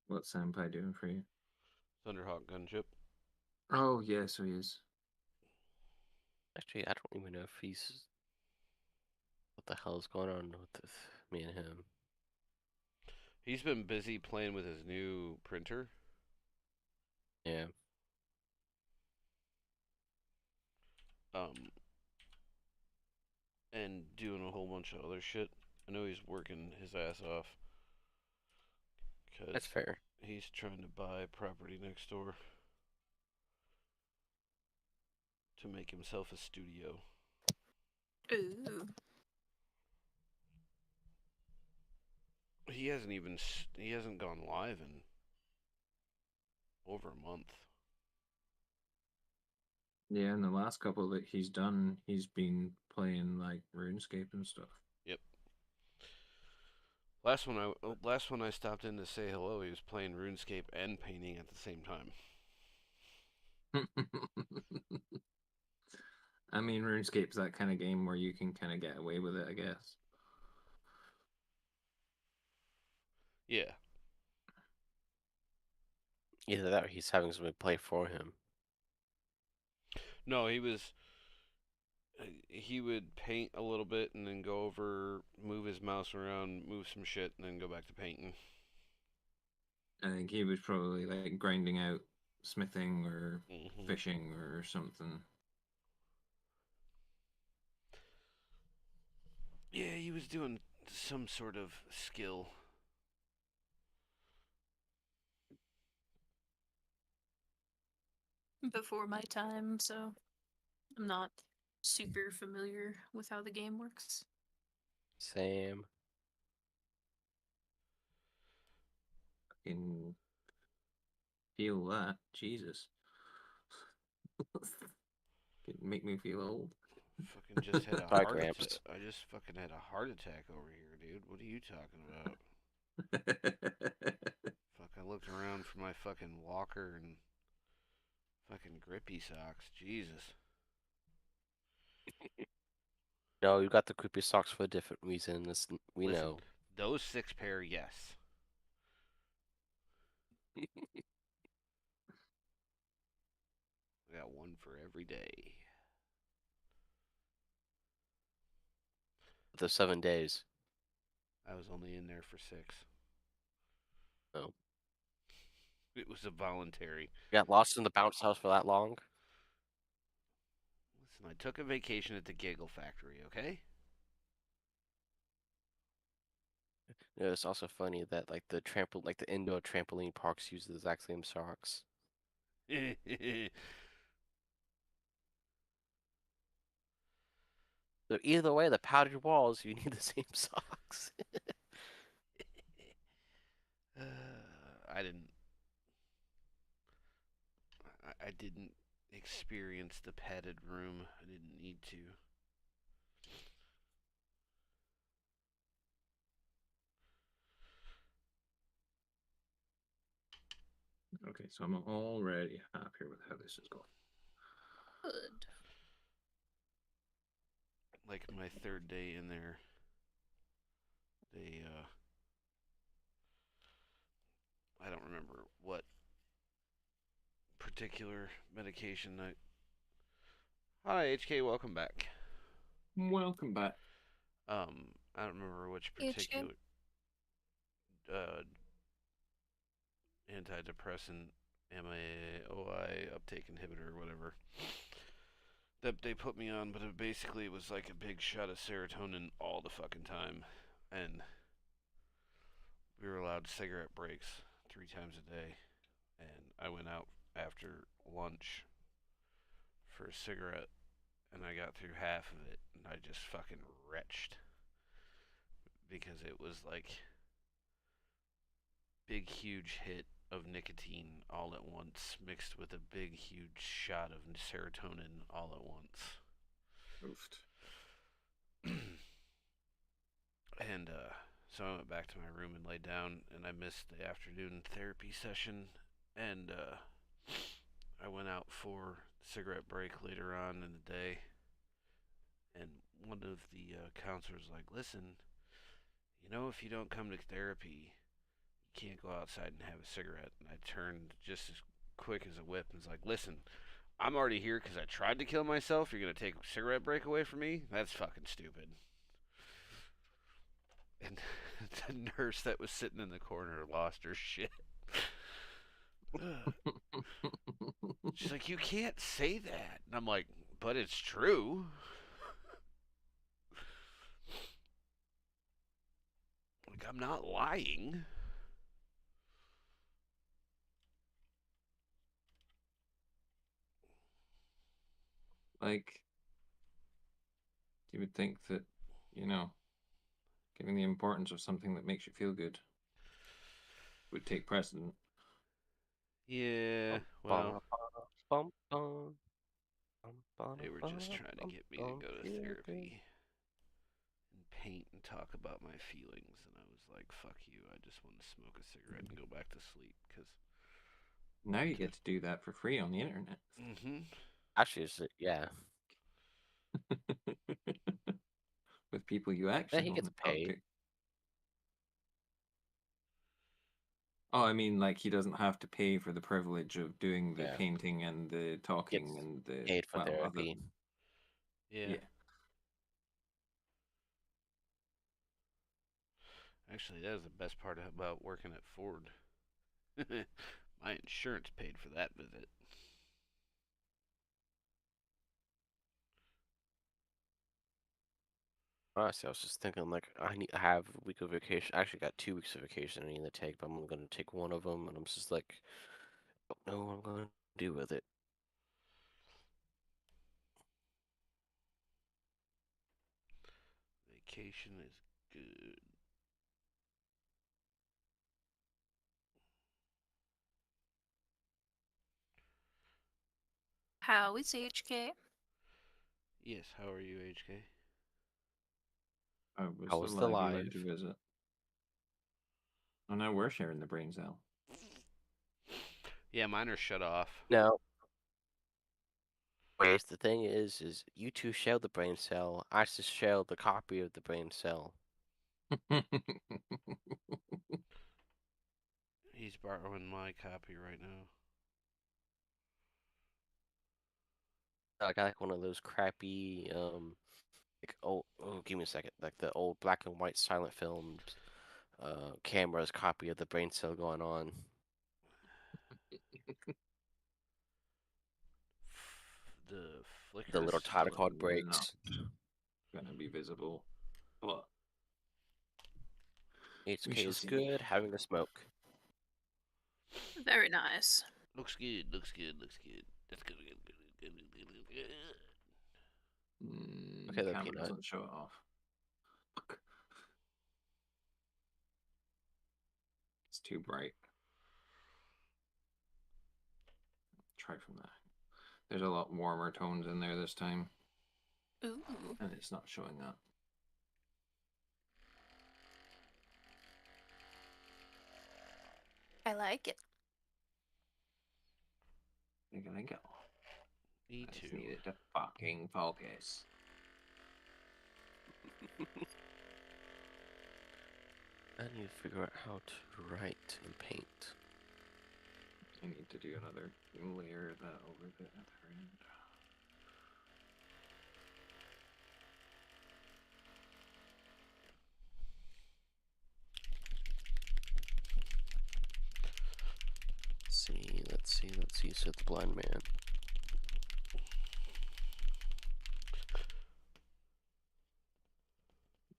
What's Senpai doing for you? Thunderhawk gunship. Oh, yeah, so he is. Actually, I don't even know if he's. What the hell is going on with me and him? He's been busy playing with his new printer. Yeah. Um, and doing a whole bunch of other shit. I know he's working his ass off because That's fair. he's trying to buy property next door to make himself a studio. Ooh. He hasn't gone live in over a month. Yeah, and the last couple that he's done, he's been playing like RuneScape and stuff. Yep. Last one I stopped in to say hello, he was playing RuneScape and painting at the same time. I mean, RuneScape's that kind of game where you can kind of get away with it, I guess. Yeah. Either that or he's having somebody play for him. No, he would paint a little bit and then go over, move his mouse around, move some shit, and then go back to painting. I think he was probably like grinding out smithing or Mm-hmm. fishing or something. Yeah, he was doing some sort of skill. Before my time, so I'm not super familiar with how the game works. Same. Can feel that. Jesus. Can make me feel old. Fucking just had a Sorry, heart attack. Gramps. I just fucking had a heart attack over here, dude. What are you talking about? Fuck, I looked around for my fucking walker and fucking grippy socks. Jesus. No, you got the creepy socks for a different reason. We Listen, know. those 6 pair, yes. I got one for every day. The 7 days. I was only in there for 6. Oh. It was a voluntary. You got lost in the bounce house for that long? Listen, I took a vacation at the Giggle Factory, okay? You know, it's also funny that like the indoor trampoline parks use the exact same socks. So either way, the powdered walls, you need the same socks. I didn't. I didn't experience the padded room. I didn't need to. Okay, so I'm already happier with how this is going. Good. Like my third day in there, they I don't remember what particular medication I. Hi HK, welcome back. Welcome back. I don't remember which HK? particular uh antidepressant MAOI uptake inhibitor or whatever that they put me on, but it basically was like a big shot of serotonin all the fucking time, and we were allowed cigarette breaks 3 times a day, and I went out after lunch for a cigarette, and I got through half of it, and I just fucking retched because it was like big huge hit of nicotine all at once mixed with a big huge shot of serotonin all at once. Oofed. And so I went back to my room and laid down, and I missed the afternoon therapy session, and I went out for cigarette break later on in the day, and one of the counselors was like, listen, you know, if you don't come to therapy, you can't go outside and have a cigarette. And I turned just as quick as a whip and was like, listen, I'm already here because I tried to kill myself. You're going to take a cigarette break away from me? That's fucking stupid. And the nurse that was sitting in the corner lost her shit. She's like, you can't say that. And I'm like, but it's true. Like, I'm not lying. Like, you would think that, you know, giving the importance of something that makes you feel good would take precedent. Yeah, well, Bum, bum, bum, bum, they were bum, just trying to bum, get me to bum, go to feel good. therapy and paint and talk about my feelings. And I was like, fuck you. I just want to smoke a cigarette and go back to sleep. Because. Now you get to do that for free on the internet. Mm-hmm. Actually, yeah. With people you Yeah, actually he want gets to talk to. paid. Oh, I mean, like he doesn't have to pay for the privilege of doing the Yeah, painting and the talking gets and the paid for well, other therapy. Yeah. yeah. Actually, that was the best part about working at Ford. My insurance paid for that visit. Honestly, I was just thinking like I have a week of vacation. I actually got 2 weeks of vacation I need to take, but I'm gonna take one of them, and I'm just like, I don't know what I'm gonna do with it. Vacation is good. How is HK? Yes, how are you, HK? I I was was the alive. You went live. to visit. Oh, now we're sharing the brain cell. Yeah, mine are shut off. No, wait. The thing is you two share the brain cell. I just share the copy of the brain cell. He's borrowing my copy right now. I got like one of those crappy like give me a second, like the old black and white silent films cameras copy of the brain cell going on. The The flicker little title Still card not breaks. gonna be visible. But HK shall is see. good. Having a smoke. Very nice. Looks good. Looks good. Looks good. That's good. Good. Okay, then, Camera Peanut. doesn't show it off. Fuck. It's too bright. Try from that. There's a lot warmer tones in there this time, Ooh. and it's not showing that. I like it. They're gonna go. Me I just too. needed to fucking focus. I need to figure out how to write and paint. I need to do another layer of that over the other end. Let's see, said the blind man.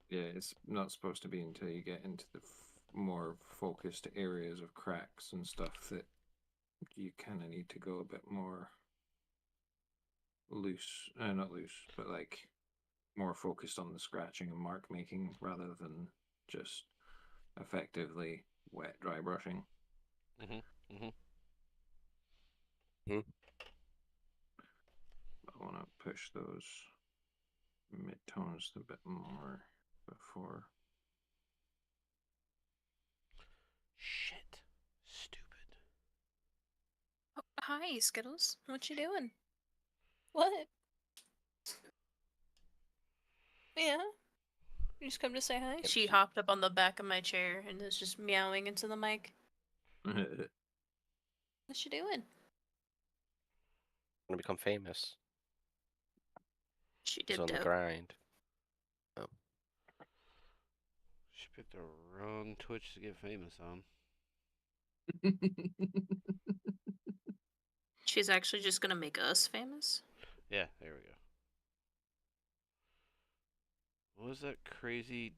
Yeah, it's not supposed to be until you get into the more focused areas of cracks and stuff that you kind of need to go a bit more loose, not loose, but like more focused on the scratching and mark making rather than just effectively wet dry brushing. I want to push those mid-tones a bit more before. Shit. Stupid. Oh, hi, Skittles. What you doing? What? Yeah. You just come to say hi? She hopped up on the back of my chair and is just meowing into the mic. What you doing? I'm gonna become famous. She She's did on the dope. grind. Oh. She picked the wrong Twitch to get famous on. She's actually just gonna make us famous? Yeah, there we go. What was that crazy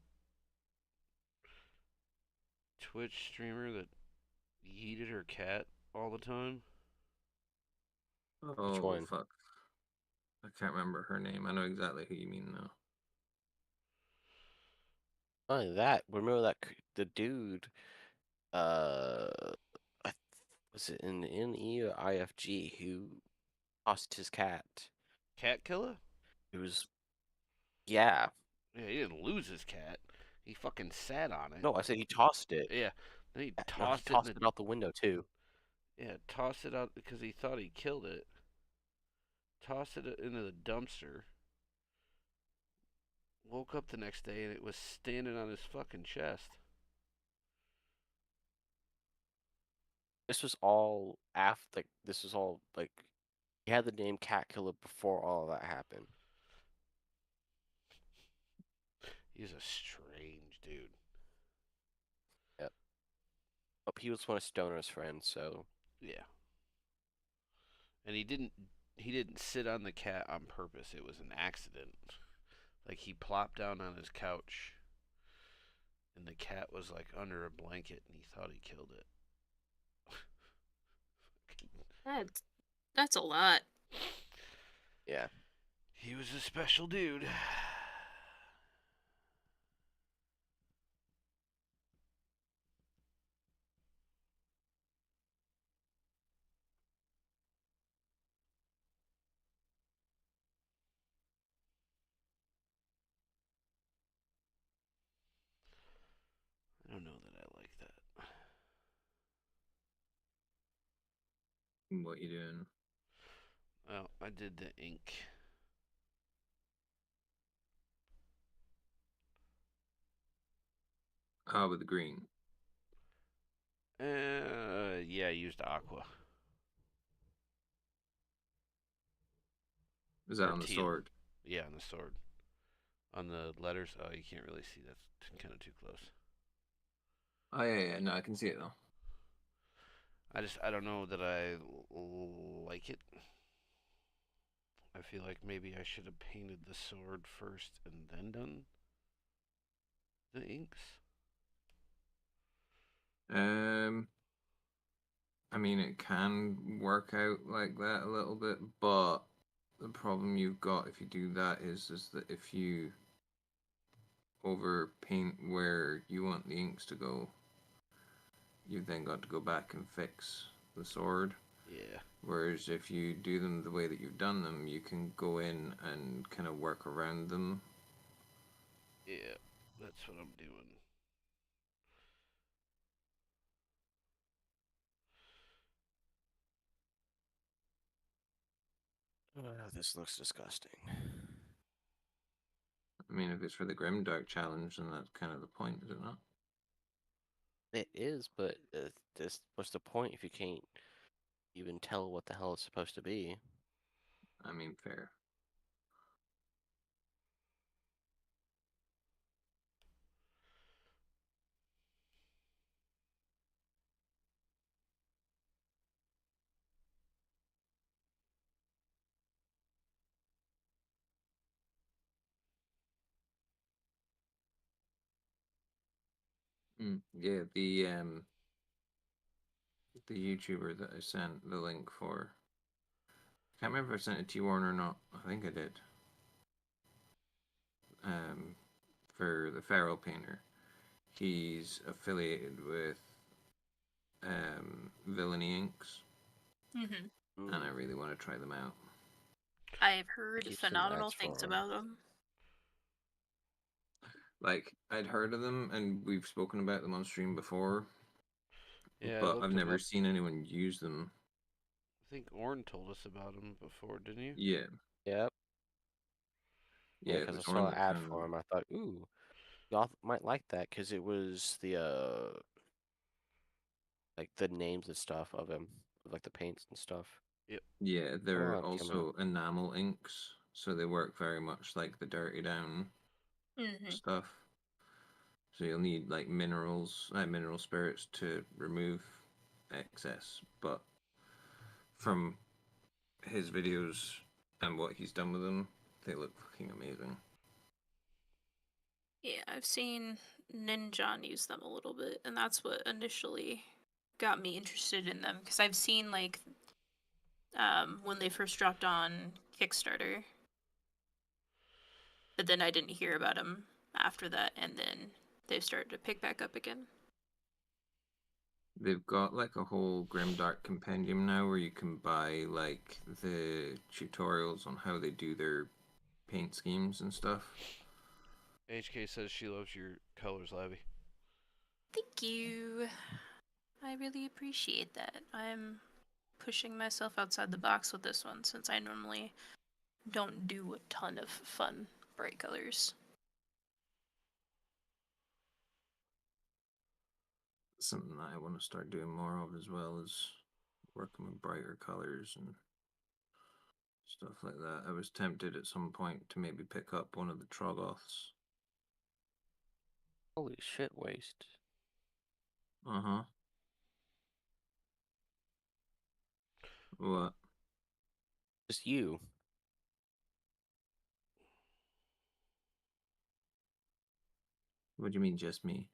Twitch streamer that yeeted her cat all the time? Oh, one? fuck. I can't remember her name. I know exactly who you mean now. Not only that, remember that the dude, I was it in NE or IFG who lost his cat? Cat killer? It was, yeah. Yeah, he didn't lose his cat. He fucking sat on it. No, I said he tossed it. Yeah. Then he No, he tossed it tossed it out the window too. Yeah, tossed it out because he thought he killed it. Tossed it into the dumpster. Woke up the next day and it was standing on his fucking chest. This was all after, like, this was all, like, he had the name Cat Killer before all of that happened. He's a strange dude. Yep. But he was one of Stoner's friends, so. Yeah. And he didn't sit on the cat on purpose. It was an accident. Like he plopped down on his couch and the cat was like under a blanket and he thought he killed it. That's a lot. Yeah. He was a special dude. I don't know that I like that. What you doing? Well, I did the ink. Ah, with the green. Yeah, I used aqua. Is that Or on the teal. sword? Yeah, on the sword. On the letters, oh, you can't really see. That's kind of too close. Oh, yeah. No, I can see it though. I don't know that I like it. I feel like maybe I should have painted the sword first and then done the inks. Um, I mean, it can work out like that a little bit, but the problem you've got if you do that is that if you over paint where you want the inks to go, you've then got to go back and fix the sword. Yeah. Whereas if you do them the way that you've done them, you can go in and kind of work around them. Yeah. That's what I'm doing. This looks disgusting. I mean, if it's for the Grimdark challenge, then that's kind of the point, is it not? It is, but what's the point if you can't even tell what the hell it's supposed to be? I mean, fair. Yeah, the YouTuber that I sent the link for. Can't remember if I sent it to you, Warren, or not. I think I did. For the Feral Painter, he's affiliated with Villainy Inks, Mm-hmm. and I Mm, really want to try them out. I've heard keep some phenomenal ads for things 'em. about them. Like, I'd heard of them, and we've spoken about them on stream before, Yeah, I but I've looked them never up. seen anyone use them. I think Orn told us about them before, didn't you? Yeah, Yep. Yeah, yeah, it because I was saw Horn an that ad kind for of. him. I thought, ooh, y'all might like that because it was the like the names and stuff of him, like the paints and stuff. Yep. Yeah, Come they're on, Kimmo. also enamel inks, so they work very much like the Dirty Down Mm-hmm. stuff. So you'll need like mineral spirits to remove excess. But from his videos and what he's done with them, they look fucking amazing. Yeah, I've seen Ninjan use them a little bit, and that's what initially got me interested in them because I've seen like when they first dropped on Kickstarter, but then I didn't hear about them after that, and then they've started to pick back up again. They've got like a whole Grimdark compendium now where you can buy like the tutorials on how they do their paint schemes and stuff. HK says she loves your colors, Labby. Thank you. I really appreciate that. I'm pushing myself outside the box with this one since I normally don't do a ton of fun bright colors. Something that I want to start doing more of as well is working with brighter colors and stuff like that. I was tempted at some point to maybe pick up one of the Troggoths. Holy shit, waste. Uh huh. What? Just you. What do you mean, just me?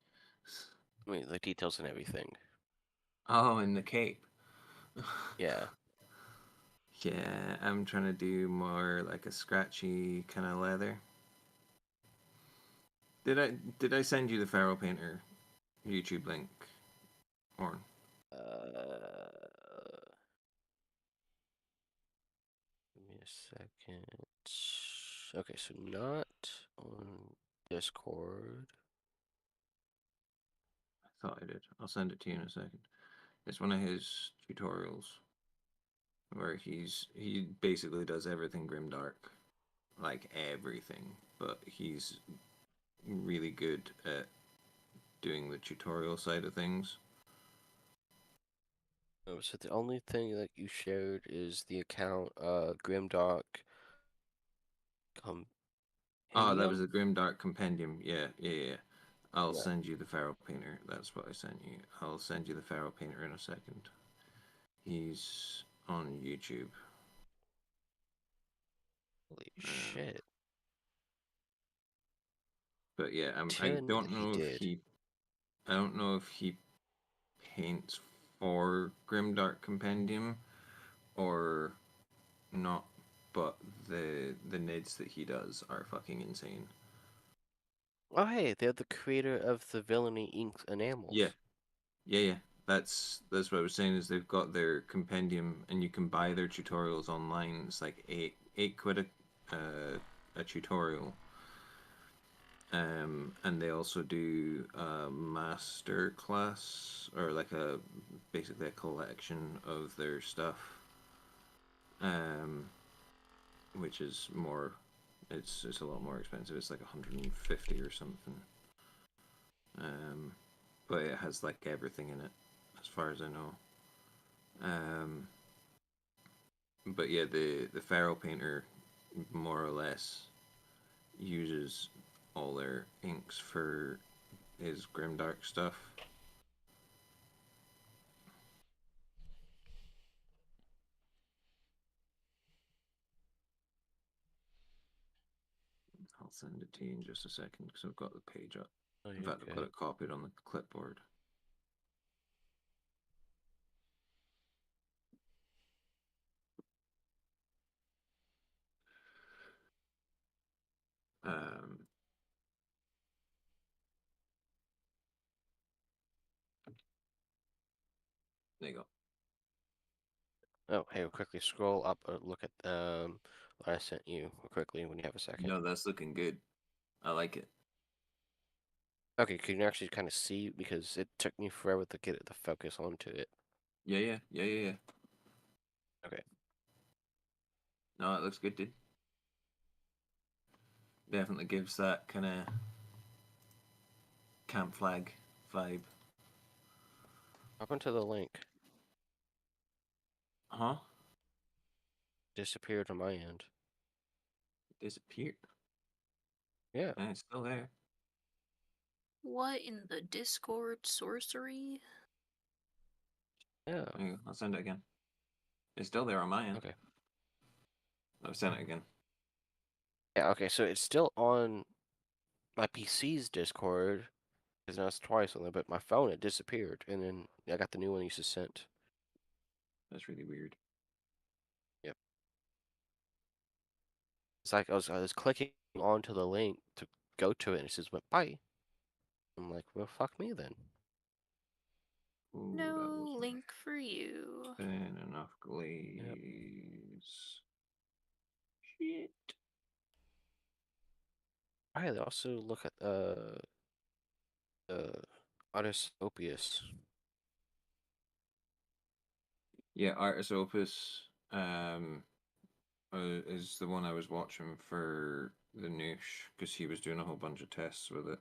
I mean, the details and everything. Oh, and the cape. Yeah. Yeah, I'm trying to do more like a scratchy kind of leather. Did I send you the Feral Painter YouTube link, Horn? Uh, give me a second. Okay, so not on Discord. I thought I did. I'll send it to you in a second. It's one of his tutorials where he basically does everything grimdark, like everything, but he's really good at doing the tutorial side of things. Oh, so the only thing that you shared is the account, Grimdark Oh, that was Compendium? the Grimdark Compendium. Yeah, yeah, yeah. I'll Yeah. send you the Feral Painter. That's what I sent you. I'll send you the Feral Painter in a second. He's on YouTube. Holy Um, shit. but yeah, I 10 don't he know if did. he. I don't know if he paints for Grimdark Compendium or not, but the nids that he does are fucking insane. Oh, hey, they're the creator of the Villainy Inks enamels. Yeah, yeah. That's what I was saying. Is they've got their compendium, and you can buy their tutorials online. It's like eight quid a tutorial. And they also do a master class or like basically a collection of their stuff, um, which is more. It's a lot more expensive. It's like 150 or something. But it has like everything in it, as far as I know. But yeah, the Pharaoh painter more or less uses all their inks for his grimdark stuff. I'll send it to you in just a second because I've got the page up. Oh, In fact, I've got it copied on the clipboard. Um, there you go. Oh, hey, we'll quickly scroll up, look at what I sent you quickly when you have a second. No, that's looking good. I like it. Okay, can you actually kind of see, because it took me forever to get it to focus onto it. Yeah. Okay. No, it looks good, dude. Definitely gives that kind of camp flag vibe. Up into the link. Huh? Disappeared on my end. Disappeared. Yeah. And it's still there. What in the Discord sorcery? Yeah. There you go. I'll send it again. It's still there on my end. Okay. I've sent it again. Yeah, okay, so it's still on my PC's Discord, because now it's twice on there, but my phone, it disappeared, and then I got the new one you just sent. That's really weird. Yep. It's like I was clicking onto the link to go to it, and it says, went bye. I'm like, well, fuck me then. Ooh, that No wasn't link for you. thin enough glaze. Shit. I also look at Artis Opius. Yeah, Artis Opus is the one I was watching for the Noosh because he was doing a whole bunch of tests with it.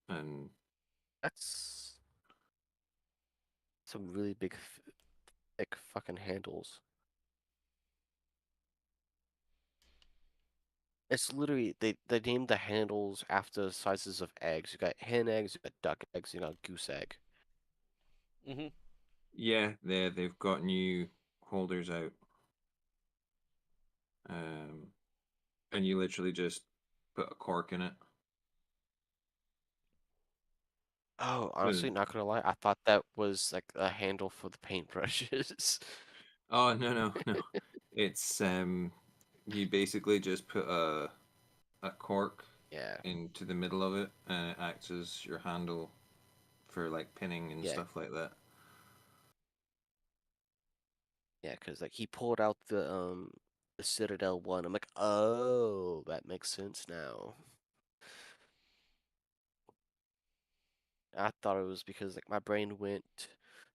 And That's some really big, thick fucking handles. It's literally they named the handles after the sizes of eggs. You got hen eggs, you got duck eggs, you got goose egg. Mm-hmm. yeah, they've got new holders out. And you literally just put a cork in it. Oh, So, honestly, not gonna lie, I thought that was like a handle for the paintbrushes. oh no. It's you basically just put a cork Yeah, into the middle of it and it acts as your handle for like pinning and yeah, stuff like that. yeah. Because like he pulled out the Citadel one. I'm like, oh, that makes sense now. I thought it was because like my brain went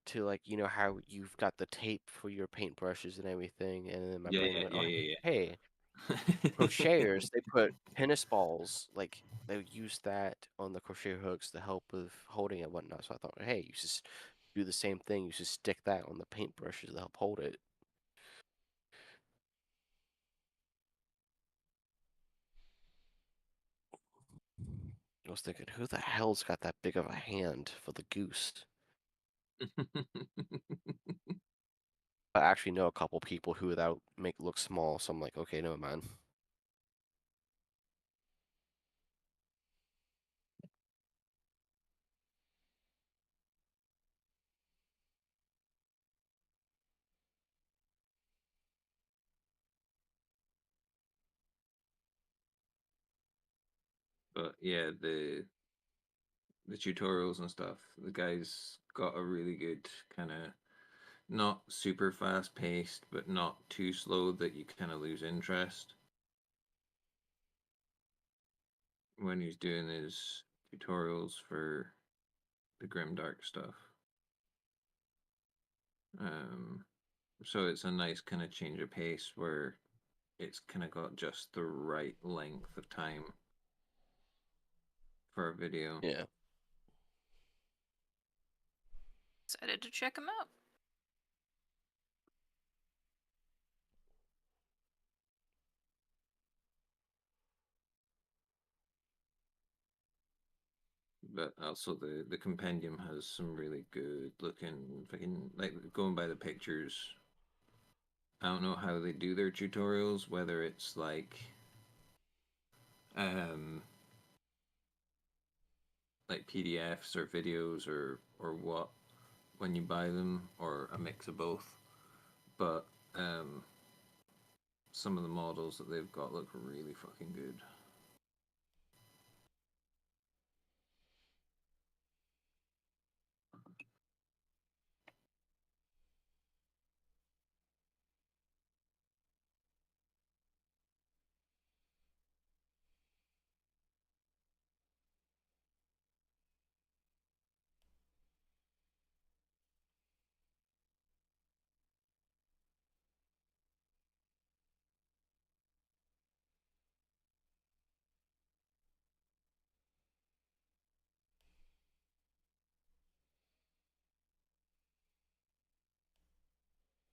to like how you've got the tape for your paintbrushes and everything, and then my Yeah, brain went, oh yeah. hey, crocheters, they put tennis balls, like they use that on the crochet hooks to help with holding and whatnot. So I thought, hey, you just do the same thing. You just stick that on the paintbrushes to help hold it. I was thinking, who the hell's got that big of a hand for the goose? I actually know a couple people who that make look small, so I'm like, okay, never mind. But yeah, the tutorials and stuff, the guy's got a really good kind of not super fast paced, but not too slow that you kind of lose interest when he's doing his tutorials for the grimdark stuff. Um, so it's a nice kind of change of pace where it's kind of got just the right length of time for a video. Yeah. Excited to check him out. But also the compendium has some really good looking fucking, like, going by the pictures. I don't know how they do their tutorials, whether it's um like PDFs or videos or what when you buy them, or a mix of both. But some of the models that they've got look really fucking good.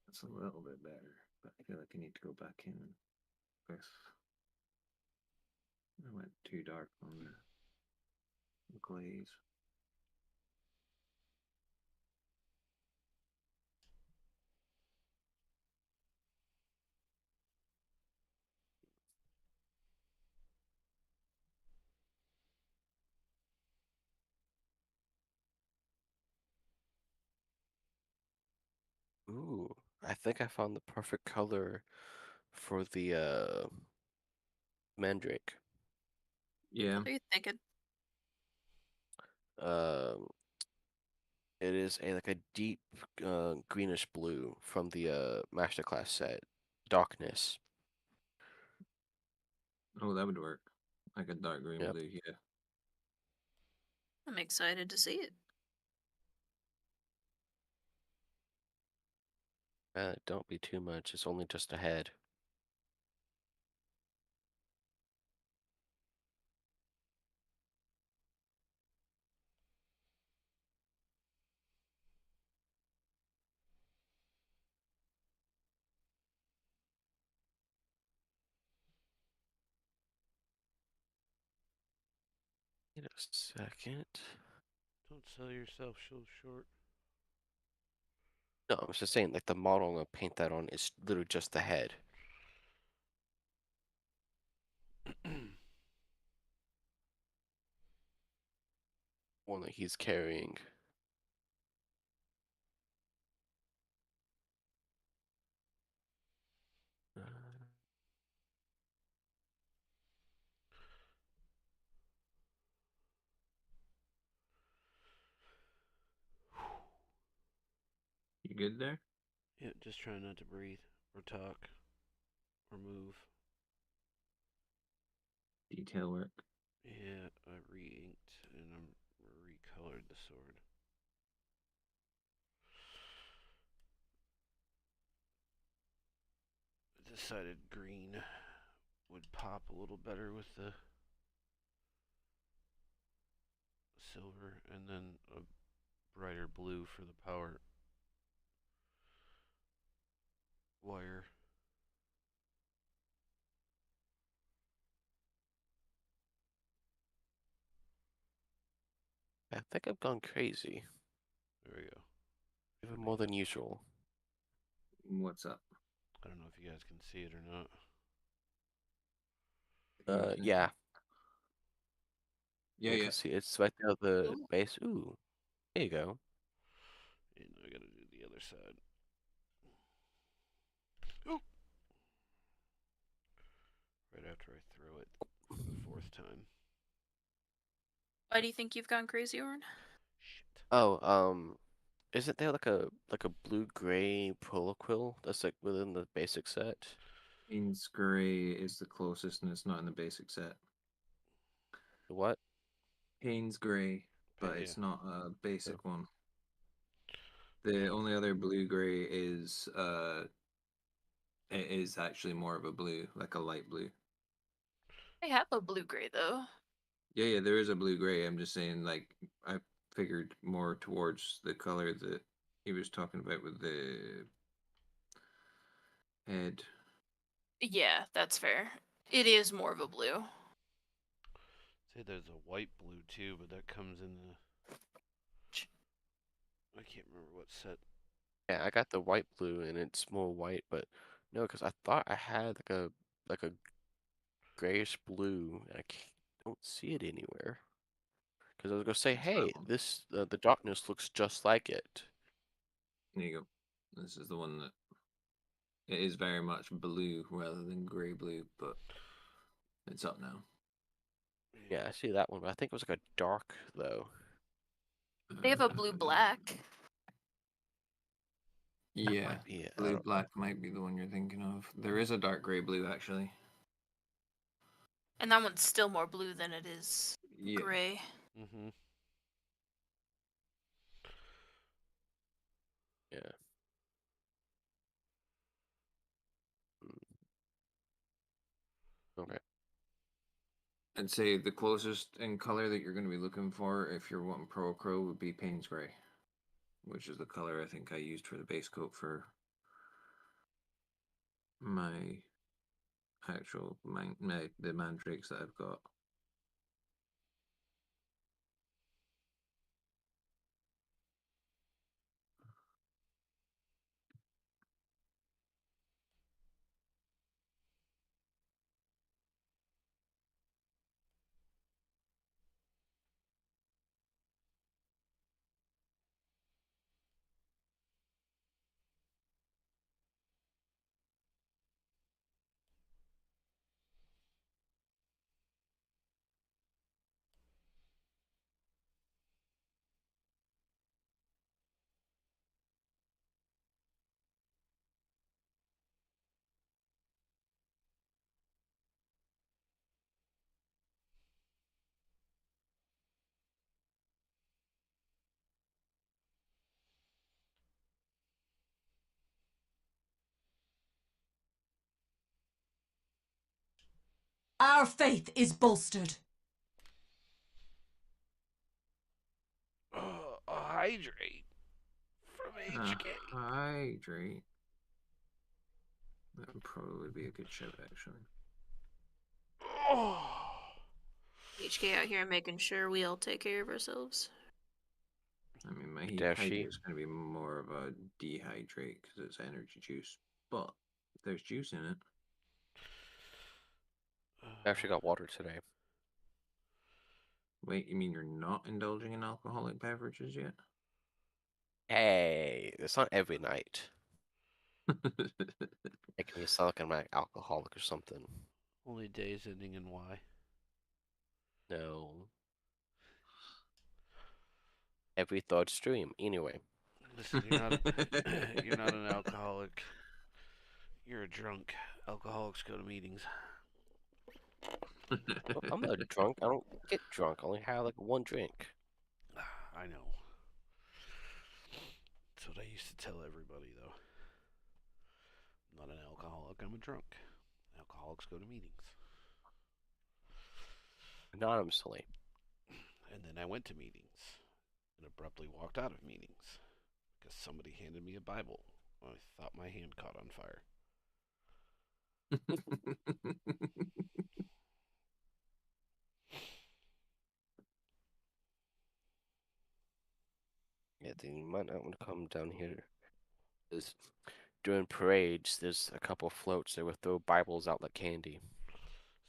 That's a little bit better, but I feel like I need to go back in with. I went too dark on the glaze. Ooh, I think I found the perfect color for the mandrake. Yeah. What are you thinking? Um, it is a like a deep greenish blue from the masterclass set, Darkness. Oh, that would work. Like a dark green Yep. blue. Yeah. I'm excited to see it. Don't be too much. It's only just a head. Wait a second. Don't sell yourself so short. No, I was just saying, like the model I'm gonna paint that on is literally just the head. One that he's carrying. Uh, You good there? Yeah, just trying not to breathe or talk or move. Detail work. Yeah, I re-inked and I'm recolored the sword. I decided green would pop a little better with the silver, and then a brighter blue for the power wire. I think I've gone crazy, There we go. even more than usual. What's up? I don't know if you guys can see it or not. Yeah, Yeah, you yeah. can see it's right there, the Ooh. base. Ooh, there you go. And I gotta do the other side. Ooh! Right after I throw it for the fourth time. Why do you think you've gone crazy, Orn? Shit. Oh, isn't there like a blue-gray Polo that's like within the basic set? Payne's Gray is the closest, and it's not in the basic set. What? Payne's Gray, but Yeah. it's not a Oh, basic one. The only other blue gray is it is actually more of a blue, like a light blue. I have a blue gray though. Yeah, there is a blue gray. I'm just saying, like, I figured more towards the color that he was talking about with the head. Yeah, that's fair. It is more of a blue. Say there's a white blue too, but that comes in the. I can't remember what set. yeah, I got the white blue and it's more white, but no, because I thought I had like a grayish blue, and don't see it anywhere. Because I was gonna say, It's that hey, one. this the darkness looks just like it. There you go. This is the one that it is very much blue rather than gray blue, but it's up now. Yeah, I see that one, but I think it was like a dark though. They have a blue black. Yeah, Might be it. I blue don't know. black might be the one you're thinking of. There is a dark gray blue actually. And that one's still more blue than it is Yeah. gray. Mm-hmm. Yeah. Mm, okay. I'd say the closest in color that you're going to be looking for if you're wanting Pro Crow would be Payne's Gray, which is the color I think I used for the base coat for my actual the mandrakes that I've got. Our faith is bolstered. A hydrate from HK. Hydrate. That would probably be a good shout, actually. Oh. HK out here making sure we all take care of ourselves. I mean, my Dashi. hydrate is going to be more of a dehydrate because it's energy juice, but if there's juice in it. I actually got water today. Wait, you mean you're not indulging in alcoholic beverages yet? Hey, it's not every night. Making me sound like I'm an alcoholic or something. Only days ending in Y. No. Every third stream. Anyway. Listen, you're not an alcoholic. You're a drunk. Alcoholics go to meetings. I'm not drunk. I don't get drunk. I only have like one drink. I know. That's what I used to tell everybody, though. I'm not an alcoholic. I'm a drunk. Alcoholics go to meetings. Anonymously. And then I went to meetings and abruptly walked out of meetings because somebody handed me a Bible. I thought my hand caught on fire. Yeah, then you might not want to come down here. Because during parades, there's a couple floats that would throw Bibles out like candy.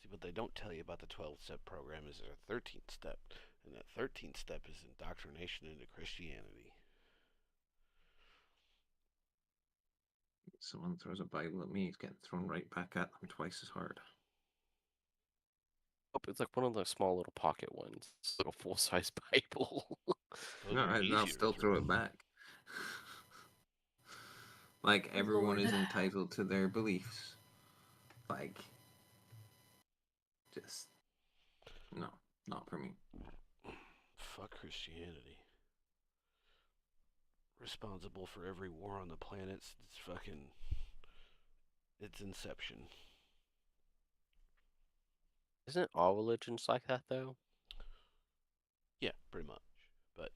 See, what they don't tell you about the 12-step program is there's a 13th step. And that 13th step is indoctrination into Christianity. Someone throws a Bible at me, he's getting thrown right back at them twice as hard. Oh, it's like one of the small little pocket ones. It's like a full-size Bible. Those No, are I'll easier still to throw throw. it back. Like, everyone Lord. is entitled to their beliefs. Like, just no, not for me. Fuck Christianity. Responsible for every war on the planet. It's fucking. It's inception. Isn't all religions like that though? Yeah, pretty much. But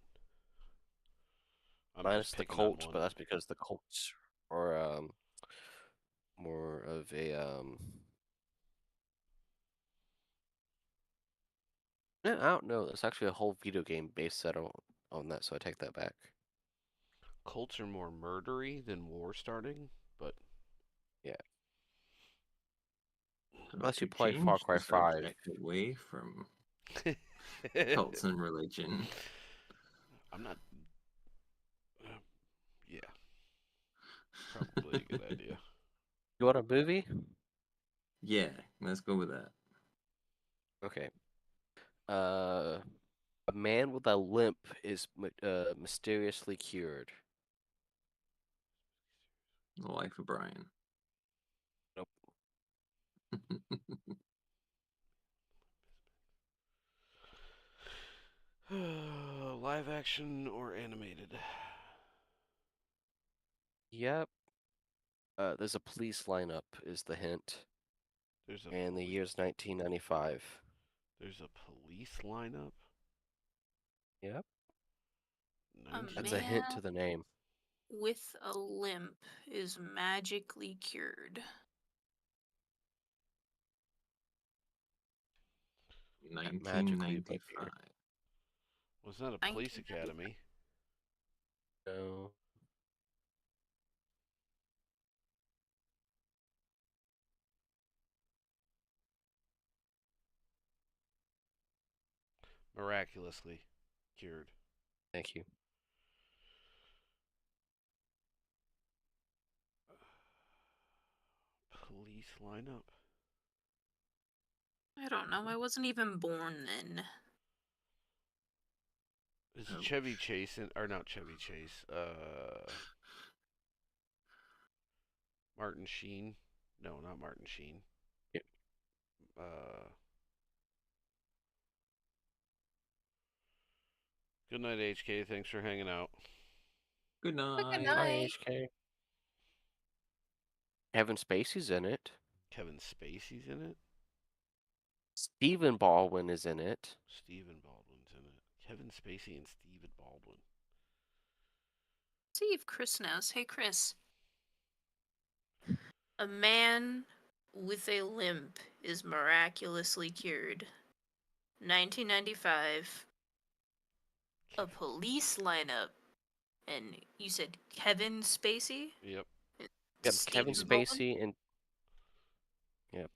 I'm Minus just the picking on cults, one. but that's because the cults are more of a No, I don't know. There's actually a whole video game based set on that, so I take that back. Cults are more murdery than war starting, but Yeah. So Unless you to play Far change the Cry 5. subject away from cults and religion. I'm not. Uh, yeah, probably a good idea. You want a movie? Yeah, let's go with that. Okay. A man with a limp is mysteriously cured. The Life of Brian. Nope. Live action or animated? Yep. There's a police lineup is the hint. There's a And the year's 1995. There's a police lineup. Yep. A That's a hint to man the name. with a limp is magically cured. Magically be 1995. cured. Well, it's not a police 1995. academy. No. Miraculously cured. Thank you. Police lineup. I don't know. I wasn't even born then. Is Ouch. Chevy Chase in, or not Chevy Chase? Martin Sheen. No, not Martin Sheen. Yep. Good night, HK. Thanks for hanging out. Good Good night. Hi, night. HK. Kevin Spacey's in it. Kevin Spacey's in it. Stephen Baldwin is in it. Stephen Baldwin's in it. Kevin Spacey and Stephen Baldwin. See if Chris knows. Hey, Chris. A man with a limp is miraculously cured. 1995. A police lineup. And you said Kevin Spacey? Yep. Yep, Kevin Stephen Baldwin? Spacey and yep.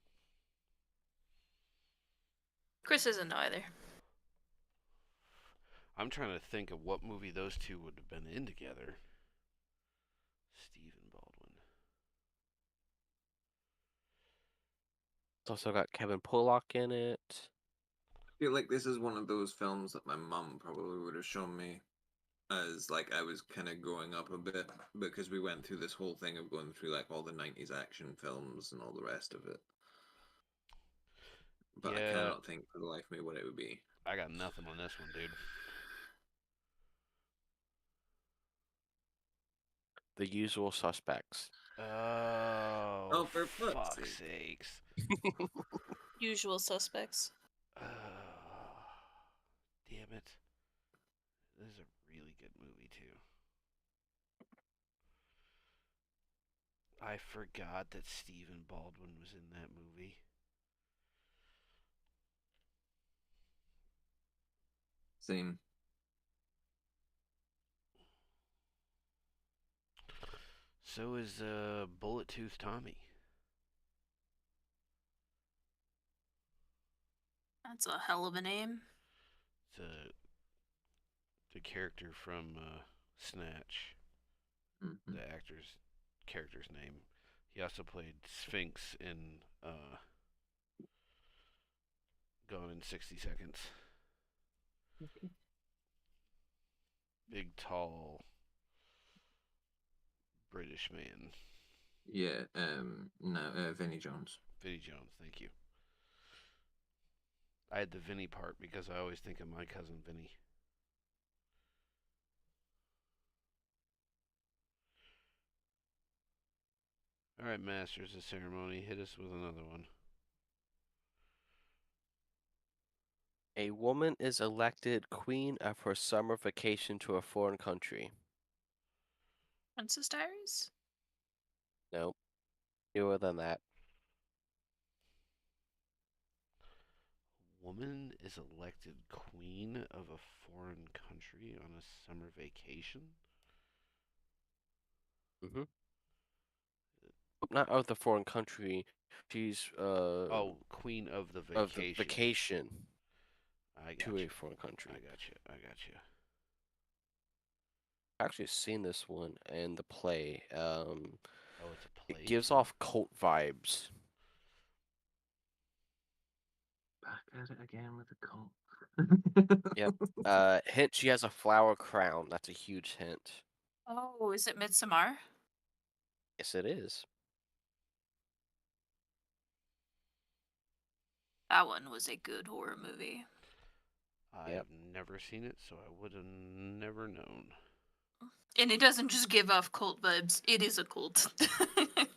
Chris doesn't know either. I'm trying to think of what movie those two would have been in together. Stephen Baldwin. It's also got Kevin Pollock in it. I feel like this is one of those films that my mom probably would have shown me as like I was kind of growing up a bit because we went through this whole thing of going through like all the 90s action films and all the rest of it. But I Yeah, cannot think for the life of me what it would be. I got nothing on this one, dude. The Usual Suspects. Oh, for fuck's fuck's sake. sakes. Usual Suspects. Damn it. This is a really good movie, too. I forgot that Stephen Baldwin was in that movie. Same. So is Bullet Tooth Tommy. That's a hell of a name. It's the character from Snatch. Mhm. The actor's character's name. He also played Sphinx in Gone in 60 seconds. Big, tall British man. Yeah, no, Vinnie Jones. Vinnie Jones, thank you. I had the Vinny part because I always think of my cousin Vinny. Alright, Masters of Ceremony, hit us with another one. A woman is elected queen of her summer vacation to a foreign country. Princess Diaries? Nope. Newer than that. Woman is elected queen of a foreign country on a summer vacation? Mm-hmm. Not of the foreign country. She's Oh, queen of the of the vacation. vacation I got to a you. foreign country. I got you. I got you. I've actually seen this one in the play. Oh, it's a play It gives too? off cult vibes. Back at it again with the cult. Yep. Hint, she has a flower crown. That's a huge hint. Oh, is it Midsommar? Yes, it is. That one was a good horror movie. Yep. I've never seen it, so I would have never known. And it doesn't just give off cult vibes, it is a cult.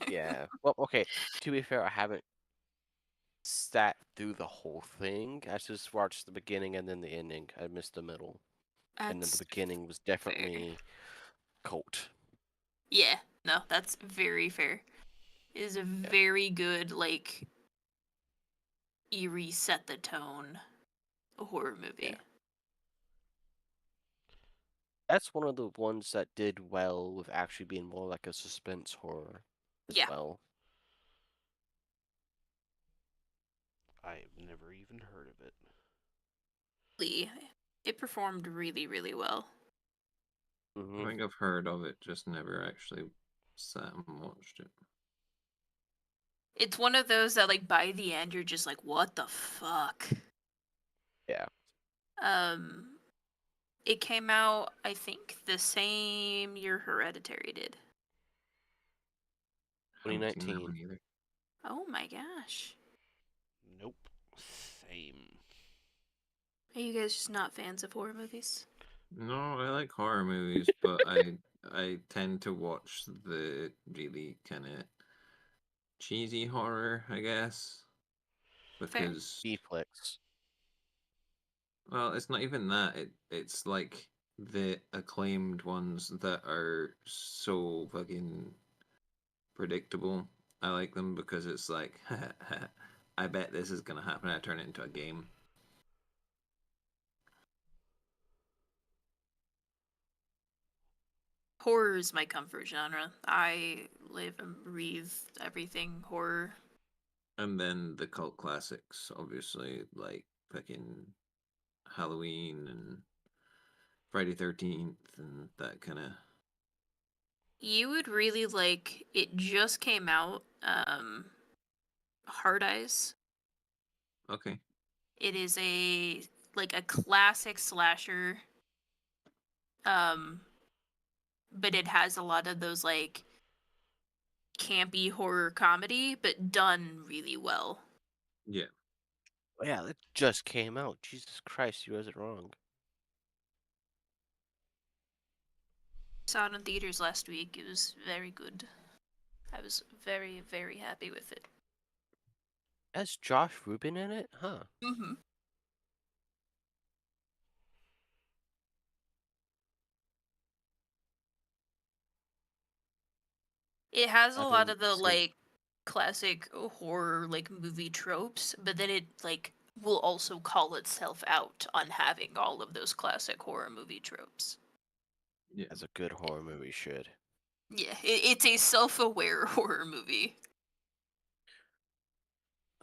Yeah. Well, okay. To be fair, I haven't sat through the whole thing. I just watched the beginning and then the ending. I missed the middle. And then the That's beginning was fair. definitely cult. Yeah, no, that's very fair. It is a very good, like, eerie set the tone horror movie. Yeah. That's one of the ones that did well with actually being more like a suspense horror as Yeah. well. I have never even heard of it. It performed really, really well. Mm-hmm. I think I've heard of it, just never actually sat and watched it. It's one of those that, like, by the end, you're just like, what the fuck? Yeah. It came out, I think, the same year Hereditary did. Haven't seen that 2019. one either. Oh my gosh. Nope. Same. Are you guys just not fans of horror movies? No, I like horror movies, but I tend to watch the really kind of cheesy horror, I guess, Fair. because B-flicks. well, it's not even that. It's like the acclaimed ones that are so fucking predictable. I like them because it's like, I bet this is gonna happen. I turn it into a game. Horror is my comfort genre. I live and breathe everything horror. And then the cult classics, obviously, like fucking Halloween and Friday 13th and that kind of. You would really like, it just came out, Hard Eyes. Okay. It is like a classic slasher. But it has a lot of those, like, campy horror comedy, but done really well. Yeah. Oh, yeah, it just came out. Jesus Christ, you was it wrong. Saw it in theaters last week. It was very good. I was very, very happy with it. Has Josh Rubin in it? Huh. Mm-hmm. It has a I lot didn't of the, see. like, classic horror, like, movie tropes, but then it, like, will also call itself out on having all of those classic horror movie tropes. Yeah. As a good horror movie should. Yeah, it's a self-aware horror movie.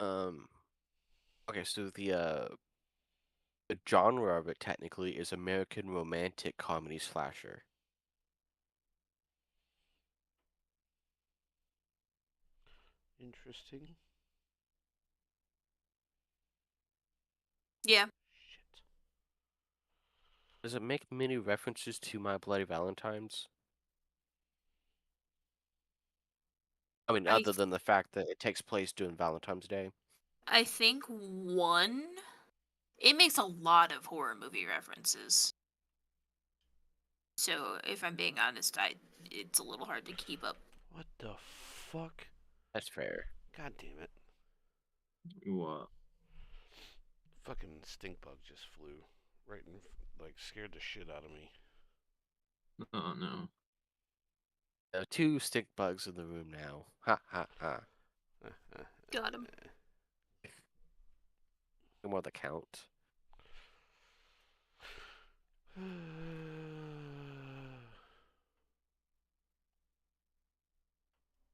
Okay, so the genre of it technically is American romantic comedy slasher. Interesting. Does it make many references to My Bloody Valentine's? I mean, I other than the fact that it takes place during Valentine's Day. I think one. It makes a lot of horror movie references. So if I'm being honest, it's a little hard to keep up. What the fuck? That's fair. God damn it. What? Fucking stink bug just flew. Right in, like, scared the shit out of me. Oh no. There are 2 stink bugs in the room now. Ha ha ha. Got him. No more the count.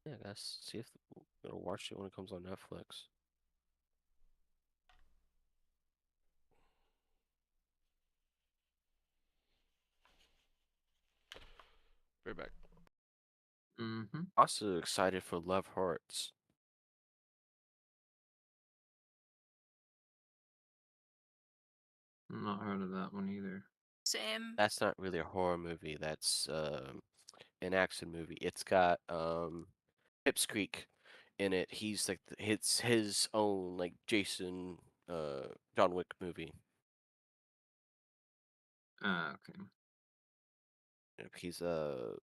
Yeah, guys, see if we'll watch it when it comes on Netflix. Right back. Mm-hmm. Also excited for Love Hearts. Not heard of that one either. Same. That's not really a horror movie. That's an action movie. It's got Pipsqueak in it. He's like it's his own like Jason John Wick movie. Ah, okay. He's a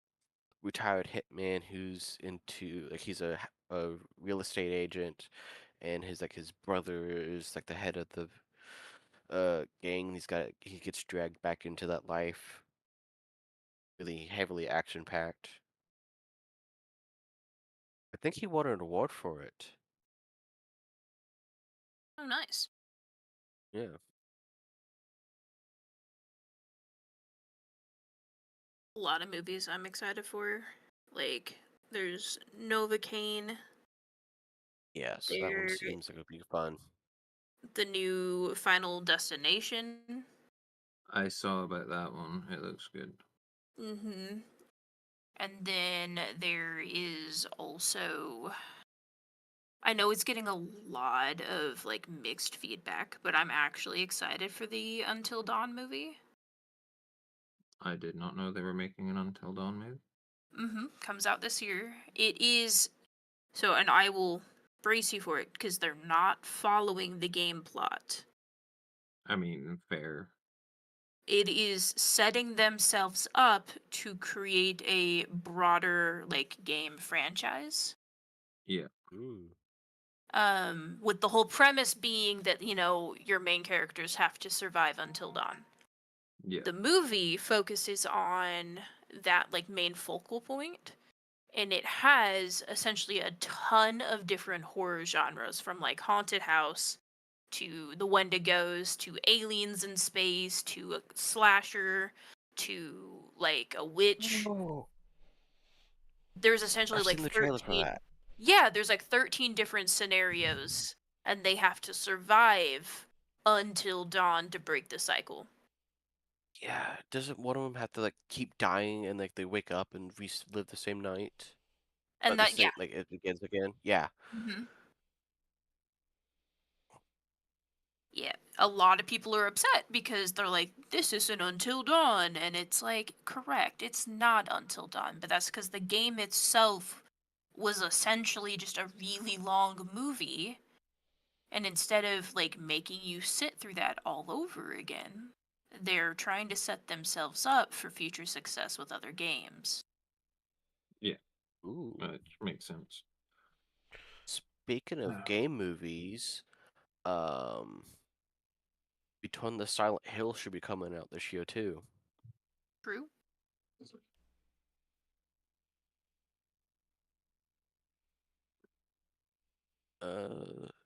retired hitman who's into like he's a real estate agent, and his brother is like the head of the gang. He gets dragged back into that life. Really heavily action packed. I think he won an award for it. Oh, nice. Yeah. A lot of movies I'm excited for. Like, there's Novocaine, Yes, that one there seems like it'd be fun. the new Final Destination. I saw about that one. It looks good. Mm-hmm. And then there is also, I know it's getting a lot of like mixed feedback, but I'm actually excited for the Until Dawn movie. I did not know they were making an Until Dawn movie. Mm-hmm. Comes out this year. It is so, and I will brace you for it because they're not following the game plot. I mean, fair. It is setting themselves up to create a broader like game franchise. Yeah. Ooh. With the whole premise being that, your main characters have to survive until dawn. Yeah. The movie focuses on that like main focal point, and it has essentially a ton of different horror genres, from like haunted house to the Wendigos to aliens in space to a slasher to like a witch. Oh, There's essentially I've like seen the trailer for 13. that. Yeah, there's like 13 different scenarios, and they have to survive until dawn to break the cycle. Yeah, doesn't one of them have to like keep dying and like they wake up and relive the same night? And The that, yeah. same like it begins again. Yeah. hmm Yeah, a lot of people are upset because they're like, this isn't Until Dawn. And it's like, correct, it's not Until Dawn. But that's because the game itself was essentially just a really long movie. And instead of like making you sit through that all over again, they're trying to set themselves up for future success with other games. Yeah. Ooh. It makes sense. Speaking of game movies, um, Between the Silent Hill should be coming out this year too. True?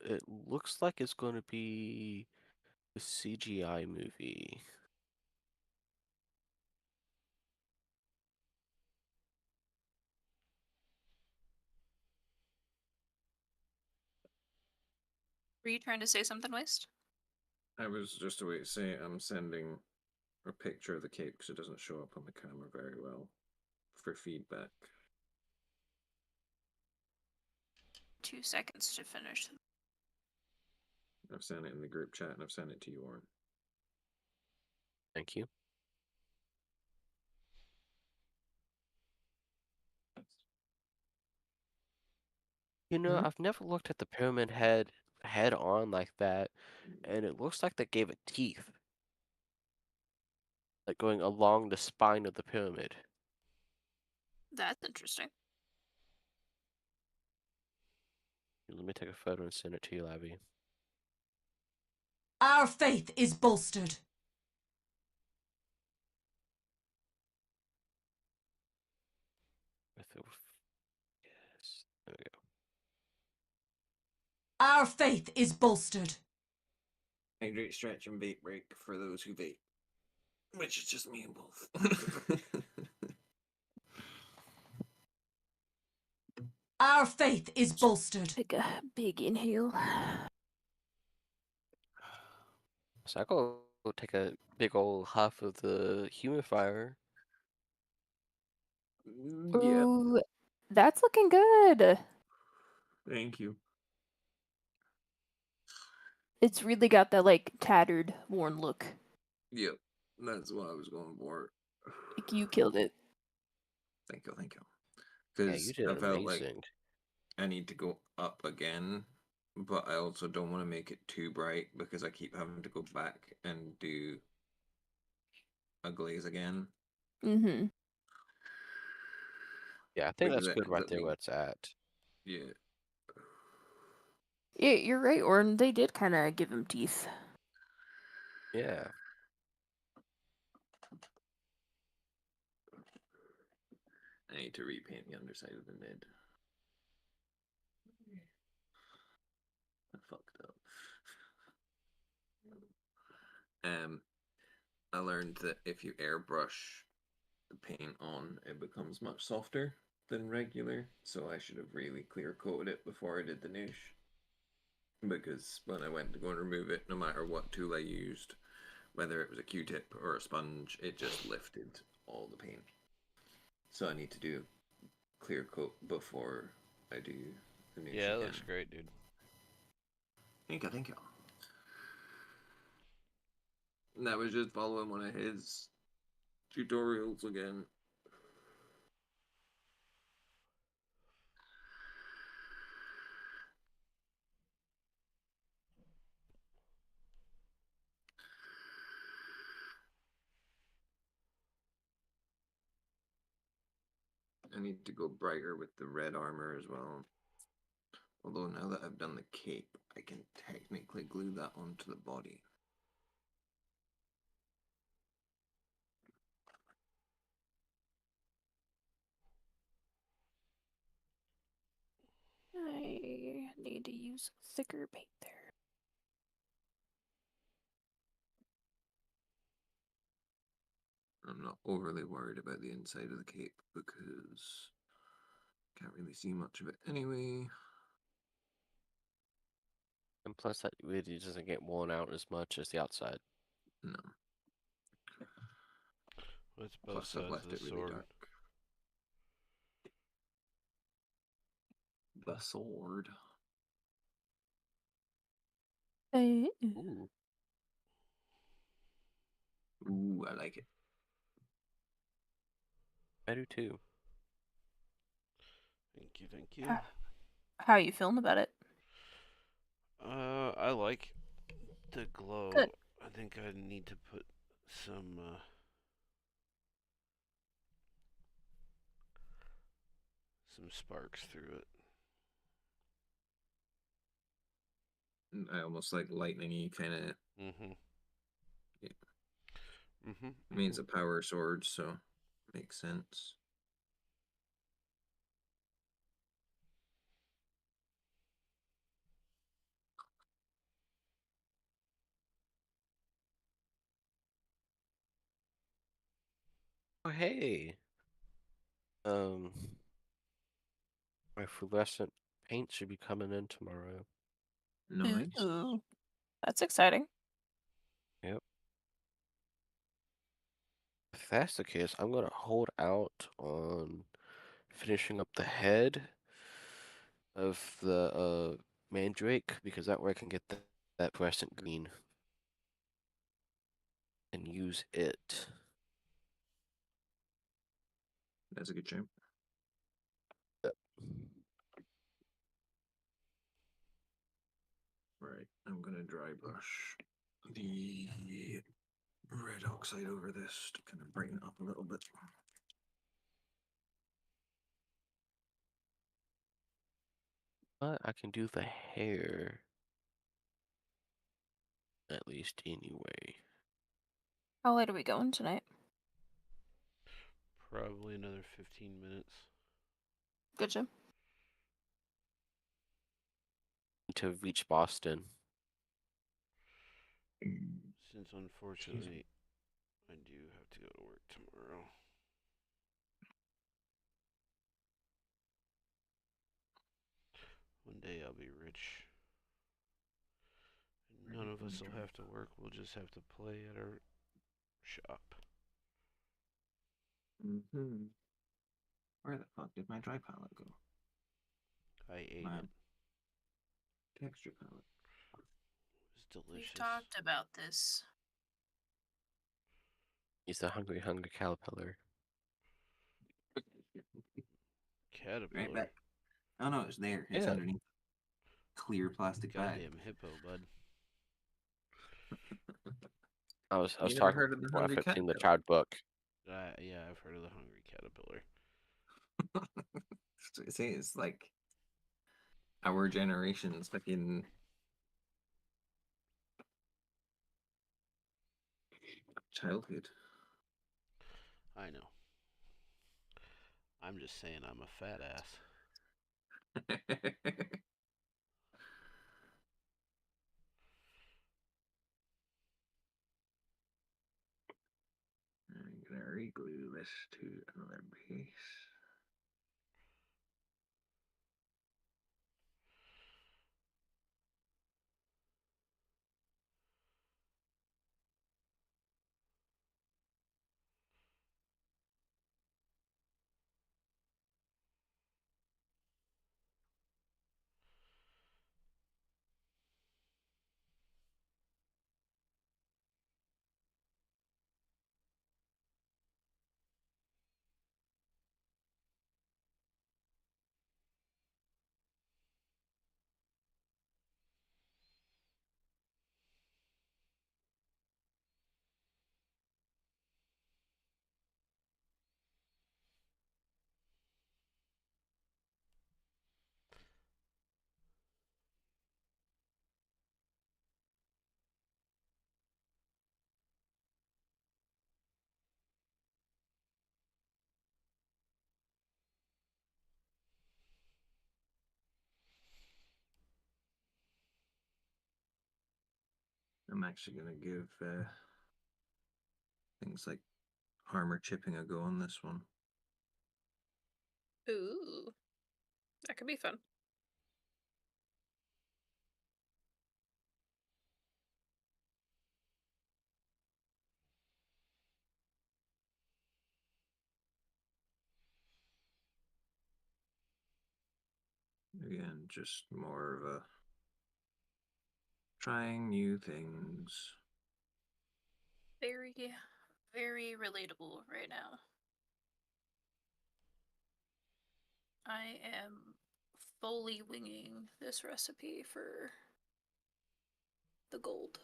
It looks like it's going to be a CGI movie. Were you trying to say something, Waste? I was just a way to say I'm sending a picture of the cape because it doesn't show up on the camera very well for feedback. 2 seconds to finish. I've sent it in the group chat and I've sent it to you, Warren. Thank you. You know, Hmm? I've never looked at the pyramid head on like that, and it looks like they gave it teeth, like going along the spine of the pyramid. That's interesting. Let me take a photo and send it to you, Labby. Our faith is bolstered. With the, yes, there we go. Our faith is bolstered. Hydrate, stretch, and vape break for those who vape, which is just me and Wolf. Our faith is bolstered. Take a big inhale. So I go take a big old huff of the humidifier. Yeah, Ooh, that's looking good. thank you. It's really got that like tattered, worn look. Yep, that's what I was going for. Like you killed it. Thank you, thank you. Yeah, Because you did I felt like amazing. I need to go up again, but I also don't want to make it too bright because I keep having to go back and do a glaze again. Mm-hmm. Yeah, I think Because that's it good ends right up there being, where it's at. yeah. Yeah, you're right, Orn. They did kind of give him teeth. Yeah. I need to repaint the underside of the lid. I fucked up. I learned that if you airbrush the paint on, it becomes much softer than regular. So I should have really clear coated it before I did the niche. Because when I went to go and remove it, no matter what tool I used, whether it was a Q-tip or a sponge, it just lifted all the paint. So I need to do clear coat before I do the niche Yeah, it again. looks great, dude. Thank you, thank you. And that was just following one of his tutorials again. I need to go brighter with the red armor as well. Although now that I've done the cape, I can technically glue that onto the body. I need to use thicker paint there. I'm not overly worried about the inside of the cape because can't really see much of it anyway. And plus that it doesn't get worn out as much as the outside. No. What's both Plus, I've sides of left the it really sword? dark. The sword. Ooh. Ooh, I like it. I do too. Thank you, thank you. How are you feeling about it? I like the glow. Good. I think I need to put some sparks through it. I almost like lightning-y kind of. Mm-hmm. Yeah. Mm-hmm. I mean, it's a power sword, so makes sense. Oh hey. Um my fluorescent paint should be coming in tomorrow. Nice. Ooh, that's exciting. Yep. If that's the case, I'm gonna hold out on finishing up the head of the mandrake because that way I can get that fluorescent green and use it. That's a good champ. Yep. I'm gonna dry brush the red oxide over this to kind of brighten it up a little bit. But I can do the hair. At least anyway. How late are we going tonight? Probably another 15 minutes. Gotcha. To reach Boston. Since unfortunately I do have to go to work tomorrow. One day I'll be rich. And none of us will have to work. We'll just have to play at our shop. Mm-hmm. Where the fuck did my dry palette go? I ate My it. texture palette. It was delicious. We've talked about this. He's the hungry caterpillar. Caterpillar. Right back. Oh no, it's there. It's Yeah. underneath. Clear plastic bag. Goddamn hippo, bud. I was You never talking heard of the before hungry I've seen the caterpillar? child book. Yeah, I've heard of the hungry caterpillar. See, it's like our generation's fucking childhood. I know. I'm just saying I'm a fat ass. I'm gonna reglue this to another piece. I'm actually gonna give things like armor chipping a go on this one. Ooh. That could be fun. Again, just more of a trying new things. Very, very relatable right now. I am fully winging this recipe for the gold.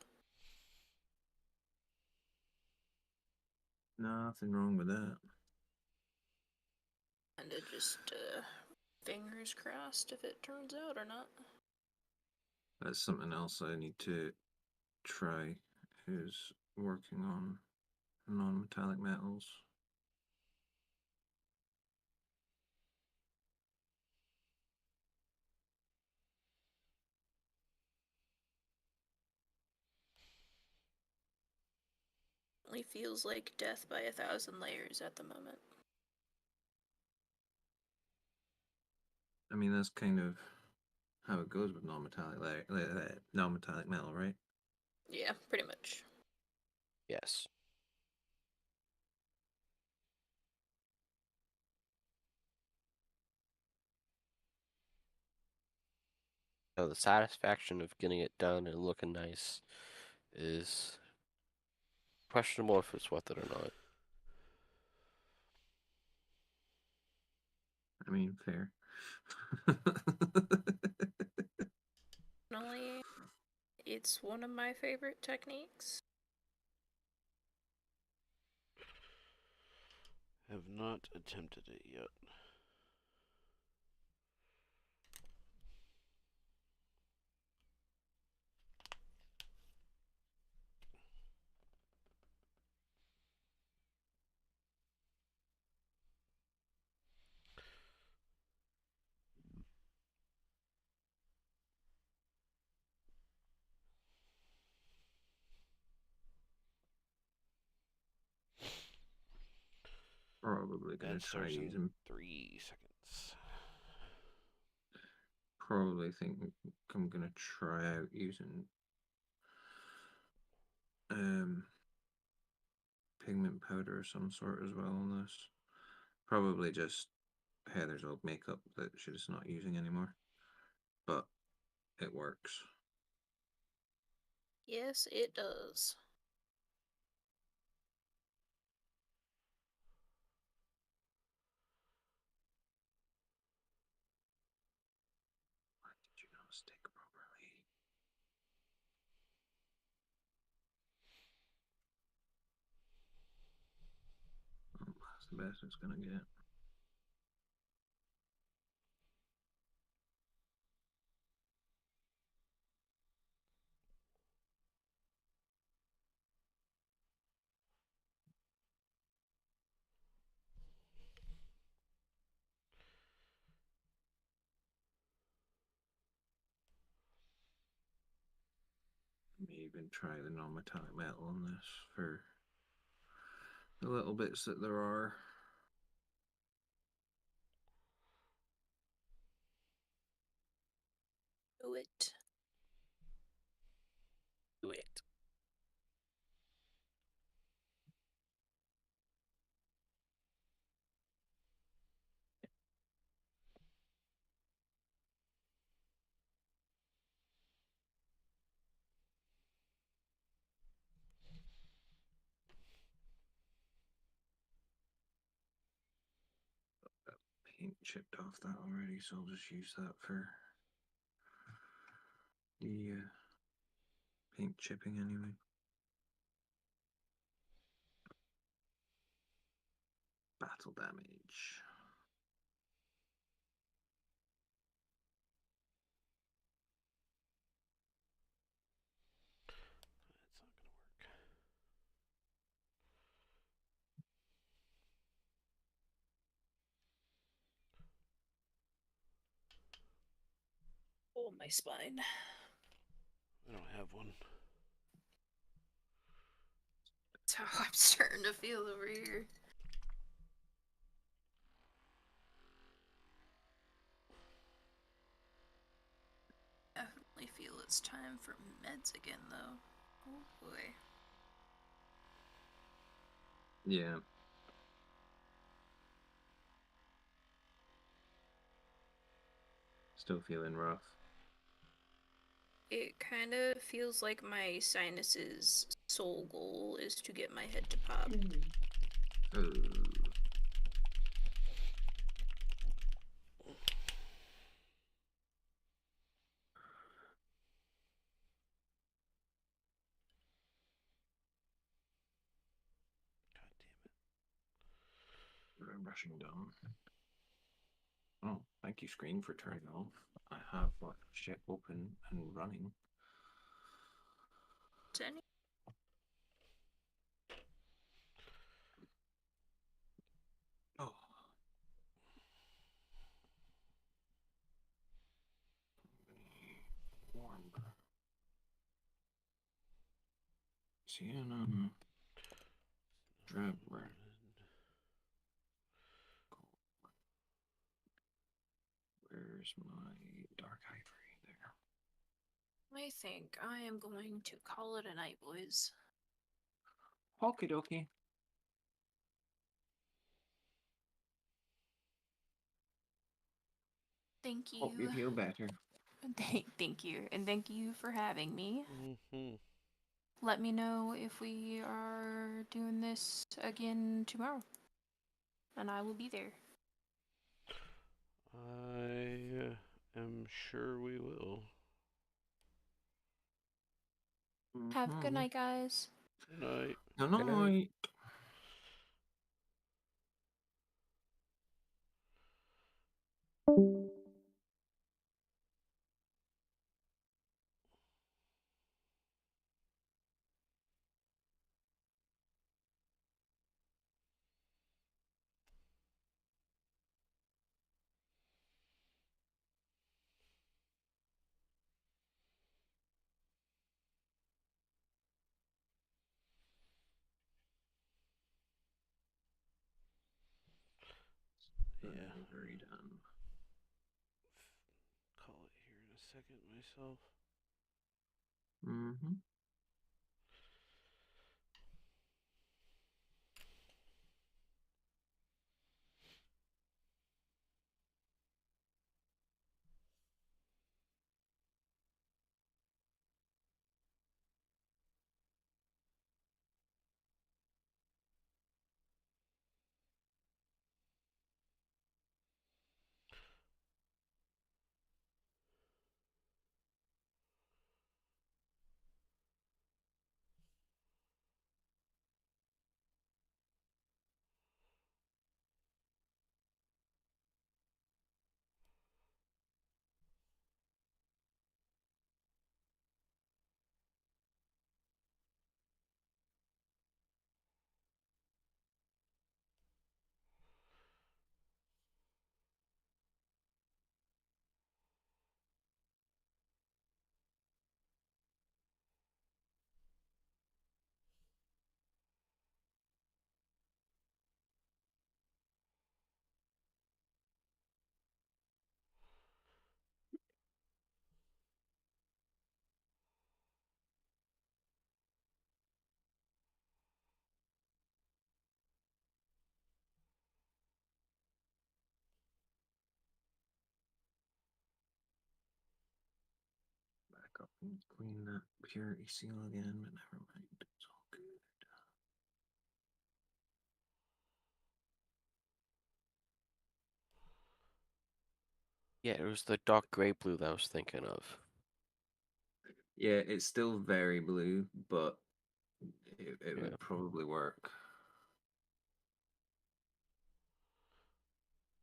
Nothing wrong with that. And it just, fingers crossed if it turns out or not. That's something else I need to try is working on non-metallic metals. It feels like death by 1,000 layers at the moment. I mean, that's kind of how it goes with non-metallic non-metallic metal, right? Yeah, pretty much. Yes. So the satisfaction of getting it done and looking nice is questionable if it's worth it or not. I mean, fair. Definitely It's one of my favorite techniques. Have not attempted it yet. Probably gonna That try starts in using. 3 seconds. Probably think I'm gonna try out using pigment powder of some sort as well on this. Probably just Heather's old makeup that she's not using anymore, but it works. Yes, it does. Why did you not stick properly? Oh, that's the best it's gonna get. Maybe even try the non-metallic metal on this for the little bits that there are. Do it. Do it. Paint chipped off that already, so I'll just use that for the paint chipping anyway. Battle damage. It's not gonna work. Oh, my spine. I don't have one. That's how I'm starting to feel over here. Definitely feel it's time for meds again, though. Oh boy. Yeah. Still feeling rough. It kind of feels like my sinus's sole goal is to get my head to pop. I'm rushing down. Oh, thank you, screen, for turning off. I have what shit open and running. Any? Oh. Warm. Sienna. Drab red. Where's my dark ivory? There. I think I am going to call it a night, boys. Okie dokie. Thank you. Hope you feel better. Thank you. And thank you for having me. Mm-hmm. Let me know if we are doing this again tomorrow. And I will be there. I am sure we will. Have a good Mhm. night, guys. Night. Good Good night. night. Yeah. Very done. Call it here in a second myself. Mm-hmm. Back up and clean that purity seal again, but never mind. It's all good. Yeah, it was the dark gray blue that I was thinking of. Yeah, it's still very blue, but it Yeah. would probably work.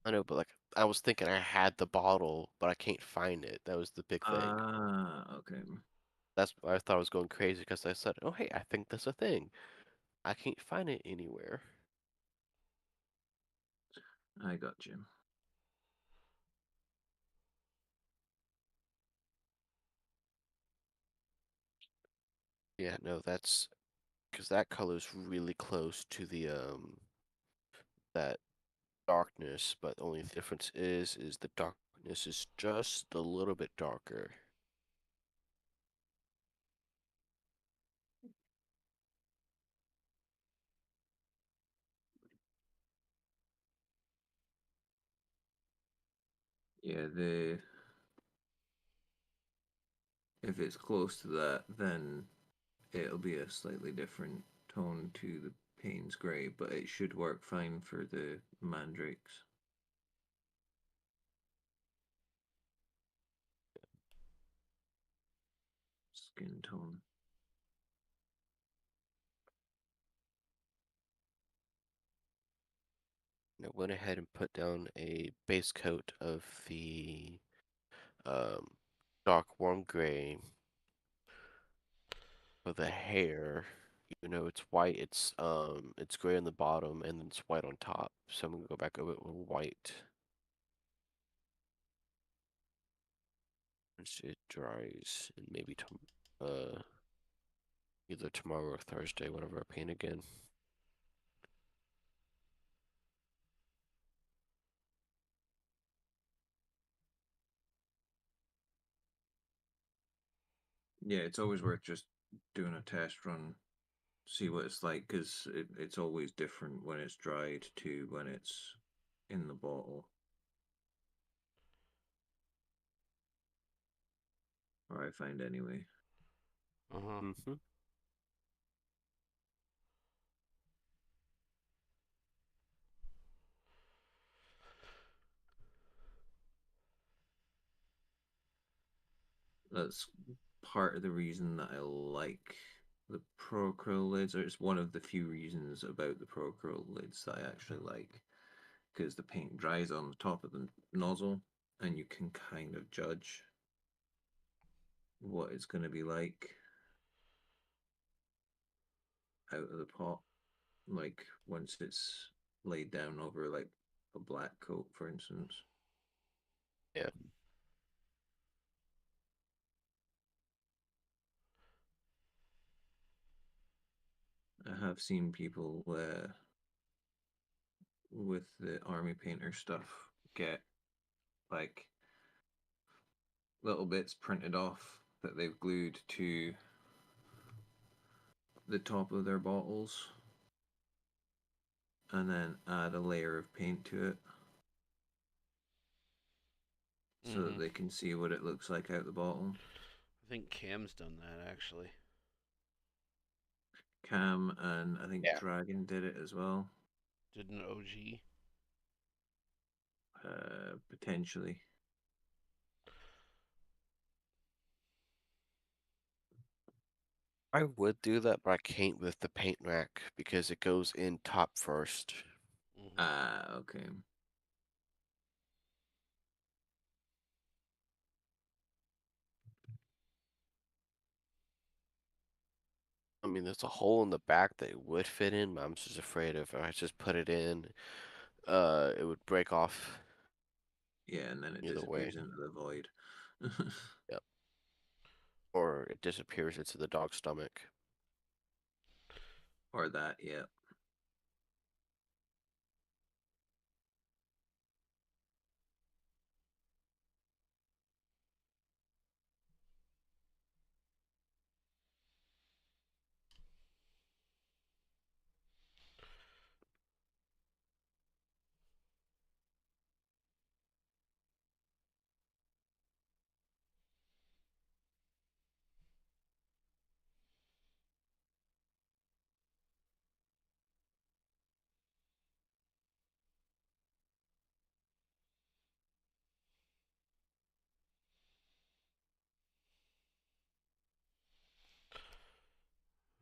I know, but like I was thinking I had the bottle, but I can't find it. That was the big thing. Ah, okay. That's why I thought I was going crazy because I said, "Oh, hey, I think that's a thing." I can't find it anywhere. I got you. Yeah, no, that's because that color's really close to the that darkness, but the only difference is the darkness is just a little bit darker. Yeah, the if it's close to that, then it'll be a slightly different tone to the Payne's Grey, but it should work fine for the Mandrakes. Skin tone. I went ahead and put down a base coat of the um, dark warm gray for the hair. Even though it's white, it's gray on the bottom and then it's white on top. So I'm gonna go back over it with white. Once it dries, and maybe either tomorrow or Thursday, whenever I paint again. Yeah, it's always worth just doing a test run, see what it's like, because it's always different when it's dried to when it's in the bottle. Or I find anyway. Uh-huh. Mm-hmm. Let's part of the reason that I like the Pro Acryl lids, or it's one of the few reasons about the Pro Acryl lids that I actually like, because the paint dries on the top of the nozzle, and you can kind of judge what it's going to be like out of the pot, like once it's laid down over like a black coat, for instance. Yeah. I have seen people with the army painter stuff get like little bits printed off that they've glued to the top of their bottles and then add a layer of paint to it so that Mm-hmm. they can see what it looks like out the bottle. I think Cam's done that actually. Cam and I think Yeah. Dragon did it as well. Did an OG. Potentially. I would do that, but I can't with the paint rack because it goes in top first. Mm-hmm. Ah, okay. I mean, there's a hole in the back that it would fit in, but I'm just afraid if I just put it in, it would break off Yeah, and then it either way. disappears into the void. Yep. Or it disappears into the dog's stomach. Or that, yeah.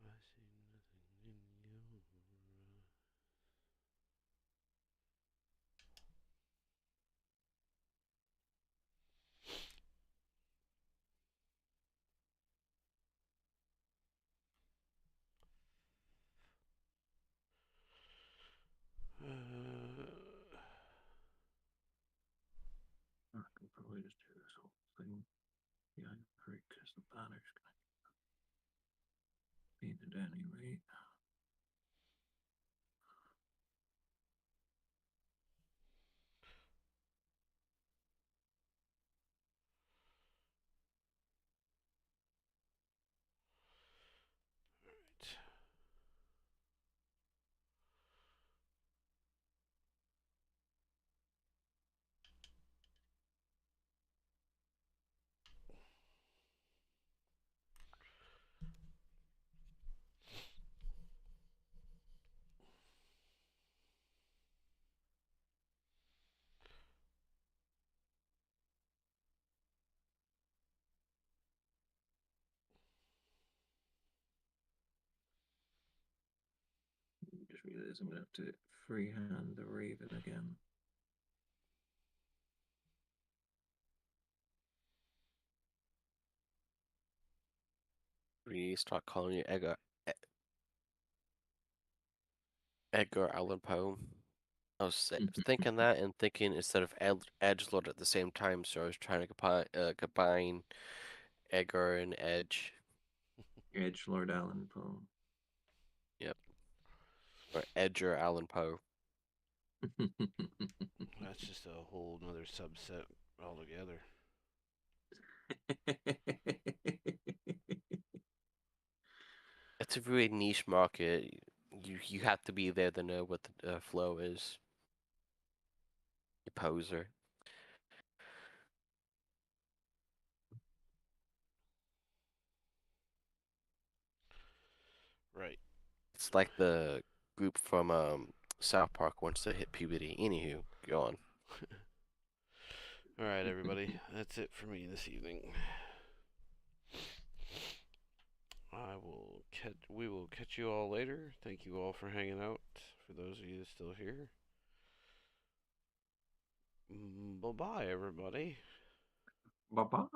I see nothing in you. I can probably just do this whole thing behind the creek because the banner's painted anyway. Just realized I'm gonna have to freehand the Raven again. We start calling you Edgar Allan Poe. I was thinking that and thinking instead of Edgelord at the same time, so I was trying to combine Edgar and Edge. Edge Lord Allen Poe. Yep. Or Edgar Allan Poe. That's just a whole nother subset altogether. It's a really niche market. You have to be there to know what the flow is. You poser. Right. It's like the group from South Park once they hit puberty. Anywho, go on. All right, everybody. That's it for me this evening. we will catch you all later. Thank you all for hanging out. For those of you still here. Bye bye, everybody. Bye bye.